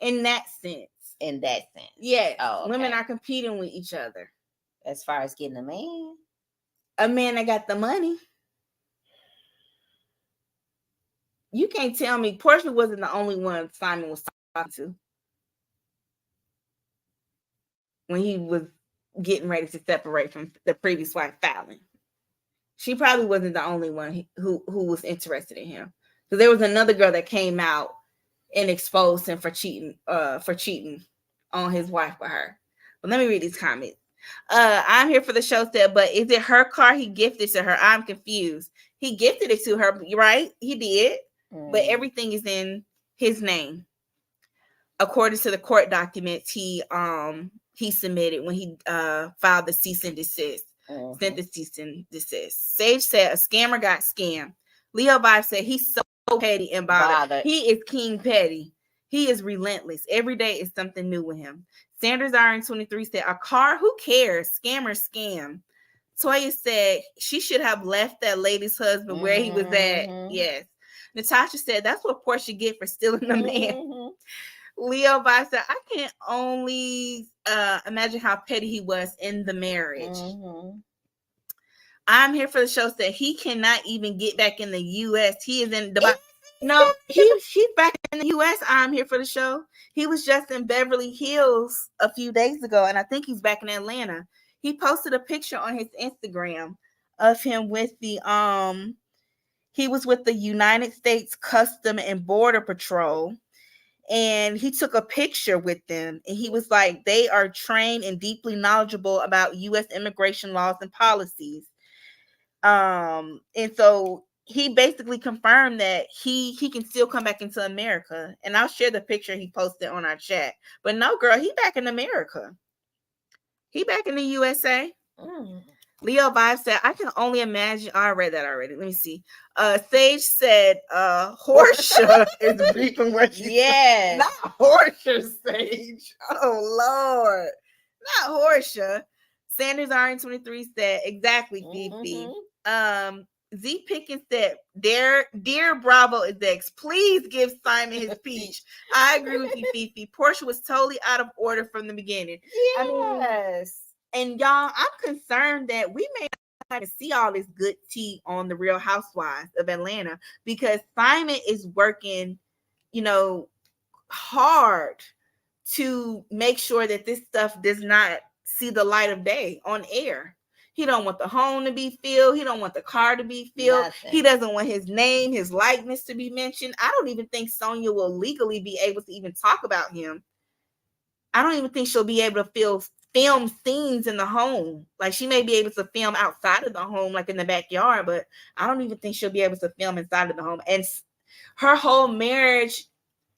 Speaker 1: in that sense. Yes. Oh, okay. Women are competing with each other.
Speaker 2: As far as getting a man?
Speaker 1: A man that got the money. You can't tell me Porsha wasn't the only one Simon was talking to when he was getting ready to separate from the previous wife, Fallon. She probably wasn't the only one who was interested in him. Because there was another girl that came out and exposed him for cheating on his wife with her. But let me read these comments. I'm here for the show said, but is it her car he gifted to her? I'm confused. He gifted it to her, right? He did. But everything is in his name. According to the court documents he submitted when he filed the cease and desist. Sent the cease and desist. Sage said a scammer got scammed. Leo Vibe said he's so petty and bothered. He is King Petty. He is relentless. Every day is something new with him. Sanders RN23 said, a car? Who cares? Scammer scam. Toya said she should have left that lady's husband where he was at. Yes. Natasha said that's what Porsha get for stealing the man. Leo Vibe said, I can only imagine how petty he was in the marriage. I'm here for the show said he cannot even get back in the U.S. He is in Dubai. No, he's back in the U.S. I'm here for the show. He was just in Beverly Hills a few days ago, and I think he's back in Atlanta. He posted a picture on his Instagram of him with the he was with the United States Custom and Border Patrol, and he took a picture with them, and he was like, they are trained and deeply knowledgeable about U.S. immigration laws and policies. And so he basically confirmed that he can still come back into America. And I'll share the picture he posted on our chat. But no, girl, he back in America. He back in the USA. Leo Vibe said, I can only imagine. Oh, I read that already. Let me see. Sage said, Porsha is reaping what she
Speaker 2: Yes.
Speaker 1: Not Porsha, Sage. Oh, Lord. Not Porsha. Sanders RN23 said, exactly, Fifi. Z Pickens said, Dear Bravo execs, please give Simon his peach. I agree with you, Fifi. Porsha was totally out of order from the beginning.
Speaker 2: Yes.
Speaker 1: And y'all, I'm concerned that we may not to see all this good tea on the Real Housewives of Atlanta because Simon is working, hard to make sure that this stuff does not see the light of day on air. He don't want the home to be filled. He don't want the car to be filled.
Speaker 2: Nothing.
Speaker 1: He doesn't want his name, his likeness to be mentioned. I don't even think Sonia will legally be able to even talk about him. I don't even think she'll be able to film scenes in the home. Like she may be able to film outside of the home, like in the backyard, but I don't even think she'll be able to film inside of the home. And her whole marriage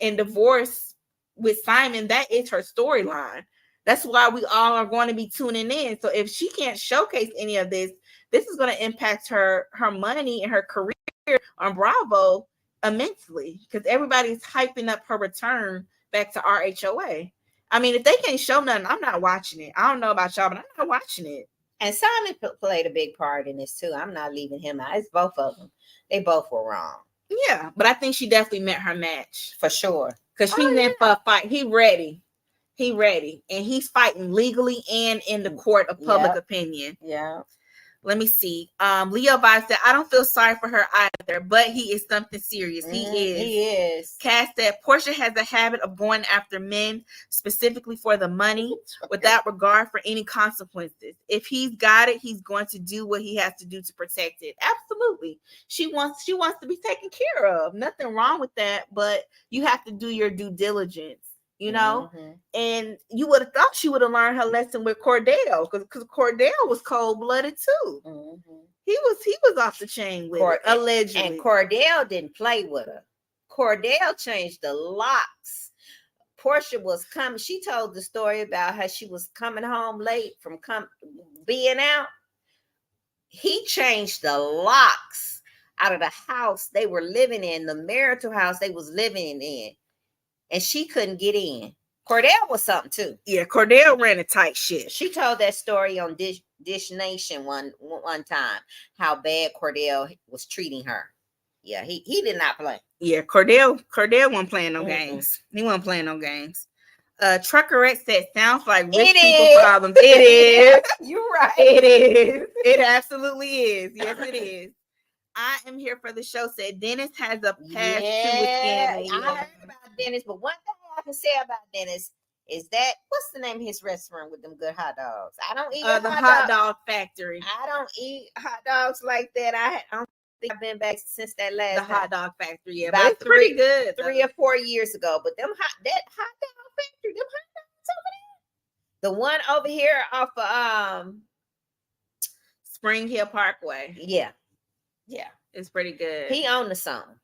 Speaker 1: and divorce with Simon, that is her storyline. That's why we all are going to be tuning in. So if she can't showcase any of this, this is going to impact her money and her career on Bravo immensely because everybody's hyping up her return back to RHOA. I mean, if they can't show nothing, I'm not watching it. I don't know about y'all, but I'm not watching it.
Speaker 2: And Simon played a big part in this too. I'm not leaving him out. It's both of them. They both were wrong.
Speaker 1: Yeah, but I think she definitely met her match.
Speaker 2: For sure.
Speaker 1: Because she's in for a fight. He ready. And he's fighting legally and in the court of public opinion.
Speaker 2: Yeah.
Speaker 1: Let me see. Leo Vibe said, I don't feel sorry for her either, but he is something serious. He is. Cass said, Porsha has a habit of going after men specifically for the money without regard for any consequences. If he's got it, he's going to do what he has to do to protect it. Absolutely. She wants to be taken care of. Nothing wrong with that, but you have to do your due diligence. And you would have thought she would have learned her lesson with Cordell because Cordell was cold-blooded too. He was off the chain with her, allegedly.
Speaker 2: And Cordell didn't play with her. Cordell changed the locks. Porsha was coming. She told the story about how she was coming home late from being out. He changed the locks out of the house they were living in, the marital house they was living in. And she couldn't get in. Cordell was something too.
Speaker 1: Yeah, Cordell ran a tight shit.
Speaker 2: She told that story on Dish Nation one time, how bad Cordell was treating her. Yeah, he did not play.
Speaker 1: Yeah, Cordell wasn't playing no games. He wasn't playing no games. Truckerette said, sounds like rich people problems. It is.
Speaker 2: You're right.
Speaker 1: It is. It absolutely is. Yes, it is. I am here for the show. Said Dennis has a past too with Annie.
Speaker 2: I heard about Dennis, but one thing I can say about Dennis is that what's the name of his restaurant with them good hot dogs? I don't eat
Speaker 1: the hot dog factory.
Speaker 2: I don't eat hot dogs like that. I don't think I've been back since that last
Speaker 1: hot dog factory. Yeah,
Speaker 2: about
Speaker 1: but it's pretty good.
Speaker 2: 3 or 4 years ago. But that hot dog factory, them hot dogs over there. The one over here off of
Speaker 1: Spring Hill Parkway.
Speaker 2: Yeah.
Speaker 1: It's pretty good.
Speaker 2: He owned the song.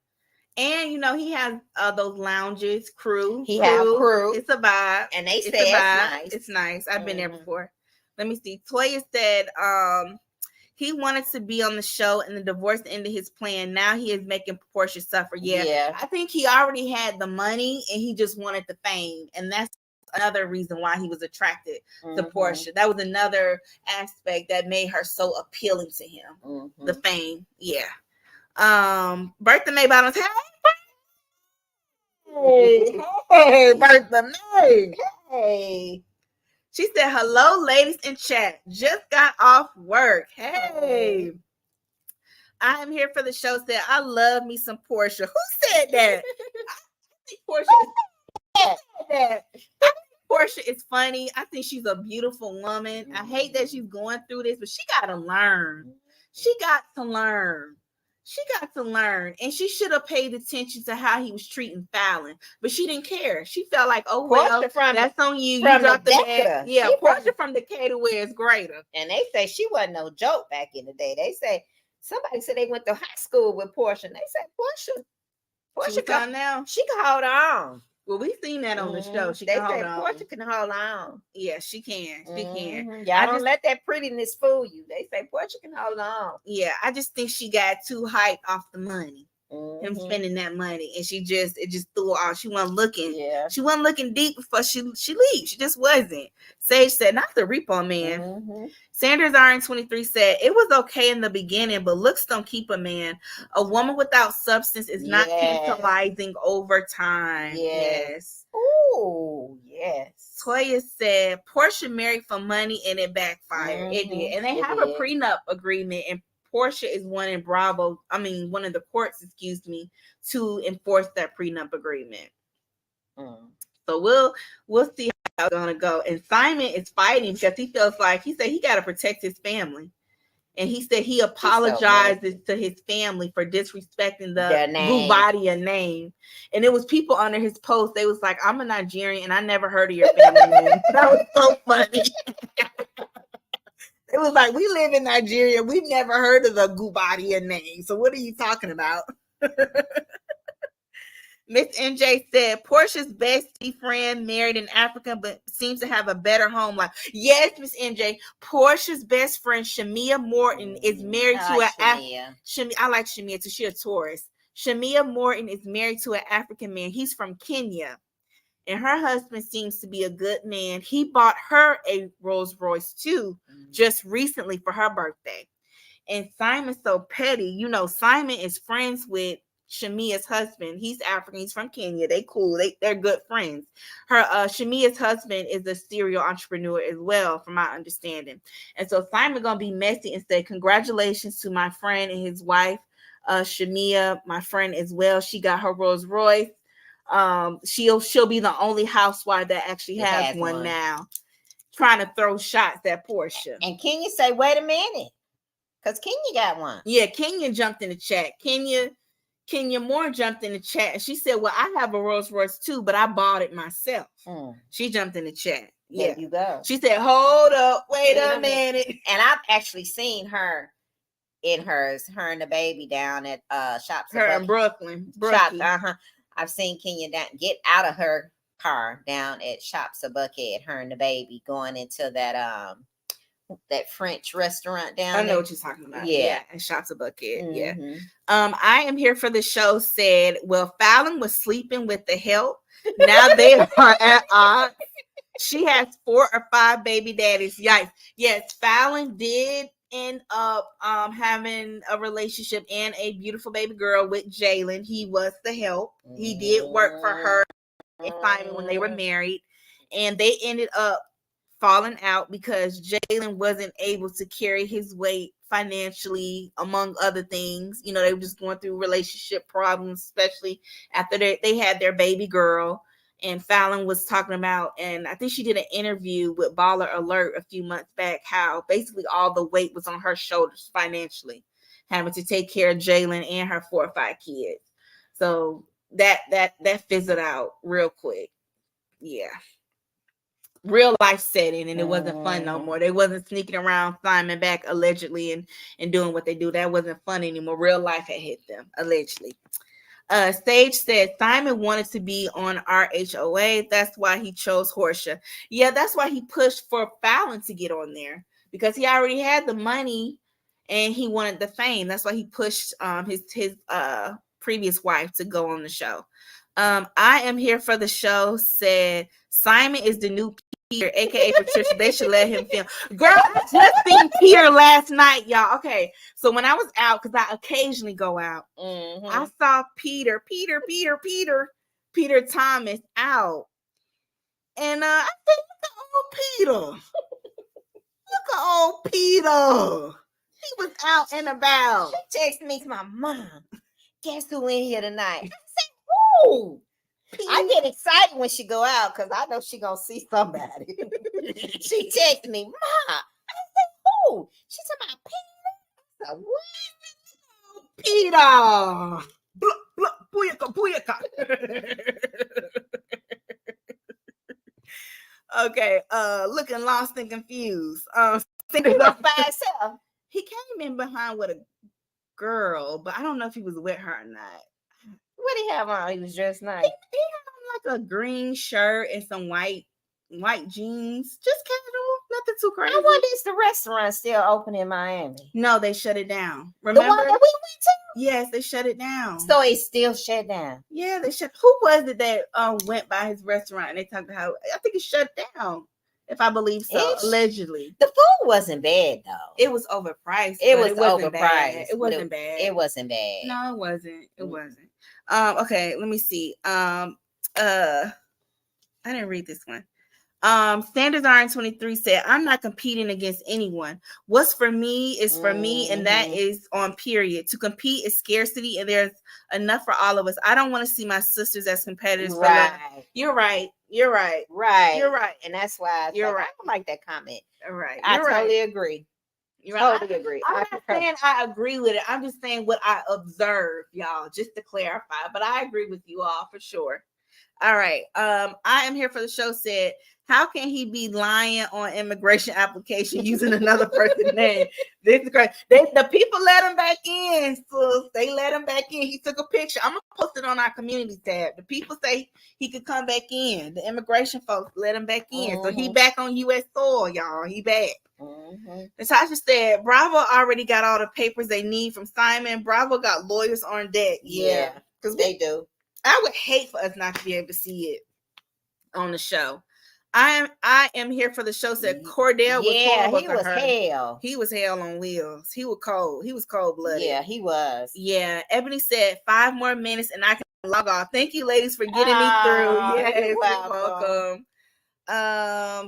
Speaker 1: And he has those lounges, crew.
Speaker 2: He has crew.
Speaker 1: It's a vibe.
Speaker 2: And they say it's nice.
Speaker 1: It's nice. I've been there before. Let me see. Toya said he wanted to be on the show and the divorce ended his plan. Now he is making Porsha suffer. Yeah. I think he already had the money and he just wanted the fame. And that's another reason why he was attracted to Porsha. That was another aspect that made her so appealing to him. The fame. Yeah. Bertha May Bottoms. Hey, Bertha May.
Speaker 2: Hey.
Speaker 1: She said, hello, ladies in chat. Just got off work. Hey. I am here for the show. Said, I love me some Porsha. Who said that? I think Porsha is funny. I think she's a beautiful woman. I hate that she's going through this, but she got to learn. She got to learn. And she should have paid attention to how he was treating Fallon, but she didn't care. She felt like, oh, well, that's on you. You dropped the bag. Yeah, Porsha from Decatur where it's greater.
Speaker 2: And they say she wasn't no joke back in the day. They say, somebody said they went to high school with Porsha. And they said, Porsha
Speaker 1: can now.
Speaker 2: She can hold on.
Speaker 1: Well, we seen that on the show. She
Speaker 2: They
Speaker 1: can hold
Speaker 2: say
Speaker 1: on.
Speaker 2: Porsha can hold on.
Speaker 1: Yeah, she can. She can.
Speaker 2: Y'all don't let that prettiness fool you. They say Porsha can hold on.
Speaker 1: Yeah, I just think she got too hyped off the money. Him spending that money, and it just threw her off. She wasn't looking.
Speaker 2: Yeah.
Speaker 1: She wasn't looking deep before she leaves. She just wasn't. Sage said, not the repo man. Sanders RN23 said, it was okay in the beginning, but looks don't keep a man. A woman without substance is not tantalizing over time. Yes.
Speaker 2: Oh, yes.
Speaker 1: Toya said, Porsha married for money and it backfired. It did. And they have a prenup agreement, and Porsha is one in one of the courts, to enforce that prenup agreement. So we'll see how it's gonna go. And Simon is fighting because he feels like he said he got to protect his family, and he said he apologizes to his family for disrespecting the Gubadia name. And it was people under his post. They was like, "I'm a Nigerian and I never heard of your family name." That was so funny. It was like, we live in Nigeria. We've never heard of the Gubadia name. So what are you talking about? Miss MJ said, Portia's bestie friend married in Africa, but seems to have a better home life. Yes, Miss MJ. Portia's best friend, Shamia Morton, is married to I like Shamia too. She's a Taurus. Shamia Morton is married to an African man. He's from Kenya. And her husband seems to be a good man. He bought her a Rolls Royce too, just recently for her birthday. And Simon's so petty. You know, Simon is friends with Shamia's husband. He's African. He's from Kenya. They cool. They're good friends. Her Shamia's husband is a serial entrepreneur as well, from my understanding. And so Simon gonna be messy and say, congratulations to my friend and his wife, Shamia, my friend as well. She got her Rolls Royce. She'll be the only housewife that actually has one now, trying to throw shots at Porsha.
Speaker 2: And Kenya say, wait a minute, because Kenya got one.
Speaker 1: Yeah, Kenya jumped in the chat. Kenya Moore jumped in the chat, and she said, well, I have a Rolls Royce too, but I bought it myself. She jumped in the chat.
Speaker 2: There you go.
Speaker 1: She said, hold up, wait a minute.
Speaker 2: And I've actually seen her in hers, her and the baby down at Shops.
Speaker 1: Her in Brooklyn.
Speaker 2: Shops, I've seen Kenya get out of her car down at Shops of Buckhead, her and the baby going into that French restaurant down there.
Speaker 1: I know what you're talking about.
Speaker 2: Yeah.
Speaker 1: And Shops of Buckhead. Yeah. I am here for the show said, well, Fallon was sleeping with the help. Now they are at odds. She has 4 or 5 baby daddies. Yikes. Yes, Fallon did end up having a relationship and a beautiful baby girl with Jalen. He was the help. He did work for her and Simon when they were married, and they ended up falling out because Jalen wasn't able to carry his weight financially, among other things. You know, they were just going through relationship problems, especially after they had their baby girl. And Fallon was talking about, and I think she did an interview with Baller Alert a few months back, how basically all the weight was on her shoulders financially, having to take care of Jalen and her 4 or 5 kids. So that fizzled out real quick. Yeah. Real life setting, and it wasn't fun no more. They wasn't sneaking around Simon back allegedly and doing what they do. That wasn't fun anymore. Real life had hit them, allegedly. Sage said Simon wanted to be on RHOA. That's why he chose Porsha. Yeah, that's why he pushed for Fallon to get on there, because he already had the money and he wanted the fame. That's why he pushed his previous wife to go on the show. I am here for the show said Simon is the new Peter, aka Patricia. They should let him film. Girl, I just seen Peter last night, y'all. Okay, so when I was out, because I occasionally go out, I saw Peter Thomas out, and I said, "Look at old Peter! Look at old Peter! He was out and about."
Speaker 2: She texted me to my mom. Guess who in here tonight? I said, "Who?" I get excited when she go out because I know she gonna see somebody. She texted me, Ma. I said, who? She talking about Peter. I said, what?
Speaker 1: Peter. Okay, looking lost and confused. Singing up by himself. He came in behind with a girl, but I don't know if he was with her or not.
Speaker 2: What did he have on? He was dressed nice.
Speaker 1: He had on like like a green shirt and some white jeans, just casual, nothing too crazy.
Speaker 2: I wonder is the restaurant still open in Miami?
Speaker 1: No, they shut it down.
Speaker 2: The one
Speaker 1: Remember?
Speaker 2: that we went to?
Speaker 1: Yes, they shut it down.
Speaker 2: So it's still shut down.
Speaker 1: Yeah, they shut. Who was it that went by his restaurant and they talked about how I think it shut down, if I believe so, allegedly.
Speaker 2: The food wasn't bad though.
Speaker 1: It was overpriced.
Speaker 2: It was
Speaker 1: wasn't
Speaker 2: overpriced.
Speaker 1: Bad. It wasn't bad.
Speaker 2: It wasn't bad.
Speaker 1: No, it wasn't. It wasn't. Okay, let me see. I didn't read this one. Standards RN23 said, I'm not competing against anyone. What's for me is for me, and that is on period. To compete is scarcity, and there's enough for all of us. I don't want to see my sisters as competitors.
Speaker 2: Right.
Speaker 1: You're right. You're right.
Speaker 2: Right.
Speaker 1: You're right.
Speaker 2: And that's why
Speaker 1: you're right.
Speaker 2: I don't like that comment.
Speaker 1: All right.
Speaker 2: I totally agree.
Speaker 1: You're
Speaker 2: totally agree.
Speaker 1: I'm not saying I agree with it. I'm just saying what I observed, y'all, just to clarify. But I agree with you all for sure. All right. I am here for the show said, how can he be lying on immigration application using another person's name? This is great. The people let him back in. So they let him back in. He took a picture. I'm going to post it on our community tab. The people say he could come back in. The immigration folks let him back in. So he back on U.S. soil, y'all. He back. Natasha said, Bravo already got all the papers they need from Simon. Bravo got lawyers on deck. Yeah.
Speaker 2: Because they do.
Speaker 1: I would hate for us not to be able to see it on the show. I am here for the show said Cordell was horrible
Speaker 2: he was
Speaker 1: her.
Speaker 2: hell.
Speaker 1: He was hell on wheels. He was cold. He was cold-blooded.
Speaker 2: Yeah, he was.
Speaker 1: Yeah. Ebony said 5 more minutes and I can log off. Thank you, ladies, for getting me through. Yes, you're welcome.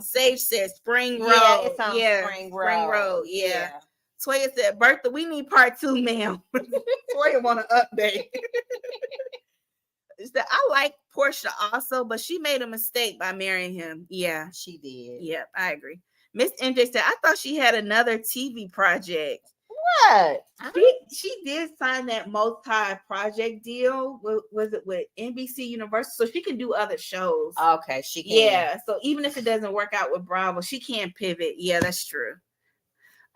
Speaker 1: Sage said Spring Road.
Speaker 2: Yeah, it's on Spring Road.
Speaker 1: Yeah. Toya said, Bertha, we need part 2, ma'am. Toya want an update. Is that I like Porsha also, but she made a mistake by marrying him. Yeah,
Speaker 2: she did.
Speaker 1: Yep, I agree. Miss MJ said, I thought she had another TV project.
Speaker 2: What?
Speaker 1: She did sign that multi-project deal. Was it with NBC Universal? So she can do other shows.
Speaker 2: Okay, she can.
Speaker 1: Yeah, so even if it doesn't work out with Bravo, she can pivot. Yeah, that's true.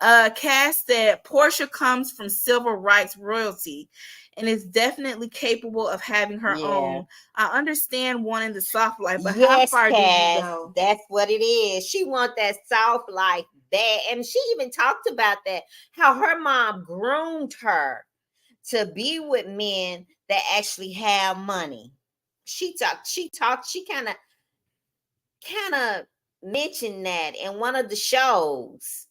Speaker 1: Cass said Porsha comes from civil rights royalty and is definitely capable of having her own. I understand wanting the soft life, but how far do you go?
Speaker 2: That's what it is. She wants that soft life bad. And she even talked about that, how her mom groomed her to be with men that actually have money. She kind of mentioned that in one of the shows.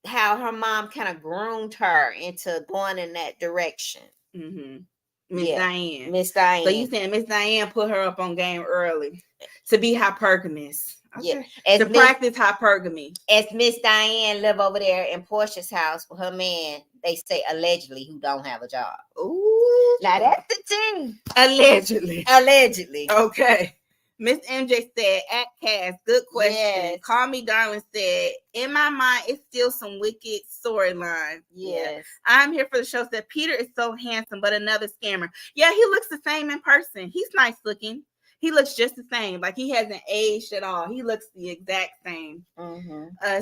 Speaker 2: How her mom kind of groomed her into going in that direction.
Speaker 1: Miss Diane.
Speaker 2: Miss Diane.
Speaker 1: So you saying Miss Diane put her up on game early to be hypergamous. Okay. Yeah. To practice hypergamy.
Speaker 2: As Miss Diane live over there in Porsha's house with her man, they say allegedly, who don't have a job.
Speaker 1: Ooh.
Speaker 2: Now that's the thing.
Speaker 1: Allegedly.
Speaker 2: Allegedly.
Speaker 1: Okay. Miss MJ said, at Cass, good question.
Speaker 2: Yes.
Speaker 1: Call me darling said, in my mind, it's still some wicked storyline.
Speaker 2: Yes.
Speaker 1: I'm here for the show said, Peter is so handsome, but another scammer. Yeah, he looks the same in person. He's nice looking. He looks just the same. Like he hasn't aged at all. He looks the exact same.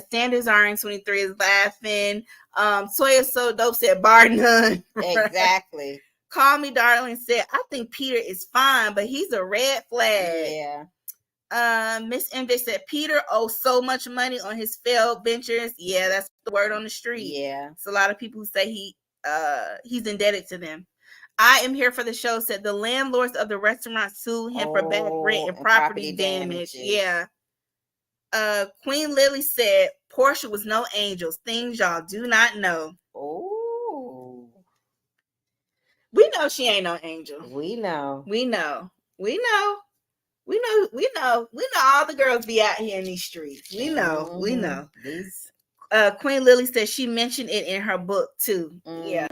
Speaker 1: Standards RN23 is laughing. Toya So Dope said, bar none.
Speaker 2: Exactly.
Speaker 1: Call me darling said, I think Peter is fine, but he's a red flag.
Speaker 2: Yeah.
Speaker 1: Miss MJ said Peter owes so much money on his failed ventures. Yeah, that's the word on the street.
Speaker 2: Yeah.
Speaker 1: It's a lot of people who say he's indebted to them. I am here for the show said the landlords of the restaurant sued him for bad rent and property damage. Yeah. Queen Lily said Porsha was no angels. Things y'all do not know.
Speaker 2: Oh.
Speaker 1: We know she ain't no angel.
Speaker 2: We know.
Speaker 1: All the girls be out here in these streets. We know. Queen Lily says she mentioned it in her book too. Yeah.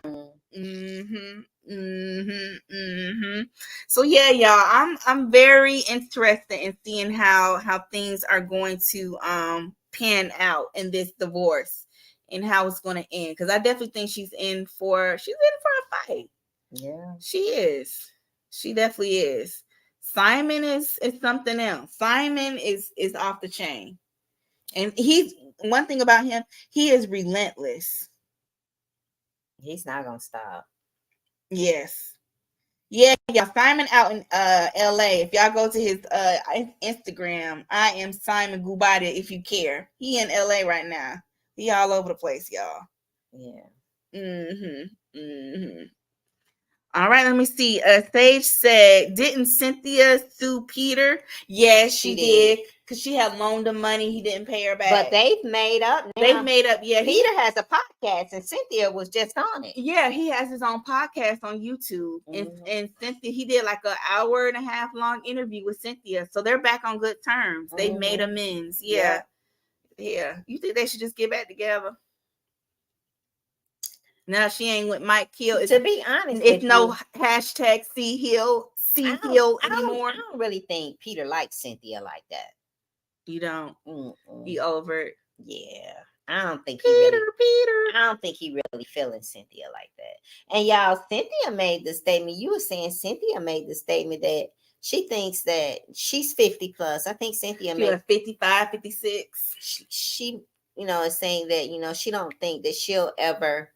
Speaker 1: So yeah, y'all, I'm very interested in seeing how things are going to pan out in this divorce and how it's going to end, because I definitely think she's in for a fight.
Speaker 2: Yeah,
Speaker 1: she is. She definitely is. Simon is something else. Simon is off the chain, and he's one thing about him. He is relentless.
Speaker 2: He's not gonna stop.
Speaker 1: Yes, Yeah, Simon out in LA. If y'all go to his Instagram, I am Simon Gubada if you care. He in LA right now. He all over the place, y'all.
Speaker 2: Yeah.
Speaker 1: All right, let me see. Sage said, didn't Cynthia sue Peter? Yes, she did. Because she had loaned him money. He didn't pay her back.
Speaker 2: But they've made up now.
Speaker 1: They've made up, yeah.
Speaker 2: Peter has a podcast and Cynthia was just on it.
Speaker 1: Yeah, he has his own podcast on YouTube. And Cynthia, he did like an hour and a half long interview with Cynthia. So they're back on good terms. They made amends. Yeah. You think they should just get back together? Now she ain't with Mike Hill.
Speaker 2: To be honest,
Speaker 1: it's no hashtag C Hill anymore.
Speaker 2: I don't really think Peter likes Cynthia like that.
Speaker 1: You don't? He over it.
Speaker 2: Yeah. I don't think I don't think he really feeling Cynthia like that. And y'all, Cynthia made the statement. You were saying Cynthia made the statement that she thinks that she's 50 plus. I think Cynthia made
Speaker 1: 55, 56.
Speaker 2: She is saying that, she don't think that she'll ever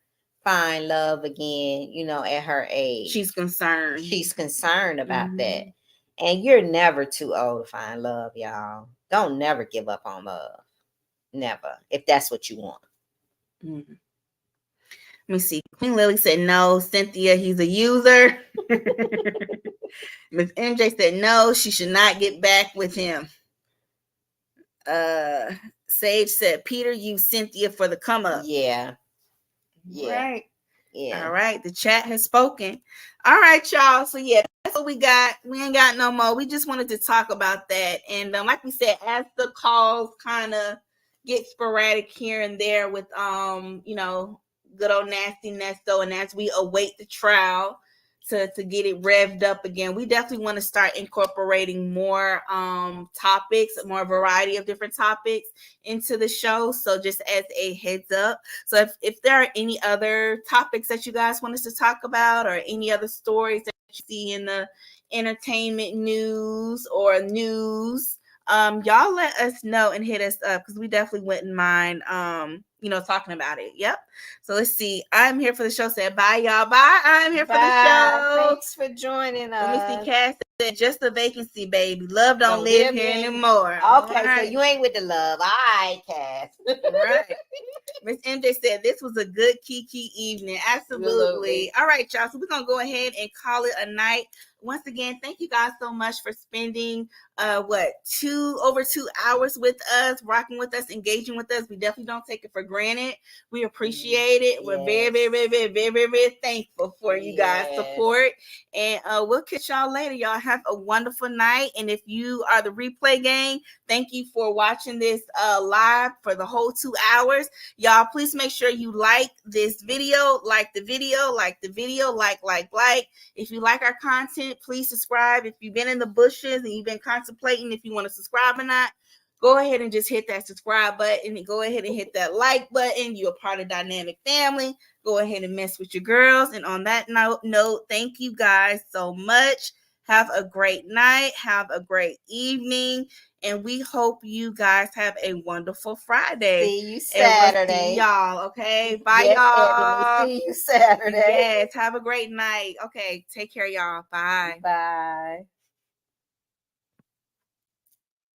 Speaker 2: find love again, at her age.
Speaker 1: She's concerned
Speaker 2: about that. And you're never too old to find love, y'all. Don't never give up on love. Never, if that's what you want.
Speaker 1: Let me see. Queen Lily said no. Cynthia, he's a user. Miss MJ said no, she should not get back with him. Sage said Peter used Cynthia for the come up.
Speaker 2: Yeah.
Speaker 1: Right.
Speaker 2: Yeah.
Speaker 1: All right. The chat has spoken. All right, y'all. So yeah, that's what we got. We ain't got no more. We just wanted to talk about that. And like we said, as the calls kind of get sporadic here and there with good old nasty Ernesto, and as we await the trial to get it revved up again, we definitely want to start incorporating more topics, more variety of different topics into the show. So just as a heads up, so if there are any other topics that you guys want us to talk about, or any other stories that you see in the entertainment news or news, y'all let us know and hit us up, because we definitely wouldn't mind talking about it. Yep. So let's see. I'm here for the show. Said bye, y'all. Bye. I'm here for the show.
Speaker 2: Thanks for joining us.
Speaker 1: Let me see. Cass said just a vacancy, baby. Love don't live here anymore.
Speaker 2: Okay, right. So you ain't with the love. All right, Cass.
Speaker 1: Right. Miss MJ said this was a good Kiki evening. Absolutely. All right, y'all. So we're gonna go ahead and call it a night. Once again, thank you guys so much for spending over 2 hours with us, rocking with us, engaging with us. We definitely don't take it for granted. We appreciate it. Yes. We're very, very, very, very, very, very, very thankful for you guys' support. And we'll catch y'all later. Y'all have a wonderful night. And if you are the replay gang, thank you for watching this live for the whole 2 hours. Y'all, please make sure you like this video, like the video, like. If you like our content, please subscribe. If you've been in the bushes and you've been contemplating if you want to subscribe or not, go ahead and just hit that subscribe button and go ahead and hit that like button. You're a part of Dynamic Family. Go ahead and mess with your girls. And on that note, thank you guys so much. Have a great night. Have a great evening. And we hope you guys have a wonderful Friday.
Speaker 2: See you Saturday.
Speaker 1: We'll see y'all, okay? Bye, y'all.
Speaker 2: See you Saturday.
Speaker 1: Yes, have a great night. Okay, take care, y'all. Bye.
Speaker 2: Bye.